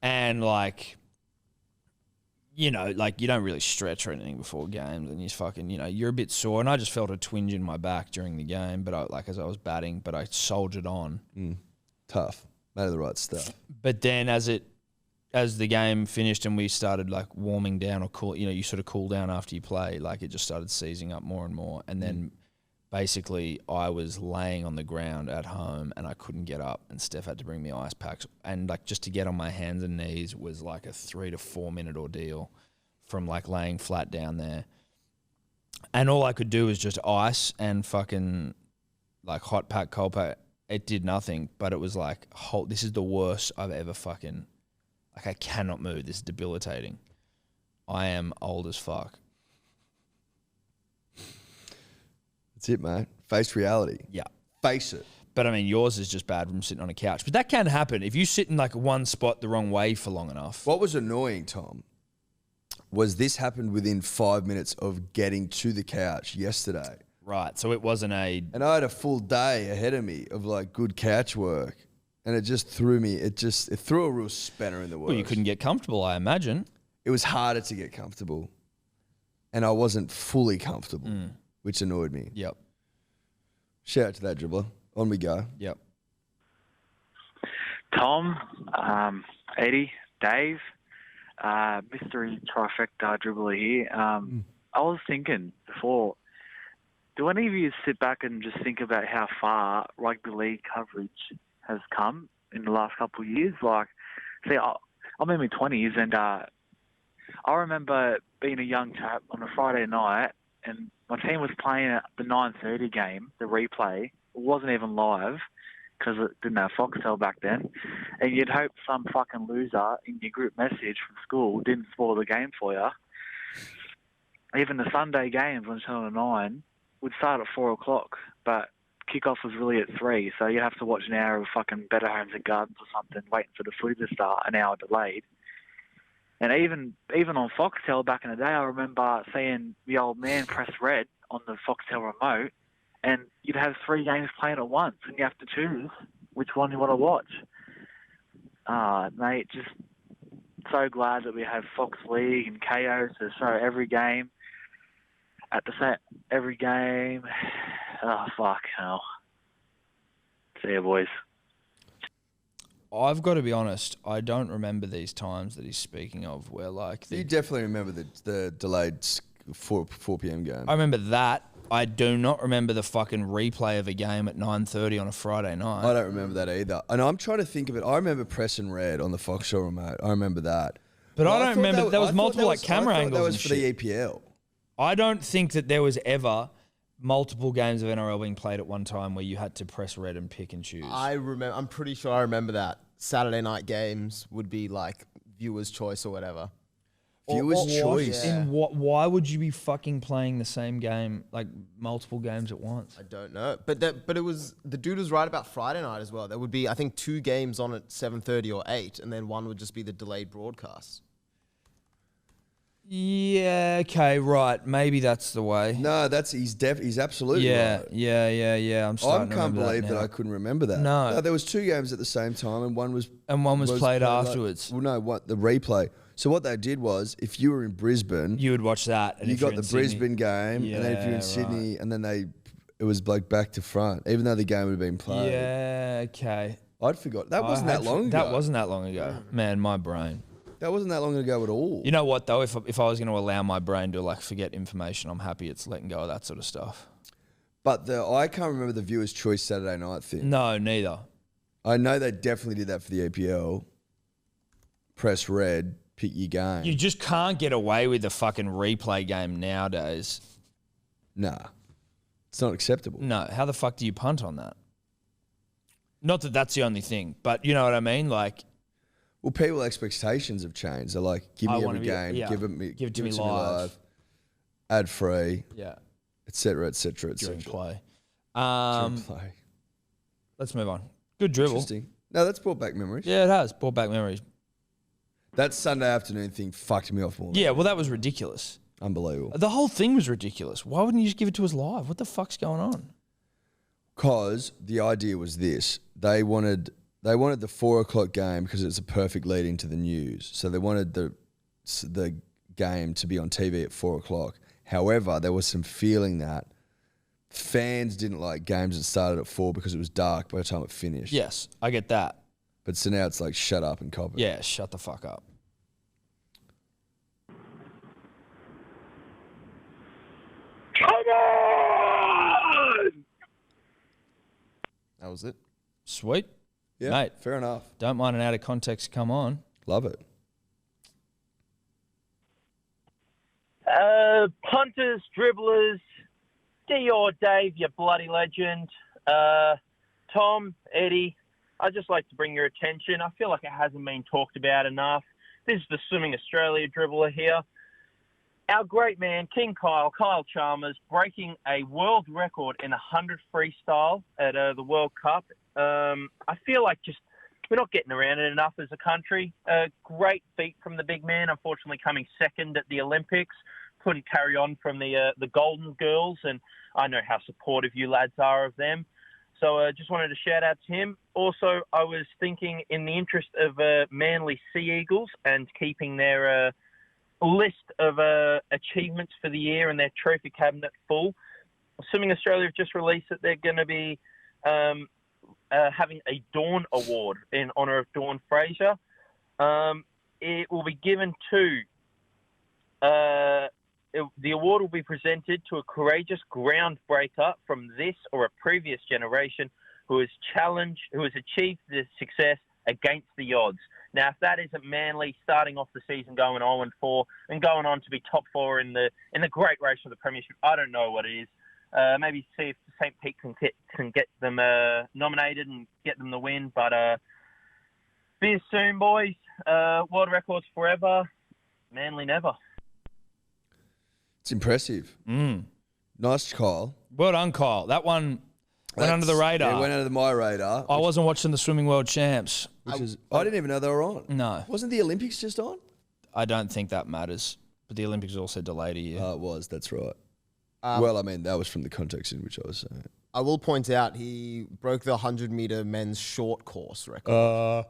And you don't really stretch or anything before games, and you fucking, you're a bit sore. And I just felt a twinge in my back during the game, but as I was batting, but I soldiered on. Tough. Made of the right stuff. But then as the game finished and we started warming down or cool, you sort of cool down after you play, it just started seizing up more and more. And then basically I was laying on the ground at home and I couldn't get up, and Steph had to bring me ice packs. And just to get on my hands and knees was a 3 to 4 minute ordeal from laying flat down there. And all I could do was just ice and fucking hot pack, cold pack. It did nothing, but it was this is the worst I've ever fucking, I cannot move. This is debilitating. I am old as fuck. That's it, mate. Face reality. Yeah. Face it. But I mean, yours is just bad from sitting on a couch. But that can happen if you sit in one spot the wrong way for long enough. What was annoying, Tom, was this happened within 5 minutes of getting to the couch yesterday. Right. So it wasn't And I had a full day ahead of me of good couch work. And it just threw me. It threw a real spanner in the works. Well, you couldn't get comfortable, I imagine. It was harder to get comfortable. And I wasn't fully comfortable, which annoyed me. Yep. Shout out to that dribbler. On we go. Yep. Tom, Eddy, Dave, mystery trifecta dribbler here. I was thinking before, do any of you sit back and just think about how far rugby league coverage has come in the last couple of years? I'm in my 20s, and I remember being a young chap on a Friday night, and my team was playing the 9:30 game, the replay. It wasn't even live because it didn't have Foxtel back then. And you'd hope some fucking loser in your group message from school didn't spoil the game for you. Even the Sunday games on Channel 9 would start at 4 o'clock, but kickoff was really at 3, so you'd have to watch an hour of fucking Better Homes and Gardens or something, waiting for the footy to start, an hour delayed. And even on Foxtel back in the day, I remember seeing the old man press red on the Foxtel remote, and you'd have 3 games playing at once, and you have to choose which one you want to watch. Mate, just so glad that we have Fox League and KO to show every game at the set, every game. Oh, fuck hell. See ya, boys. I've got to be honest, I don't remember these times that he's speaking of where You definitely remember the delayed 4 p.m. game. I remember that. I do not remember the fucking replay of a game at 9:30 on a Friday night. I don't remember that either. And I'm trying to think of it. I remember pressing red on the Foxtel remote. I remember that. But I don't remember. There was multiple camera angles. That was and for shit. the EPL. I don't think that there was ever multiple games of NRL being played at one time where you had to press red and pick and choose. I'm pretty sure I remember that. Saturday night games would be viewers' choice or whatever. Viewers' choice. Yeah. Why would you be fucking playing the same game, multiple games at once? I don't know, but it was, the dude was right about Friday night as well. There would be, I think, 2 games on at 7:30 or 8, and then one would just be the delayed broadcast. Yeah. Okay. Right. Maybe that's the way. No, he's absolutely right. Yeah. I can't believe that I couldn't remember that. No, there was 2 games at the same time, and one was played afterwards. The replay. So what they did was, if you were in Brisbane, you would watch that. And you got the Brisbane game, and then if you're in Sydney, and then it was back to front, even though the game would have been played. Yeah. Okay. I'd forgot. That wasn't that long ago. That wasn't that long ago. Man, my brain. That wasn't that long ago at all. You know what, though? If I was going to allow my brain to forget information, I'm happy it's letting go of that sort of stuff. But I can't remember the viewer's choice Saturday night thing. No, neither. I know they definitely did that for the EPL. Press red, pick your game. You just can't get away with the fucking replay game nowadays. Nah. It's not acceptable. No. How the fuck do you punt on that? Not that that's the only thing, but you know what I mean? Like, well, people's expectations have changed. They're like, give me every game, give it to me live, ad free, et cetera, et cetera, et cetera. During play. During play. Let's move on. Good dribble. Interesting. No, that's brought back memories. Yeah, it has. Brought back memories. That Sunday afternoon thing fucked me off more. Yeah, well, that was ridiculous. Unbelievable. The whole thing was ridiculous. Why wouldn't you just give it to us live? What the fuck's going on? Because the idea was this. They wanted the 4 o'clock game because it's a perfect lead into the news. So they wanted the game to be on TV at 4 o'clock. However, there was some feeling that fans didn't like games that started at 4 because it was dark by the time it finished. Yes, I get that. But so now it's like, shut up and cop it. Yeah, shut the fuck up. Come on! That was it. Sweet. Yeah, Mate, fair enough. Don't mind an out of context come on. Love it. Punters, dribblers, D or Dave, you bloody legend. Tom, Eddie, I'd just like to bring your attention. I feel like it hasn't been talked about enough. This is the Swimming Australia dribbler here. Our great man, King Kyle Chalmers, breaking a world record in 100 freestyle at the World Cup. I feel like we're not getting around it enough as a country. Great feat from the big man, unfortunately coming second at the Olympics. Couldn't carry on from the Golden Girls, and I know how supportive you lads are of them. So just wanted to shout out to him. Also, I was thinking in the interest of Manly Sea Eagles and keeping their list of achievements for the year and their trophy cabinet full. Swimming Australia have just released that they're going to be having a Dawn Award in honour of Dawn Fraser. It will be given to... the award will be presented to a courageous groundbreaker from this or a previous generation who has achieved this success against the odds. Now, if that isn't Manly starting off the season going 0-4 and going on to be top 4 in the great race for the premiership, I don't know what it is. Maybe see if St. Pete can get them nominated and get them the win. But beers soon, boys. World records forever. Manly never. It's impressive. Nice, Kyle. Well done, Kyle. That one went under the radar. Yeah, went under my radar. I wasn't watching the Swimming World Champs. I didn't even know they were on. No. Wasn't the Olympics just on? I don't think that matters. But the Olympics also delayed a year. It was. That's right. Well, I mean, that was from the context in which I was saying. I will point out he broke the 100-meter men's short course record.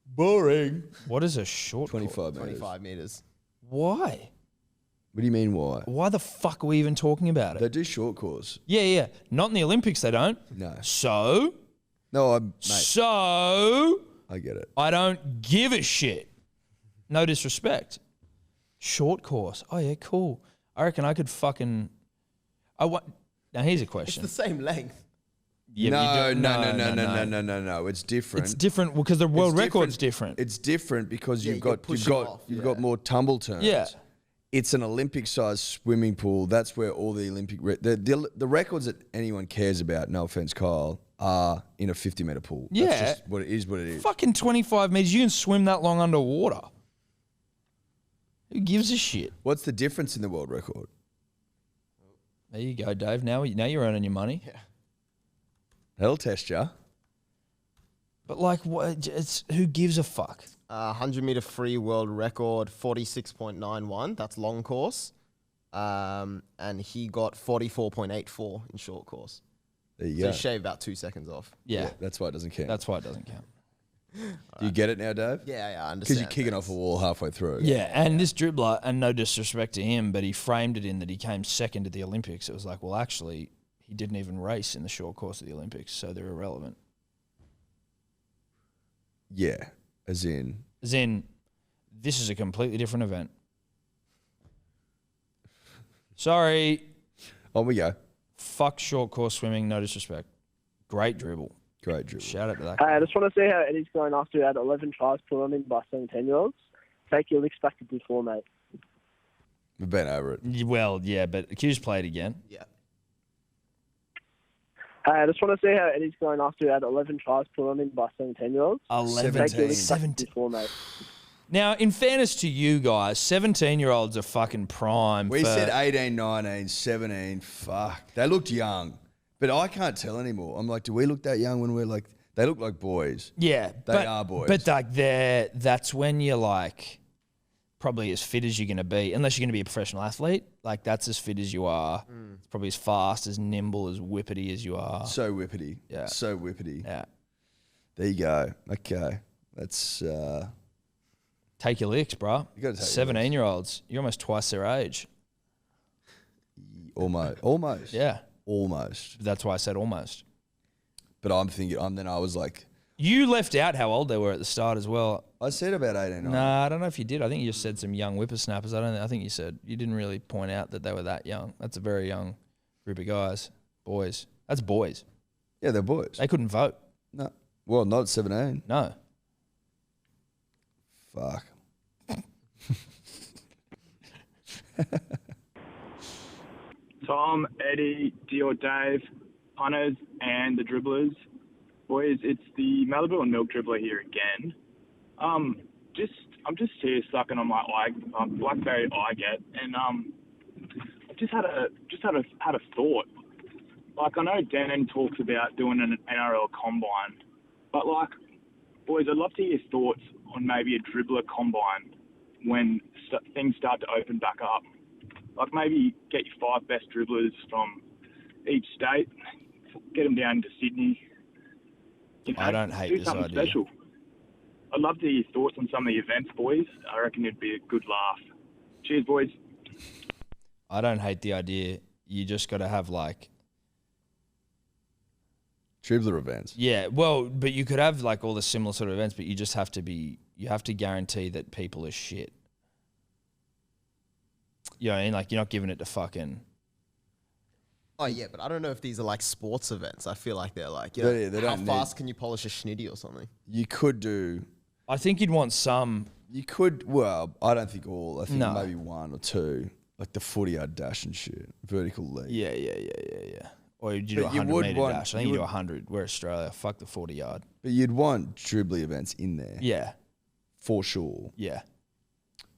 Boring. What is a short 25 meters. 25 meters. Why? What do you mean, why? Why the fuck are we even talking about it? They do short course. Yeah. Not in the Olympics, they don't. No. So? No, mate. So? I get it. I don't give a shit. No disrespect. Short course. Oh, yeah, cool. I reckon I could fucking... Now, here's a question. It's the same length. Yeah, No. It's different. It's different because the world record's different. It's different because Yeah, you've you're got more tumble turns. Yeah. It's an Olympic-sized swimming pool. That's where all the Olympic the records that anyone cares about. No offense, Kyle, are in a 50-meter pool. Yeah. That's just what it is. What it is. Fucking 25 meters. You can swim that long underwater. Who gives a shit? What's the difference in the world record? There you go, Dave. Now you're earning your money. Yeah. That'll test you. But like, what? It's who gives a fuck? 100-meter free world record, 46.91. That's long course. And he got 44.84 in short course. There you So go. he shaved about 2 seconds off. Yeah, That's why it doesn't count. that's why it doesn't count. Do you get it now, Dave? Yeah, I understand. Because you're kicking off a wall halfway through. Yeah, and this dribbler, and no disrespect to him, but he framed it in that he came second at the Olympics. It was like, well, actually, he didn't even race in the short course of the Olympics, so they're irrelevant. Yeah. As in, this is a completely different event. Sorry. on we go. Fuck short course swimming, no disrespect. Great dribble. Great dribble. Shout out to that Hey, guy. I just want to see how Eddie's going after he had 11 tries put on him by 17-year-olds. Take your licks back to before, mate. We've been over it. Well, yeah, but Q's played again. Yeah. Hey, I just want to see how Eddie's going after he had 11 tries put on him by 17-year-olds. 11. Take your licks back to 17. before, mate. Now, in fairness to you guys, 17-year-olds are fucking prime. We for- said 18, 19, 17. Fuck. They looked young. But I can't tell anymore. I'm like, do we look that young when we're like, they look like boys. Yeah. They are boys. But like that's when you're like probably as fit as you're going to be, unless you're going to be a professional athlete. Like that's as fit as you are. It's probably as fast, as nimble, as whippety as you are. So whippety. Yeah. So whippety. Yeah. There you go. Okay. That's, Take your licks, bro. You gotta take your 17-year-olds, you're almost twice their age. almost. Yeah. Almost. That's why I said almost. But I'm thinking, then I was like, You left out how old they were at the start as well. I said about 18. Nah, I don't know if you did. I think you just said some young whippersnappers. I think you didn't really point out that they were that young. That's a very young group of guys, boys. That's boys. Yeah, they're boys. They couldn't vote. No. Well, not at 17. No. Fuck. Tom, Eddie, Dior, Dave, punters, and the dribblers. Boys, it's the Malibu and Milk dribbler here again. I'm just here sucking on my blackberry eye get, and I just had a thought. Like, I know Denon talks about doing an NRL combine, but like, boys, I'd love to hear thoughts on maybe a dribbler combine when things start to open back up. Like, maybe get your 5 best dribblers from each state, get them down to Sydney. You know, I don't hate do this something idea. special. I'd love to hear your thoughts on some of the events, boys. I reckon it'd be a good laugh. Cheers, boys. I don't hate the idea. You just got to have like, Dribbler events. yeah, well, but you could have like all the similar sort of events, but you just have to you have to guarantee that people are shit. You know what I mean? Like, you're not giving it to fucking. Oh, yeah, but I don't know if these are like sports events. I feel like they're like, you know, They how don't fast can you polish a schnitty or something? You could do. I think you'd want some. You could. Well, I don't think all. I think No. maybe 1 or 2, like the 40-yard dash and shit, vertical leap. Yeah. Or you do a But you 100 would metre want- dash. I think you you do would- 100. We're Australia. Fuck the 40 yard. But you'd want dribbly events in there. Yeah. For sure. Yeah.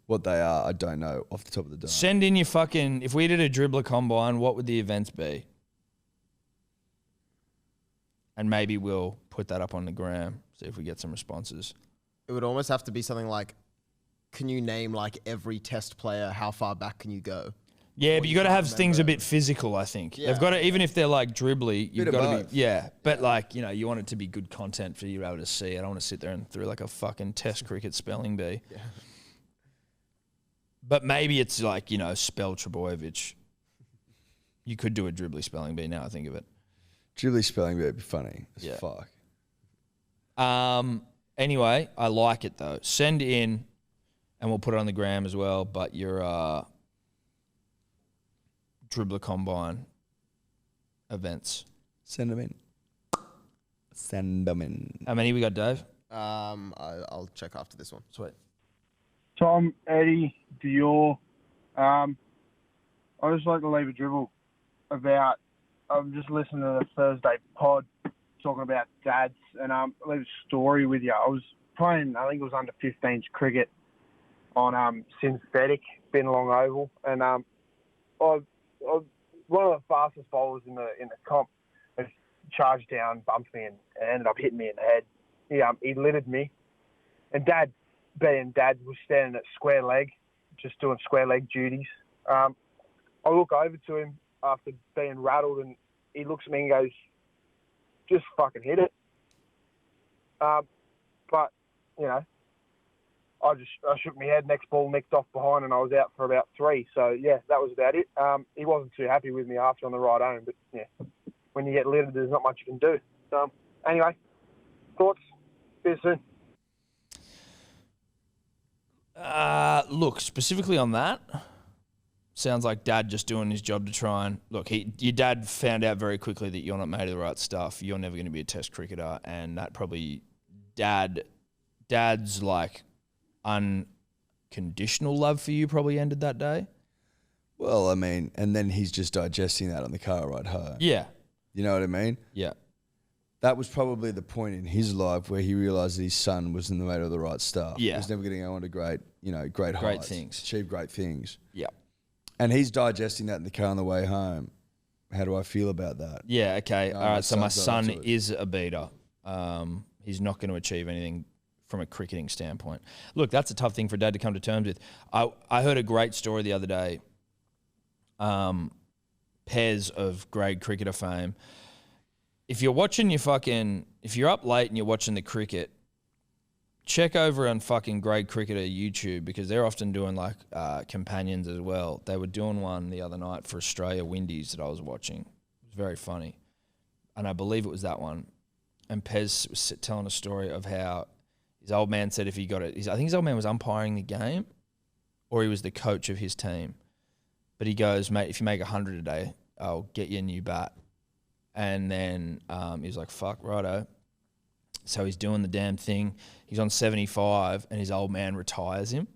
What they are, I don't know off the top of the dome. Send in your fucking. If we did a dribbler combine, what would the events be? And maybe we'll put that up on the gram, see if we get some responses. It would almost have to be something like, can you name like every test player? How far back can you go? Yeah, Or but you you got to can't have things a remember. bit physical, I think. Yeah. They've got to, even if they're like dribbly, you've Bit of got to both. be, yeah. But like, you know, you want it to be good content for you to be able to see. I don't want to sit there and through like a fucking test cricket spelling bee. Yeah. But maybe it's like, you know, spell Trebojevic. You could do a dribbly spelling bee now I think of it. Dribbly spelling bee would be funny as Yeah. fuck. Anyway, I like it though. Send in, and we'll put it on the gram as well. But your dribbler combine events. Send them in. Send them in. How many we got, Dave? I'll check after this one. Sweet. Tom, Eddie, Dior. I just like to leave a dribble about. I'm just listening to the Thursday pod talking about dads, and leave a story with you. I was playing, I think it was under 15s cricket on synthetic, bin long oval, and I was one of the fastest bowlers in the comp. Just charged down, bumped me, and ended up hitting me in the head. He littered me, and Dad was standing at square leg, just doing square leg duties. I look over to him after being rattled, and he looks at me and goes, "Just fucking hit it." But you know, I shook my head. Next ball nicked off behind, and I was out for about 3. So yeah, that was about it. He wasn't too happy with me after on the ride home, but yeah, when you get littered, there's not much you can do. So anyway, thoughts? See you soon. Look, specifically on that, Sounds like Dad just doing his job to try and look. Your dad found out very quickly that you're not made of the right stuff. You're never going to be a Test cricketer, and that probably Dad's like unconditional love for you probably ended that day. Well, I mean, and then he's just digesting that on the car ride home. Yeah, you know what I mean. Yeah, that was probably the point in his life where he realised that his son wasn't made of the right stuff. Yeah, he was never going to go on to great heights, things, achieve great things. Yeah. And he's digesting that in the car on the way home. How do I feel about that? Yeah, okay. All right, so my son is a beater. He's not going to achieve anything from a cricketing standpoint. Look, that's a tough thing for Dad to come to terms with. I heard a great story the other day. Pairs of grade cricketer fame. If you're up late and you're watching the cricket, check over on fucking Grade Cricketer YouTube because they're often doing like companions as well. They were doing one the other night for Australia Windies that I was watching. It was very funny. And I believe it was that one. And Pez was telling a story of how his old man said if he got it, I think his old man was umpiring the game or he was the coach of his team. But he goes, mate, if you make 100 a day, I'll get you a new bat. And then he was like, fuck, righto. So he's doing the damn thing. He's on 75 and his old man retires him.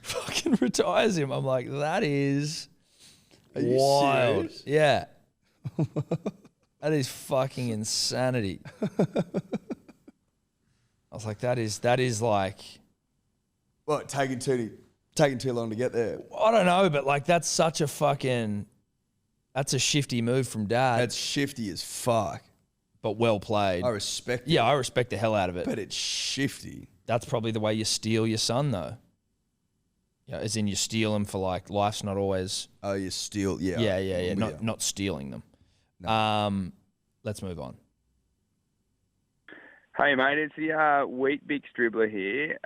Fucking retires him. I'm like, that is wild. Serious? Yeah. That is fucking insanity. I was like, that is like... What, taking too long to get there? I don't know, but like that's such a fucking... That's a shifty move from Dad. That's shifty as fuck. But well played. I respect it. Yeah, I respect the hell out of it. But it's shifty. That's probably the way you steal your son, though. Yeah, as in you steal them for like life's not always... Oh, you steal, yeah. Yeah. Not stealing them. No. Let's move on. Hey, mate, it's the Wheat Bix Dribbler here.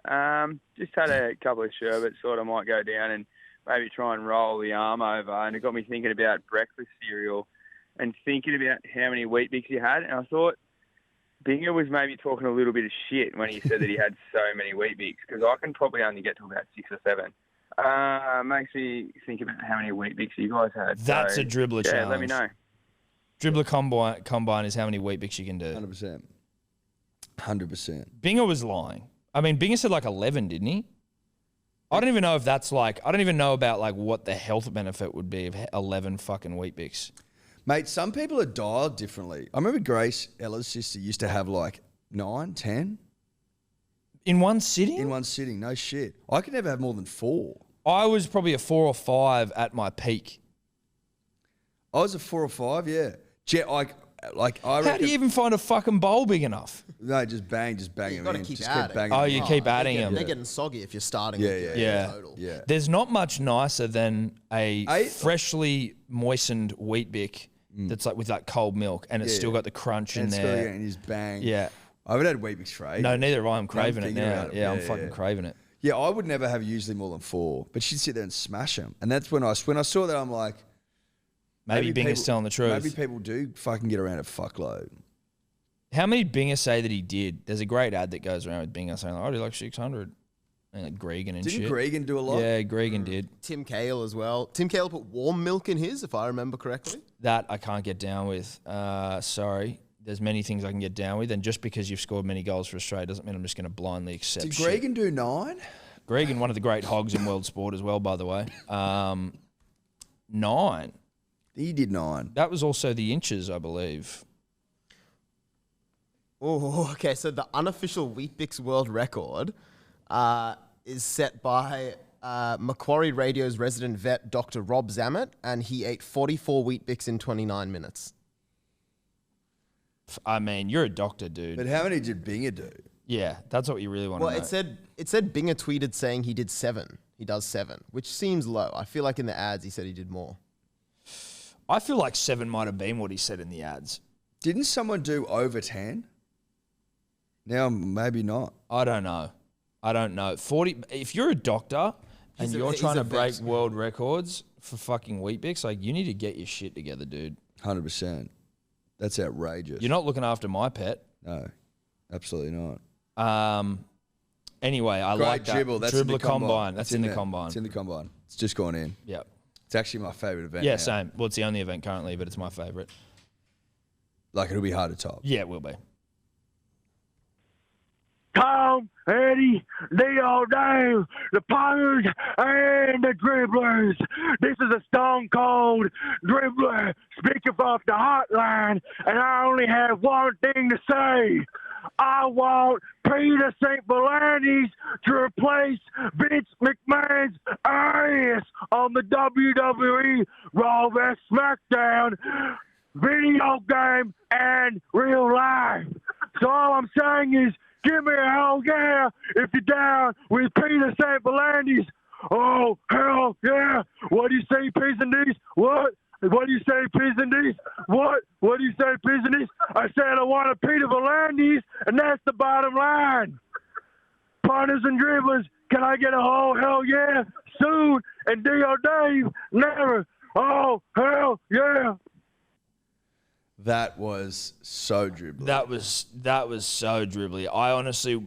Just had a couple of sherbets, thought I might go down and maybe try and roll the arm over, and it got me thinking about breakfast cereal and thinking about how many Wheat Bix you had, and I thought Binger was maybe talking a little bit of shit when he said that he had so many Wheat Bix, because I can probably only get to about 6 or 7. Makes me think about how many Wheat Bix you guys had. That's a dribbler challenge. Yeah, let me know. Dribbler combine is how many Wheat Bix you can do. 100%. 100%. Binger was lying. I mean, Binger said like 11, didn't he? I don't even know if that's like, I don't even know about like what the health benefit would be of 11 fucking Wheat Bix. Mate, some people are dialed differently. I remember Grace, Ella's sister, used to have like 9, 10. In one sitting? In one sitting, no shit. I could never have more than 4. I was probably a 4 or 5 at my peak. I was a 4 or 5, yeah. How do you even find a fucking bowl big enough? No, just bang them in. Keep just adding. keep banging Oh, them you in. keep adding them. They're getting soggy if you're starting. Yeah. Total. Yeah. There's not much nicer than a freshly moistened Wheat Bix that's like with that cold milk and it's still got the crunch in there. And just bang. Yeah. I haven't had Wheat Bix for ages. No, neither have I. I'm craving it now. about it. Yeah, I'm Yeah, fucking yeah. craving it. Yeah, I would never have usually more than 4, but she'd sit there and smash them. And that's when I saw that, I'm like, Maybe Binger's telling the truth. Maybe people do fucking get around a fuckload. How many Binger say that he did? There's a great ad that goes around with Binger saying, I do like 600. And like Gregan and shit. Didn't Gregan do a lot? Yeah, Gregan did. Tim Cahill as well. Tim Cahill put warm milk in his, if I remember correctly. That I can't get down with. Sorry. There's many things I can get down with, and just because you've scored many goals for Australia doesn't mean I'm just going to blindly accept Did shit. Gregan do 9? Gregan, one of the great hogs in world sport as well, by the way. 9. He did 9. That was also the inches, I believe. Oh, okay. So the unofficial Wheat Bix world record is set by Macquarie Radio's resident vet, Dr. Rob Zammit, and he ate 44 Wheat Bix in 29 minutes. I mean, you're a doctor, dude. But how many did Binger do? Yeah, that's what you really want to know. Well, it said Binger tweeted saying he did 7. He does 7, which seems low. I feel like in the ads he said he did more. I feel like 7 might have been what he said in the ads. Didn't someone do over 10? Now, maybe not. I don't know. 40. If you're a doctor and you're trying to break world records for fucking Wheat Bix, like you need to get your shit together, dude. 100%. That's outrageous. You're not looking after my pet. No, absolutely not. Anyway, I Great like that. dribble. That's in the Dribbler combine. That's in the there. combine. It's in the combine. It's just gone in. Yep. It's actually my favourite event. Yeah, now. same. Well, it's the only event currently, but it's my favourite. Like, it'll be hard to top. Yeah, it will be. Tom, Eddie, Dio, Dave, the Pirates, and the Dribblers. This is a stone cold dribbler speaking off the hotline, and I only have one thing to say. I want Peter St. Volandis to replace Vince McMahon's ass on the WWE Raw vs. SmackDown video game and real life. So all I'm saying is, give me a hell yeah if you're down with Peter St. Volandis. Oh, hell yeah. What do you say, P's and D's? What? What do you say, P's and D's? What? What do you say, P's and D's? I said I want a Peter Volandis, and that's the bottom line. Punters and dribblers, can I get a oh, hell yeah soon? And D.O. Dave, never. Oh, hell yeah. That was so dribbly. That was so dribbly. I honestly...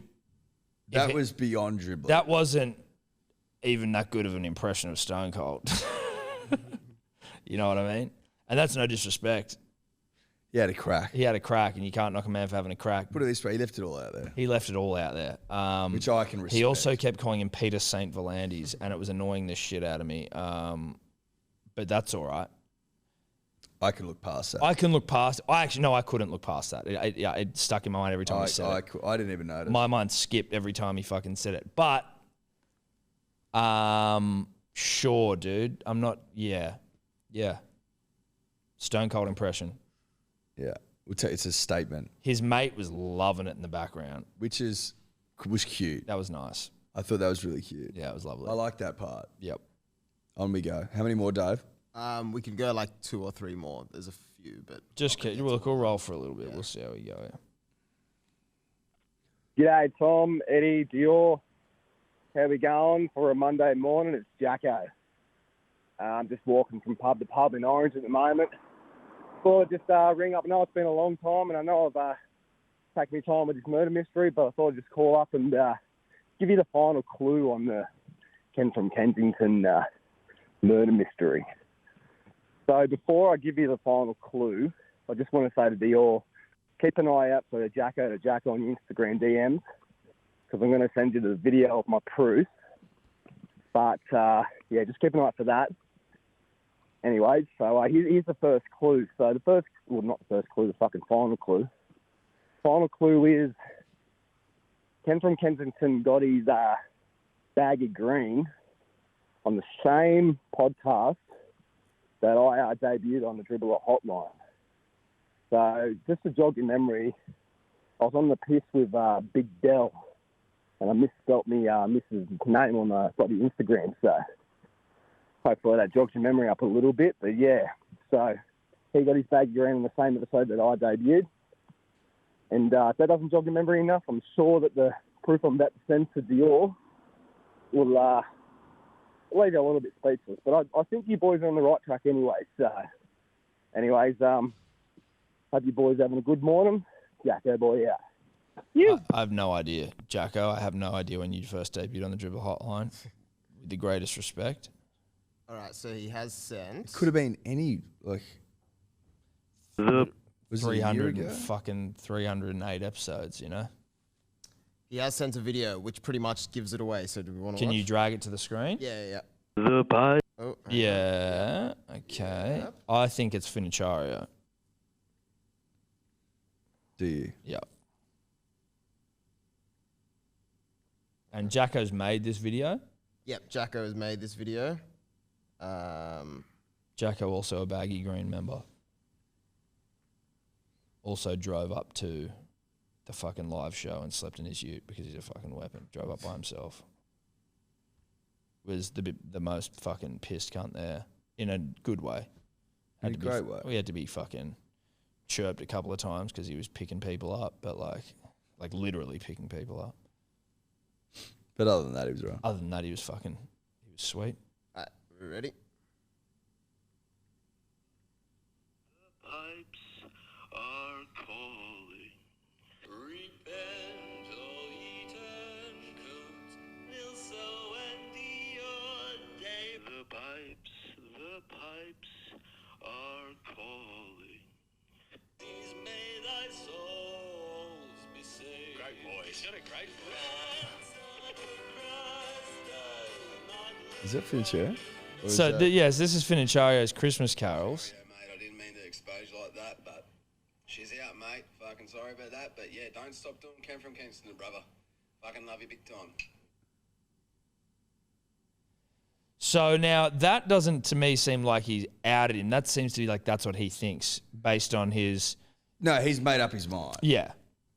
That was beyond dribbly. That wasn't even that good of an impression of Stone Cold. You know what I mean? And that's no disrespect. He had a crack. He had a crack, and you can't knock a man for having a crack. Put it this way, he left it all out there. He left it all out there. Which I can respect. He also kept calling him Peter St. Volandis, and it was annoying the shit out of me. But that's all right. I can look past that. I can look past. I couldn't look past that. It stuck in my mind every time he said it. I didn't even notice. My mind skipped every time he fucking said it. But, sure, dude. I'm not. Yeah. Stone Cold impression. Yeah. It's a statement. His mate was loving it in the background, which was cute. That was nice. I thought that was really cute. Yeah, it was lovely. I like that part. Yep. On we go. How many more, Dave? We can go like 2 or 3 more. There's a few, but we'll roll for a little bit. Yeah. We'll see how we go. G'day, Tom, Eddie, Dior. How we going for a Monday morning? It's Jacko. I'm just walking from pub to pub in Orange at the moment. Thought I'd just ring up. I know it's been a long time, and I know I've taken my time with this murder mystery, but I thought I'd just call up and give you the final clue on the Ken from Kensington murder mystery. So before I give you the final clue, I just want to say to Dior, keep an eye out for Jacko to Jack on your Instagram DMs, because I'm going to send you the video of my proof. But, yeah, just keep an eye out for that. Anyways, so here's the first clue. So not the first clue, the fucking final clue. Final clue is Ken from Kensington got his baggy green on the same podcast that I debuted on the Dribbler Hotline. So just to jog your memory, I was on the piss with Big Dell, and I misspelt me Mrs. name on the bloody Instagram. So hopefully that jogs your memory up a little bit. But yeah, so he got his baggy green on the same episode that I debuted. And if that doesn't jog your memory enough, I'm sure that the proof I'm about to send to Dior will leave you a little bit speechless. But I think you boys are on the right track anyway. So anyways, hope you boys having a good morning. Jacko boy out. I have no idea, Jacko. I have no idea when you first debuted on the Dribble Hotline. With the greatest respect. All right, so he has sent. It could have been any, like... Was it a year ago? Fucking 308 episodes, you know? He has sent a video, which pretty much gives it away. So do we want to Can watch? you drag it to the screen? Yeah. The pie. Oh, yeah, okay. Yep. I think it's Finichario. Do you? Yep. And Jacko's made this video? Yep, Jacko has made this video. Jacko also a baggy green member. Also drove up to the fucking live show and slept in his ute because he's a fucking weapon. Drove up by himself. Was the most fucking pissed cunt there in a good way. In a great way. We had to be fucking chirped a couple of times because he was picking people up, but like literally picking people up. But other than that, he was right. Other than that, he was sweet. All right, we ready? Is that Fincher? So, yes, this is Finicciario's Christmas carols. I didn't mean to expose you like that, but she's out, mate. Fucking sorry about that. But yeah, don't stop doing Ken from Kingston, brother. Fucking love you big time. So now that doesn't to me seem like he's outed him. That seems to be like that's what he thinks based on his. No, he's made up his mind. Yeah.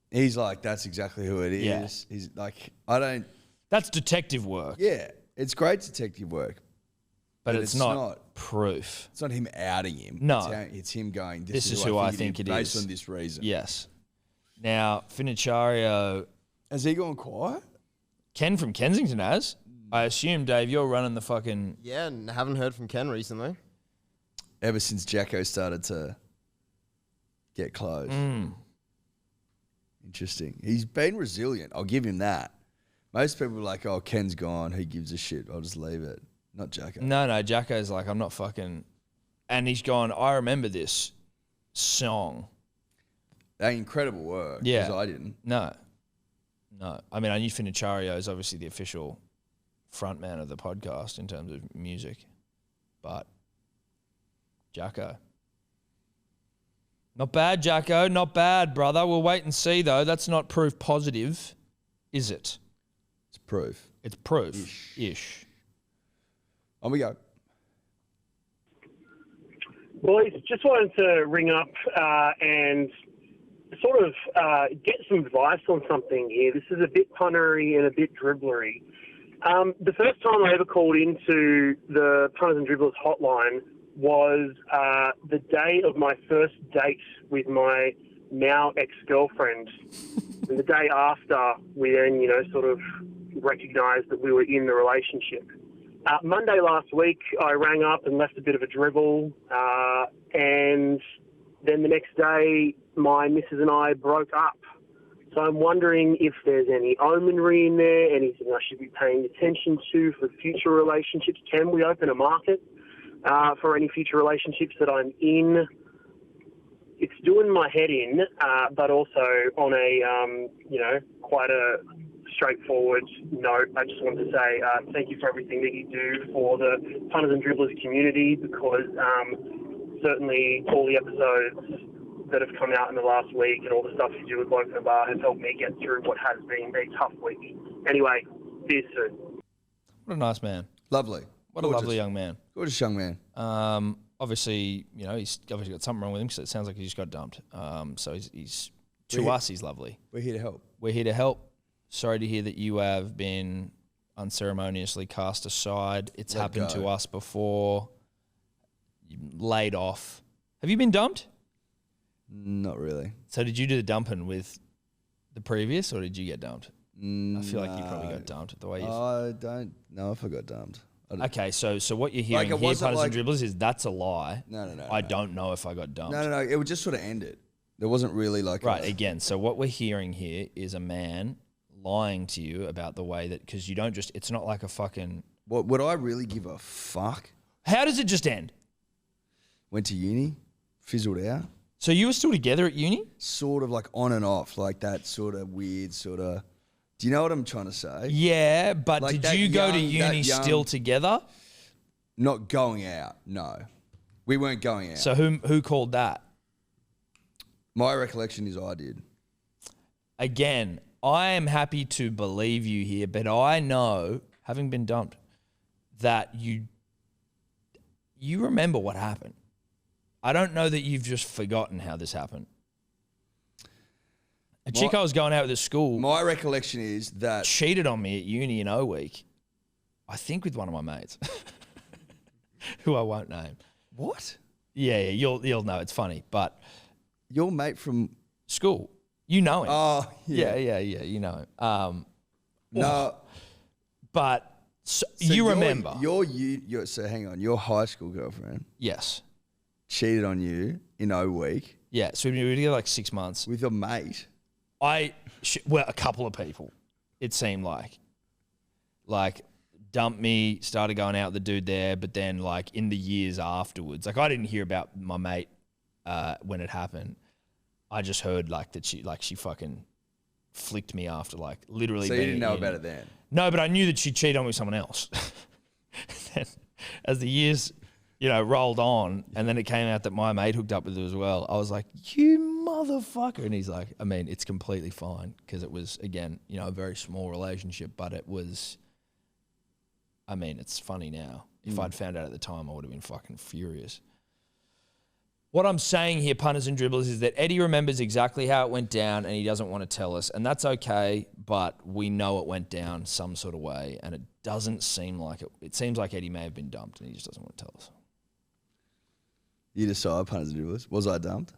He's like, that's exactly who it is. Yeah. He's like, I don't. That's detective work. Yeah, it's great detective work. But it's not proof. It's not him outing him. No. It's him going, This is who I think it is. Based on this reason. Yes. Now, Finicciario. Has he gone quiet? Ken from Kensington has. I assume, Dave, you're running the fucking... Yeah, and haven't heard from Ken recently. Ever since Jacko started to get close. Interesting. He's been resilient. I'll give him that. Most people are like, oh, Ken's gone. Who gives a shit? I'll just leave it. Not Jacko. No, Jacko's like, I'm not fucking... And he's gone, I remember this song. Incredible work. Yeah. Because I didn't. No. I mean, I knew Finicciario is obviously the official frontman of the podcast in terms of music. But Jacko. Not bad, Jacko. Not bad, brother. We'll wait and see, though. That's not proof positive, is it? It's proof. It's proof. Ish. On we go. Boys, just wanted to ring up and sort of get some advice on something here. This is a bit punnery and a bit dribblery. The first time I ever called into the Punters and Dribblers hotline was the day of my first date with my now ex-girlfriend. And the day after, we then, sort of recognised that we were in the relationship. Monday last week, I rang up and left a bit of a dribble, and then the next day, my missus and I broke up. So I'm wondering if there's any omenry in there, anything I should be paying attention to for future relationships. Can we open a market for any future relationships that I'm in? It's doing my head in, but also on a, quite a straightforward note. I just wanted to say thank you for everything that you do for the Punters and Dribblers community, because certainly all the episodes that have come out in the last week and all the stuff you do with Bloke in the Bar has helped me get through what has been a tough week. Anyway, see you soon. What a nice man. Lovely. What a lovely young man. Gorgeous young man. Obviously, he's obviously got something wrong with him because it sounds like he just got dumped. So he's to us, he's lovely. We're here to help. We're here to help. Sorry to hear that you have been unceremoniously cast aside. It's happened to us before. You laid off. Have you been dumped? Not really. So did you do the dumping with the previous, or did you get dumped? I feel like you probably got dumped the way you. I don't know if I got dumped. Okay, so what you're hearing here, Punters and Dribblers, is that's a lie. No. I don't know if I got dumped. No. It would just sort of end it. There wasn't really like again. So what we're hearing here is a man lying to you about the way that, because you don't just. It's not like a fucking. What would I really give a fuck? How does it just end? Went to uni, fizzled out. So you were still together at uni? Sort of like on and off, like that sort of weird sort of... Do you know what I'm trying to say? Yeah, but like did you go to uni still together? Not going out, no. We weren't going out. So who called that? My recollection is I did. Again, I am happy to believe you here, but I know, having been dumped, that you remember what happened. I don't know that you've just forgotten how this happened. A chick I was going out with at school. My recollection is that cheated on me at uni in O Week. I think with one of my mates, who I won't name. What? Yeah, you'll know. It's funny, but your mate from school, you know him. Oh, yeah, you know him. No, but so you remember so hang on, your high school girlfriend. Yes. Cheated on you in O Week. Yeah, so we were together like 6 months. With your mate? Well, a couple of people, it seemed like dumped me, started going out with the dude there, but then like in the years afterwards, like I didn't hear about my mate when it happened. I just heard like that she fucking flicked me after like literally. So you didn't know about it then? No, but I knew that she cheated on me with someone else. As the years, rolled on, and then it came out that my mate hooked up with her as well. I was like, you motherfucker. And he's like, I mean, it's completely fine because it was, again, a very small relationship, but it was, I mean, it's funny now. If I'd found out at the time, I would have been fucking furious. What I'm saying here, punters and dribblers, is that Eddy remembers exactly how it went down and he doesn't want to tell us. And that's okay, but we know it went down some sort of way and it doesn't seem like it. It seems like Eddy may have been dumped and he just doesn't want to tell us. You decide, punters and dribblers. Was I dumped?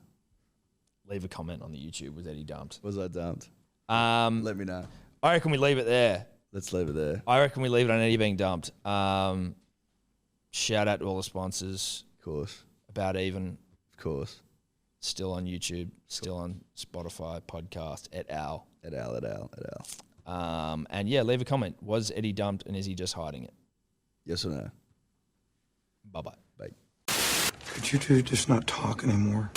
Leave a comment on the YouTube. Was Eddy dumped? Was I dumped? Let me know. I reckon we leave it there. Let's leave it there. I reckon we leave it on Eddy being dumped. Shout out to all the sponsors. Of course. About even. Of course. Still on YouTube, still on Spotify, podcast, et al. Et al. And yeah, leave a comment. Was Eddy dumped and is he just hiding it? Yes or no? Bye-bye. Bye. Could you two just not talk anymore?